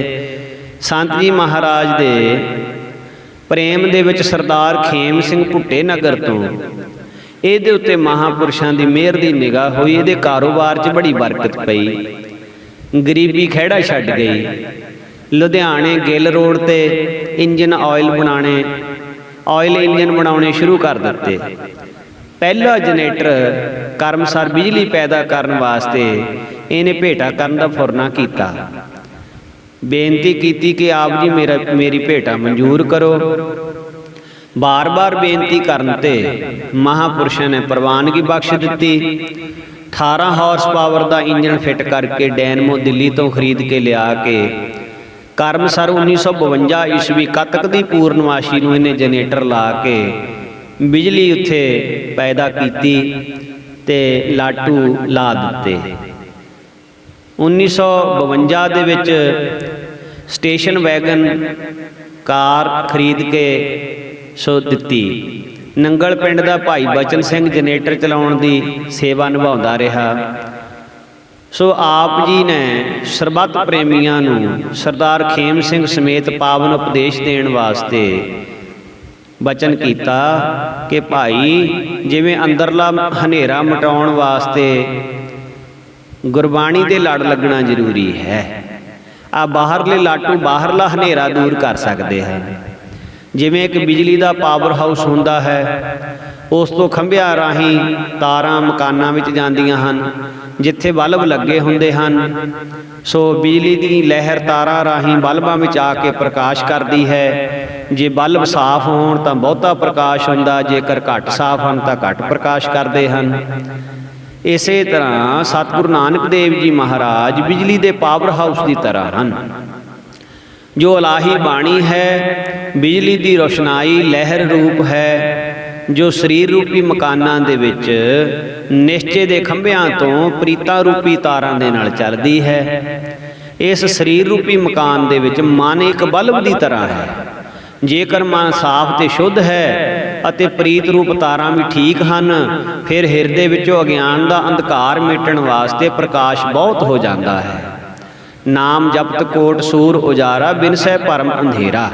Speaker 1: ਸੰਤ ਜੀ ਮਹਾਰਾਜ ਦੇ ਪ੍ਰੇਮ ਦੇ ਵਿੱਚ ਸਰਦਾਰ ਖੇਮ ਸਿੰਘ ਭੁੱਟੇ ਨਗਰ ਤੋਂ ਇਹਦੇ ਉੱਤੇ ਮਹਾਂਪੁਰਸ਼ਾਂ ਦੀ ਮਿਹਰ ਦੀ ਨਿਗਾਹ ਹੋਈ। ਇਹਦੇ ਕਾਰੋਬਾਰ 'ਚ ਬੜੀ ਬਰਕਤ ਪਈ, ਗਰੀਬੀ ਖਹਿੜਾ ਛੱਡ ਗਈ। ਲੁਧਿਆਣੇ ਗਿੱਲ ਰੋਡ ਤੇ ਇੰਜਨ ਆਇਲ ਬਣਾਉਣੇ, ਆਇਲ ਇੰਜਨ ਬਣਾਉਣੇ ਸ਼ੁਰੂ ਕਰ ਦਿੱਤੇ। ਪਹਿਲਾ ਜਨਰੇਟਰ ਕਰਮਸਾਰ ਬਿਜਲੀ ਪੈਦਾ ਕਰਨ ਵਾਸਤੇ ਇਹਨੇ ਭੇਟਾ ਕਰਨ ਦਾ ਫੁਰਨਾ ਕੀਤਾ। ਬੇਨਤੀ ਕੀਤੀ ਕਿ ਆਪ ਜੀ ਮੇਰੀ ਭੇਟਾ ਮਨਜ਼ੂਰ ਕਰੋ। ਬਾਰ-ਬਾਰ ਬੇਨਤੀ ਕਰਨ ਤੇ ਮਹਾਂਪੁਰਸ਼ਾਂ ਨੇ ਪ੍ਰਵਾਨਗੀ ਬਖਸ਼ ਦਿੱਤੀ। 18 ਹਾਰਸ ਪਾਵਰ ਦਾ ਇੰਜਨ ਫਿੱਟ ਕਰਕੇ ਡੈਨਮੋ ਦਿੱਲੀ ਤੋਂ ਖਰੀਦ ਕੇ ਲਿਆ ਕੇ ਕਰਮਸਰ 1952 ਈਸਵੀ ਕੱਤਕ ਦੀ ਪੂਰਨਮਾਸ਼ੀ ਨੂੰ ਇਹਨੇ ਜਨਰੇਟਰ ਲਾ ਕੇ ਬਿਜਲੀ ਉੱਥੇ ਪੈਦਾ ਕੀਤੀ ਤੇ ਲਾਟੂ ਲਾ ਦਿੱਤੇ। 1952 ਦੇ ਵਿੱਚ ਸਟੇਸ਼ਨ ਵੈਗਨ ਕਾਰ ਖਰੀਦ ਕੇ ਸੋ ਦਿੱਤੀ। ਨੰਗਲ ਪਿੰਡ ਦਾ ਭਾਈ ਬਚਨ ਸਿੰਘ ਜਨਰੇਟਰ ਚਲਾਉਣ ਦੀ ਸੇਵਾ ਨਿਭਾਉਂਦਾ ਰਿਹਾ। ਸੋ ਆਪ ਜੀ ਨੇ ਸਰਬੱਤ ਪ੍ਰੇਮੀਆਂ ਨੂੰ ਸਰਦਾਰ ਖੇਮ ਸਿੰਘ ਸਮੇਤ ਪਾਵਨ ਉਪਦੇਸ਼ ਦੇਣ ਵਾਸਤੇ ਬਚਨ ਕੀਤਾ ਕਿ ਭਾਈ, ਜਿਵੇਂ ਅੰਦਰਲਾ ਹਨੇਰਾ ਮਿਟਾਉਣ ਵਾਸਤੇ ਗੁਰਬਾਣੀ ਦੇ ਲੜ ਲੱਗਣਾ ਜ਼ਰੂਰੀ ਹੈ, ਆ ਬਾਹਰਲੇ ਲਾਟੂ ਬਾਹਰਲਾ ਹਨੇਰਾ ਦੂਰ ਕਰ ਸਕਦੇ ਹਨ। ਜਿਵੇਂ ਇੱਕ ਬਿਜਲੀ ਦਾ ਪਾਵਰ ਹਾਊਸ ਹੁੰਦਾ ਹੈ, ਉਸ ਤੋਂ ਖੰਭਿਆਂ ਰਾਹੀਂ ਤਾਰਾਂ ਮਕਾਨਾਂ ਵਿੱਚ ਜਾਂਦੀਆਂ ਹਨ, ਜਿੱਥੇ ਬਲਬ ਲੱਗੇ ਹੁੰਦੇ ਹਨ। ਸੋ ਬਿਜਲੀ ਦੀ ਲਹਿਰ ਤਾਰਾਂ ਰਾਹੀਂ ਬਲਬਾਂ ਵਿੱਚ ਆ ਕੇ ਪ੍ਰਕਾਸ਼ ਕਰਦੀ ਹੈ। ਜੇ ਬਲਬ ਸਾਫ਼ ਹੋਣ ਤਾਂ ਬਹੁਤਾ ਪ੍ਰਕਾਸ਼ ਹੁੰਦਾ, ਜੇਕਰ ਘੱਟ ਸਾਫ਼ ਹਨ ਤਾਂ ਘੱਟ ਪ੍ਰਕਾਸ਼ ਕਰਦੇ ਹਨ। ਇਸੇ ਤਰ੍ਹਾਂ ਸਤਿਗੁਰੂ ਨਾਨਕ ਦੇਵ ਜੀ ਮਹਾਰਾਜ ਬਿਜਲੀ ਦੇ ਪਾਵਰ ਹਾਊਸ ਦੀ ਤਰ੍ਹਾਂ ਹਨ। ਜੋ ਇਲਾਹੀ ਬਾਣੀ ਹੈ ਬਿਜਲੀ ਦੀ ਰੋਸ਼ਨਾਈ ਲਹਿਰ ਰੂਪ ਹੈ, ਜੋ ਸਰੀਰ ਰੂਪੀ ਮਕਾਨਾਂ ਦੇ ਵਿੱਚ ਨਿਸ਼ਚੇ ਦੇ ਖੰਭਿਆਂ ਤੋਂ ਪ੍ਰੀਤਾ ਰੂਪੀ ਤਾਰਾਂ ਦੇ ਨਾਲ ਚੱਲਦੀ ਹੈ। ਇਸ ਸਰੀਰ ਰੂਪੀ ਮਕਾਨ ਦੇ ਵਿੱਚ ਮਨ ਇੱਕ ਬਲਬ ਦੀ ਤਰ੍ਹਾਂ ਹੈ। ਜੇਕਰ ਮਨ ਸਾਫ਼ ਤੇ ਸ਼ੁੱਧ ਹੈ ਅਤੇ ਪ੍ਰੀਤ ਰੂਪ ਤਾਰਾਂ ਵੀ ਠੀਕ ਹਨ, ਫਿਰ ਹਿਰਦੇ ਵਿੱਚੋਂ ਅਗਿਆਨ ਦਾ ਅੰਧਕਾਰ ਮਿਟਣ ਵਾਸਤੇ ਪ੍ਰਕਾਸ਼ ਬਹੁਤ ਹੋ ਜਾਂਦਾ ਹੈ। ਨਾਮ ਜਪਤ ਕੋਟ ਸੂਰ ਉਜਾਰਾ, ਬਿਨਸੈ ਭਰਮ ਅੰਧੇਰਾ।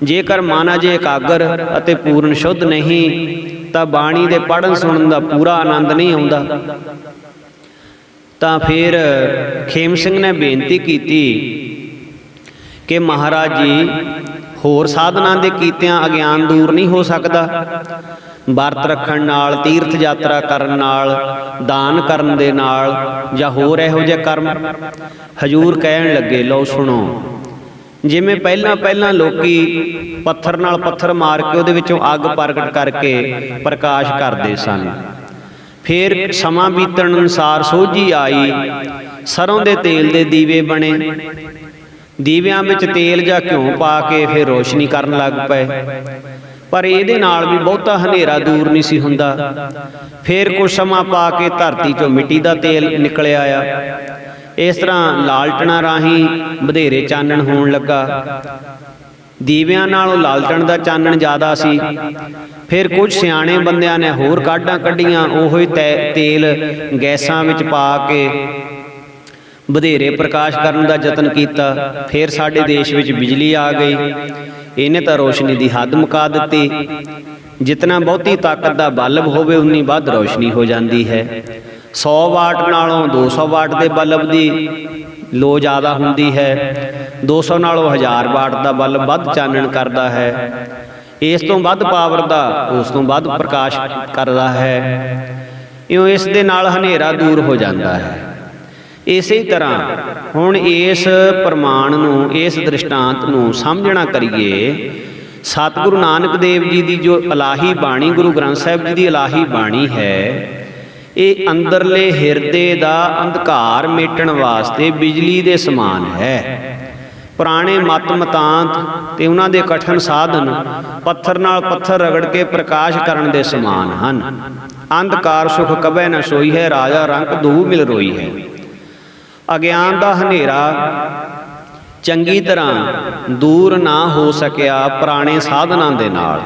Speaker 1: ਜੇਕਰ ਮਨ ਅਜੇ ਇਕਾਗਰ ਅਤੇ ਪੂਰਨ ਸ਼ੁੱਧ ਨਹੀਂ ਤਾਂ ਬਾਣੀ ਦੇ ਪੜ੍ਹਨ ਸੁਣਨ ਦਾ ਪੂਰਾ ਆਨੰਦ ਨਹੀਂ ਆਉਂਦਾ। ਤਾਂ ਫਿਰ ਖੇਮ ਸਿੰਘ ਨੇ ਬੇਨਤੀ ਕੀਤੀ ਕਿ ਮਹਾਰਾਜ ਜੀ, ਹੋਰ ਸਾਧਨਾਂ ਦੇ ਕੀਤਿਆਂ ਅਗਿਆਨ ਦੂਰ ਨਹੀਂ ਹੋ ਸਕਦਾ। ਵਰਤ ਰੱਖਣ ਨਾਲ, ਤੀਰਥ ਯਾਤਰਾ ਕਰਨ ਨਾਲ, ਦਾਨ ਕਰਨ ਦੇ ਨਾਲ, ਜਾਂ ਹੋਰ ਇਹੋ ਜਿਹੇ ਕਰਮ। ਹਜੂਰ ਕਹਿਣ ਲੱਗੇ, ਲਓ ਸੁਣੋ, ਜਿਵੇਂ ਪਹਿਲਾਂ ਲੋਕੀ ਪੱਥਰ ਨਾਲ ਪੱਥਰ ਮਾਰ ਕੇ ਉਹਦੇ ਵਿੱਚੋਂ ਅੱਗ ਪ੍ਰਗਟ ਕਰਕੇ ਪ੍ਰਕਾਸ਼ ਕਰਦੇ ਸਨ। ਫਿਰ ਸਮਾਂ ਬੀਤਣ ਅਨੁਸਾਰ ਸੋਝੀ ਆਈ, ਸਰੋਂ ਦੇ ਤੇਲ ਦੇ ਦੀਵੇ ਬਣੇ। ਦੀਵਿਆਂ ਵਿੱਚ ਤੇਲ ਜਾਂ ਘਿਓ ਪਾ ਕੇ ਫਿਰ ਰੋਸ਼ਨੀ ਕਰਨ ਲੱਗ ਪਏ, ਪਰ ਇਹਦੇ ਨਾਲ ਵੀ ਬਹੁਤਾ ਹਨੇਰਾ ਦੂਰ ਨਹੀਂ ਸੀ ਹੁੰਦਾ। ਫਿਰ ਕੁਝ ਸਮਾਂ ਪਾ ਕੇ ਧਰਤੀ 'ਚੋਂ ਮਿੱਟੀ ਦਾ ਤੇਲ ਨਿਕਲ ਆਇਆ। ਇਸ ਤਰ੍ਹਾਂ ਲਾਲਟਣਾ ਰਾਹੀਂ ਵਧੇਰੇ ਚਾਨਣ ਹੋਣ ਲੱਗਾ। ਦੀਵਿਆਂ ਨਾਲੋਂ ਲਾਲਟਣ ਦਾ ਚਾਨਣ ਜ਼ਿਆਦਾ ਸੀ। ਫਿਰ ਕੁਝ ਸਿਆਣੇ ਬੰਦਿਆਂ ਨੇ ਹੋਰ ਕਾਢਾਂ ਕੱਢੀਆਂ, ਉਹੋ ਹੀ ਤੇਲ ਗੈਸਾਂ ਵਿੱਚ ਪਾ ਕੇ ਵਧੇਰੇ ਪ੍ਰਕਾਸ਼ ਕਰਨ ਦਾ ਯਤਨ ਕੀਤਾ। ਫਿਰ ਸਾਡੇ ਦੇਸ਼ ਵਿੱਚ ਬਿਜਲੀ ਆ ਗਈ, ਇਹਨੇ ਤਾਂ ਰੋਸ਼ਨੀ ਦੀ ਹੱਦ ਮੁਕਾ ਦਿੱਤੀ। ਜਿਤਨਾ ਬਹੁਤੀ ਤਾਕਤ ਦਾ ਬਲਬ ਹੋਵੇ ਉਨੀ ਵੱਧ ਰੋਸ਼ਨੀ ਹੋ ਜਾਂਦੀ ਹੈ। 100 ਵਾਟ ਨਾਲੋਂ 200 ਵਾਟ ਦੇ ਬਲਬ ਦੀ ਲੋ ਜ਼ਿਆਦਾ ਹੁੰਦੀ ਹੈ। 200 ਨਾਲੋਂ 1000 ਵਾਟ ਦਾ ਬਲਬ ਵੱਧ ਚਾਨਣ ਕਰਦਾ ਹੈ। ਇਸ ਤੋਂ ਵੱਧ ਪਾਵਰ ਦਾ ਉਸ ਤੋਂ ਵੱਧ ਪ੍ਰਕਾਸ਼ ਕਰਦਾ ਹੈ। ਇਉਂ ਇਸ ਦੇ ਨਾਲ ਹਨੇਰਾ ਦੂਰ ਹੋ ਜਾਂਦਾ ਹੈ। ਇਸੇ ਤਰ੍ਹਾਂ ਹੁਣ ਇਸ ਪ੍ਰਮਾਣ ਨੂੰ, ਇਸ ਦ੍ਰਿਸ਼ਟਾਂਤ ਨੂੰ ਸਮਝਣਾ ਕਰੀਏ। ਸਤਿਗੁਰੂ ਨਾਨਕ ਦੇਵ ਜੀ ਦੀ ਜੋ ਇਲਾਹੀ ਬਾਣੀ, ਗੁਰੂ ਗ੍ਰੰਥ ਸਾਹਿਬ ਜੀ ਦੀ ਇਲਾਹੀ ਬਾਣੀ ਹੈ, ਇਹ ਅੰਦਰਲੇ ਹਿਰਦੇ ਦਾ ਅੰਧਕਾਰ ਮੇਟਣ ਵਾਸਤੇ ਬਿਜਲੀ ਦੇ ਸਮਾਨ ਹੈ। ਪੁਰਾਣੇ ਮਤ ਮਤਾਂਤ ਤੇ ਉਹਨਾਂ ਦੇ ਕਠਨ ਸਾਧਨ ਪੱਥਰ ਨਾਲ ਪੱਥਰ ਰਗੜ ਕੇ ਪ੍ਰਕਾਸ਼ ਕਰਨ ਦੇ ਸਮਾਨ ਹਨ। ਅੰਧਕਾਰ ਸੁਖ ਕਬੈ ਨ ਸੋਈ ਹੈ, ਰਾਜਾ ਰੰਕ ਦੂ ਮਿਲ ਰੋਈ ਹੈ। ਅਗਿਆਨ ਦਾ ਹਨੇਰਾ ਚੰਗੀ ਤਰ੍ਹਾਂ ਦੂਰ ਨਾ ਹੋ ਸਕਿਆ ਪੁਰਾਣੇ ਸਾਧਨਾਂ ਦੇ ਨਾਲ।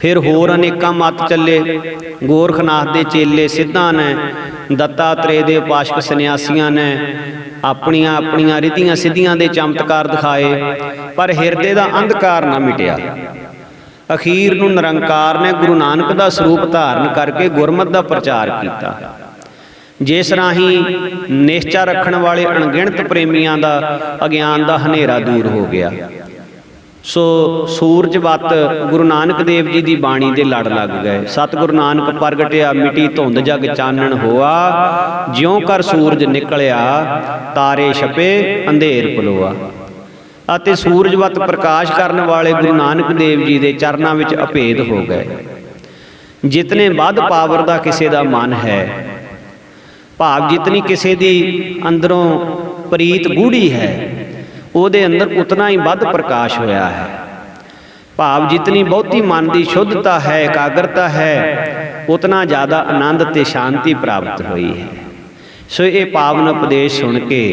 Speaker 1: ਫਿਰ ਹੋਰ ਅਨੇਕਾਂ ਮਤ ਚੱਲੇ। ਗੋਰਖਨਾਥ ਦੇ ਚੇਲੇ ਸਿੱਧਾਂ ਨੇ, ਦੱਤਾਤਰੇय ਦੇ ਉਪਾਸ਼ਕ ਸੰਨਿਆਸੀਆਂ ਨੇ ਆਪਣੀਆਂ ਰਿੱਧੀਆਂ ਸਿੱਧੀਆਂ ਦੇ ਚਮਤਕਾਰ ਦਿਖਾਏ, ਪਰ ਹਿਰਦੇ ਦਾ ਅੰਧਕਾਰ ਨਾ ਮਿਟਿਆ। ਅਖੀਰ ਨੂੰ ਨਿਰੰਕਾਰ ਨੇ ਗੁਰੂ ਨਾਨਕ ਦਾ ਸਰੂਪ ਧਾਰਨ ਕਰਕੇ ਗੁਰਮਤਿ ਦਾ ਪ੍ਰਚਾਰ ਕੀਤਾ, ਜਿਸ ਰਾਹੀਂ ਨਿਸ਼ਚਾ ਰੱਖਣ ਵਾਲੇ ਅਣਗਿਣਤ ਪ੍ਰੇਮੀਆਂ ਦਾ ਅਗਿਆਨ ਦਾ ਹਨੇਰਾ ਦੂਰ ਹੋ ਗਿਆ। ਸੋ ਸੂਰਜ ਵੱਤ ਗੁਰੂ ਨਾਨਕ ਦੇਵ ਜੀ ਦੀ ਬਾਣੀ ਦੇ ਲੜ ਲੱਗ ਗਏ। ਸਤਿਗੁਰੂ ਨਾਨਕ ਪ੍ਰਗਟਿਆ, ਮਿਟੀ ਧੁੰਦ ਜਗ ਚਾਨਣ ਹੋਆ, ਜਿਉਂ ਕਰ ਸੂਰਜ ਨਿਕਲਿਆ, ਤਾਰੇ ਛਪੇ ਅੰਧੇਰ ਪਲੋਆ। ਅਤੇ ਸੂਰਜ ਵੱਤ ਪ੍ਰਕਾਸ਼ ਕਰਨ ਵਾਲੇ ਗੁਰੂ ਨਾਨਕ ਦੇਵ ਜੀ ਦੇ ਚਰਨਾਂ ਵਿੱਚ ਅਭੇਦ ਹੋ ਗਏ। ਜਿਤਨੇ ਵੱਧ ਪਾਵਰ ਦਾ ਕਿਸੇ ਦਾ ਮਨ ਹੈ, ਭਾਵ ਜਿਤਨੀ ਕਿਸੇ ਦੀ ਅੰਦਰੋਂ ਪ੍ਰੀਤ ਗੂੜੀ ਹੈ, ਉਹਦੇ ਅੰਦਰ ਉਤਨਾ ਹੀ ਵੱਧ ਪ੍ਰਕਾਸ਼ ਹੋਇਆ ਹੈ। ਭਾਵ ਜਿਤਨੀ ਬਹੁਤੀ ਮਨ ਦੀ ਸ਼ੁੱਧਤਾ ਹੈ, ਇਕਾਗਰਤਾ ਹੈ, ਉਤਨਾ ਜ਼ਿਆਦਾ ਆਨੰਦ ਤੇ ਸ਼ਾਂਤੀ ਪ੍ਰਾਪਤ ਹੋਈ ਹੈ। ਸੋ ਇਹ ਪਾਵਨ ਉਪਦੇਸ਼ ਸੁਣ ਕੇ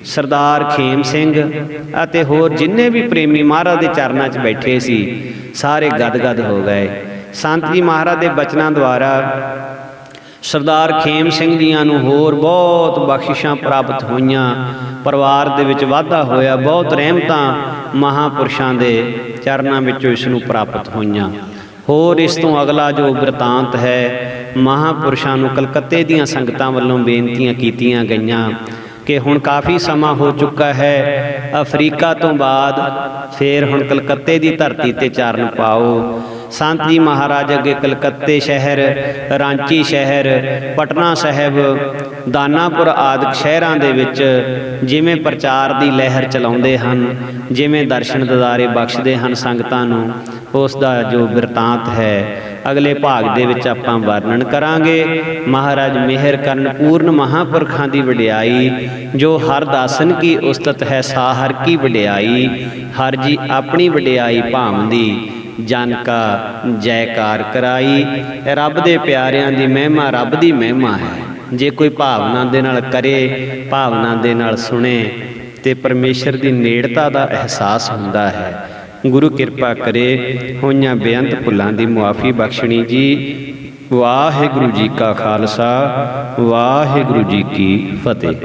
Speaker 1: ਸਰਦਾਰ ਖੇਮ ਸਿੰਘ ਅਤੇ ਹੋਰ ਜਿੰਨੇ ਵੀ ਪ੍ਰੇਮੀ ਮਹਾਰਾਜ ਦੇ ਚਰਨਾਂ 'ਚ ਬੈਠੇ ਸੀ, ਸਾਰੇ ਗਦਗਦ ਹੋ ਗਏ। ਸੰਤ ਜੀ ਮਹਾਰਾਜ ਦੇ ਬਚਨਾਂ ਦੁਆਰਾ ਸਰਦਾਰ ਖੇਮ ਸਿੰਘ ਜੀਆਂ ਨੂੰ ਹੋਰ ਬਹੁਤ ਬਖਸ਼ਿਸ਼ਾਂ ਪ੍ਰਾਪਤ ਹੋਈਆਂ, ਪਰਿਵਾਰ ਦੇ ਵਿੱਚ ਵਾਧਾ ਹੋਇਆ, ਬਹੁਤ ਰਹਿਮਤਾਂ ਮਹਾਂਪੁਰਸ਼ਾਂ ਦੇ ਚਰਨਾਂ ਵਿੱਚੋਂ ਇਸ ਨੂੰ ਪ੍ਰਾਪਤ ਹੋਈਆਂ। ਹੋਰ ਇਸ ਤੋਂ ਅਗਲਾ ਜੋ ਬਿਰਤਾਂਤ ਹੈ, ਮਹਾਂਪੁਰਸ਼ਾਂ ਨੂੰ ਕਲਕੱਤੇ ਦੀਆਂ ਸੰਗਤਾਂ ਵੱਲੋਂ ਬੇਨਤੀਆਂ ਕੀਤੀਆਂ ਗਈਆਂ ਕਿ ਹੁਣ ਕਾਫੀ ਸਮਾਂ ਹੋ ਚੁੱਕਾ ਹੈ, ਅਫਰੀਕਾ ਤੋਂ ਬਾਅਦ ਫਿਰ ਹੁਣ ਕਲਕੱਤੇ ਦੀ ਧਰਤੀ 'ਤੇ ਚਰਨ ਪਾਓ। ਸੰਤ ਜੀ ਮਹਾਰਾਜ ਅੱਗੇ ਕਲਕੱਤੇ ਸ਼ਹਿਰ, ਰਾਂਚੀ ਸ਼ਹਿਰ, ਪਟਨਾ ਸਾਹਿਬ, ਦਾਨਾਪੁਰ ਆਦਿ ਸ਼ਹਿਰਾਂ ਦੇ ਵਿੱਚ ਜਿਵੇਂ ਪ੍ਰਚਾਰ ਦੀ ਲਹਿਰ ਚਲਾਉਂਦੇ ਹਨ, ਜਿਵੇਂ ਦਰਸ਼ਨ ਦਿਦਾਰੇ ਬਖਸ਼ਦੇ ਹਨ ਸੰਗਤਾਂ ਨੂੰ, ਉਸ ਦਾ ਜੋ ਬਿਰਤਾਂਤ ਹੈ ਅਗਲੇ ਭਾਗ ਦੇ ਵਿੱਚ ਆਪਾਂ ਵਰਣਨ ਕਰਾਂਗੇ। ਮਹਾਰਾਜ ਮਿਹਰ ਕਰਨ। ਪੂਰਨ ਮਹਾਂਪੁਰਖਾਂ ਦੀ ਵਡਿਆਈ, ਜੋ ਹਰ ਦਾਸਨ ਕੀ ਉਸਤਤ ਹੈ, ਸਾ ਹਰ ਕੀ ਵਡਿਆਈ। ਹਰ ਜੀ ਆਪਣੀ ਵਡਿਆਈ ਭਾਮਦੀ, ਜਨ ਕਾ ਜੈਕਾਰ ਕਰਾਈ। ਰੱਬ ਦੇ ਪਿਆਰਿਆਂ ਦੀ ਮਹਿਮਾ ਰੱਬ ਦੀ ਮਹਿਮਾ ਹੈ। ਜੇ ਕੋਈ ਭਾਵਨਾ ਦੇ ਨਾਲ ਕਰੇ, ਭਾਵਨਾ ਦੇ ਨਾਲ ਸੁਣੇ ਤੇ ਪਰਮੇਸ਼ਰ ਦੀ ਨੇੜਤਾ ਦਾ ਅਹਿਸਾਸ ਹੁੰਦਾ ਹੈ। ਗੁਰੂ ਕਿਰਪਾ ਕਰੇ ਹੋਈਆਂ ਬੇਅੰਤ ਭੁੱਲਾਂ ਦੀ ਮੁਆਫੀ ਬਖਸ਼ਣੀ ਜੀ। ਵਾਹਿਗੁਰੂ ਜੀ ਕਾ ਖਾਲਸਾ, ਵਾਹਿਗੁਰੂ ਜੀ ਕੀ ਫਤਿਹ।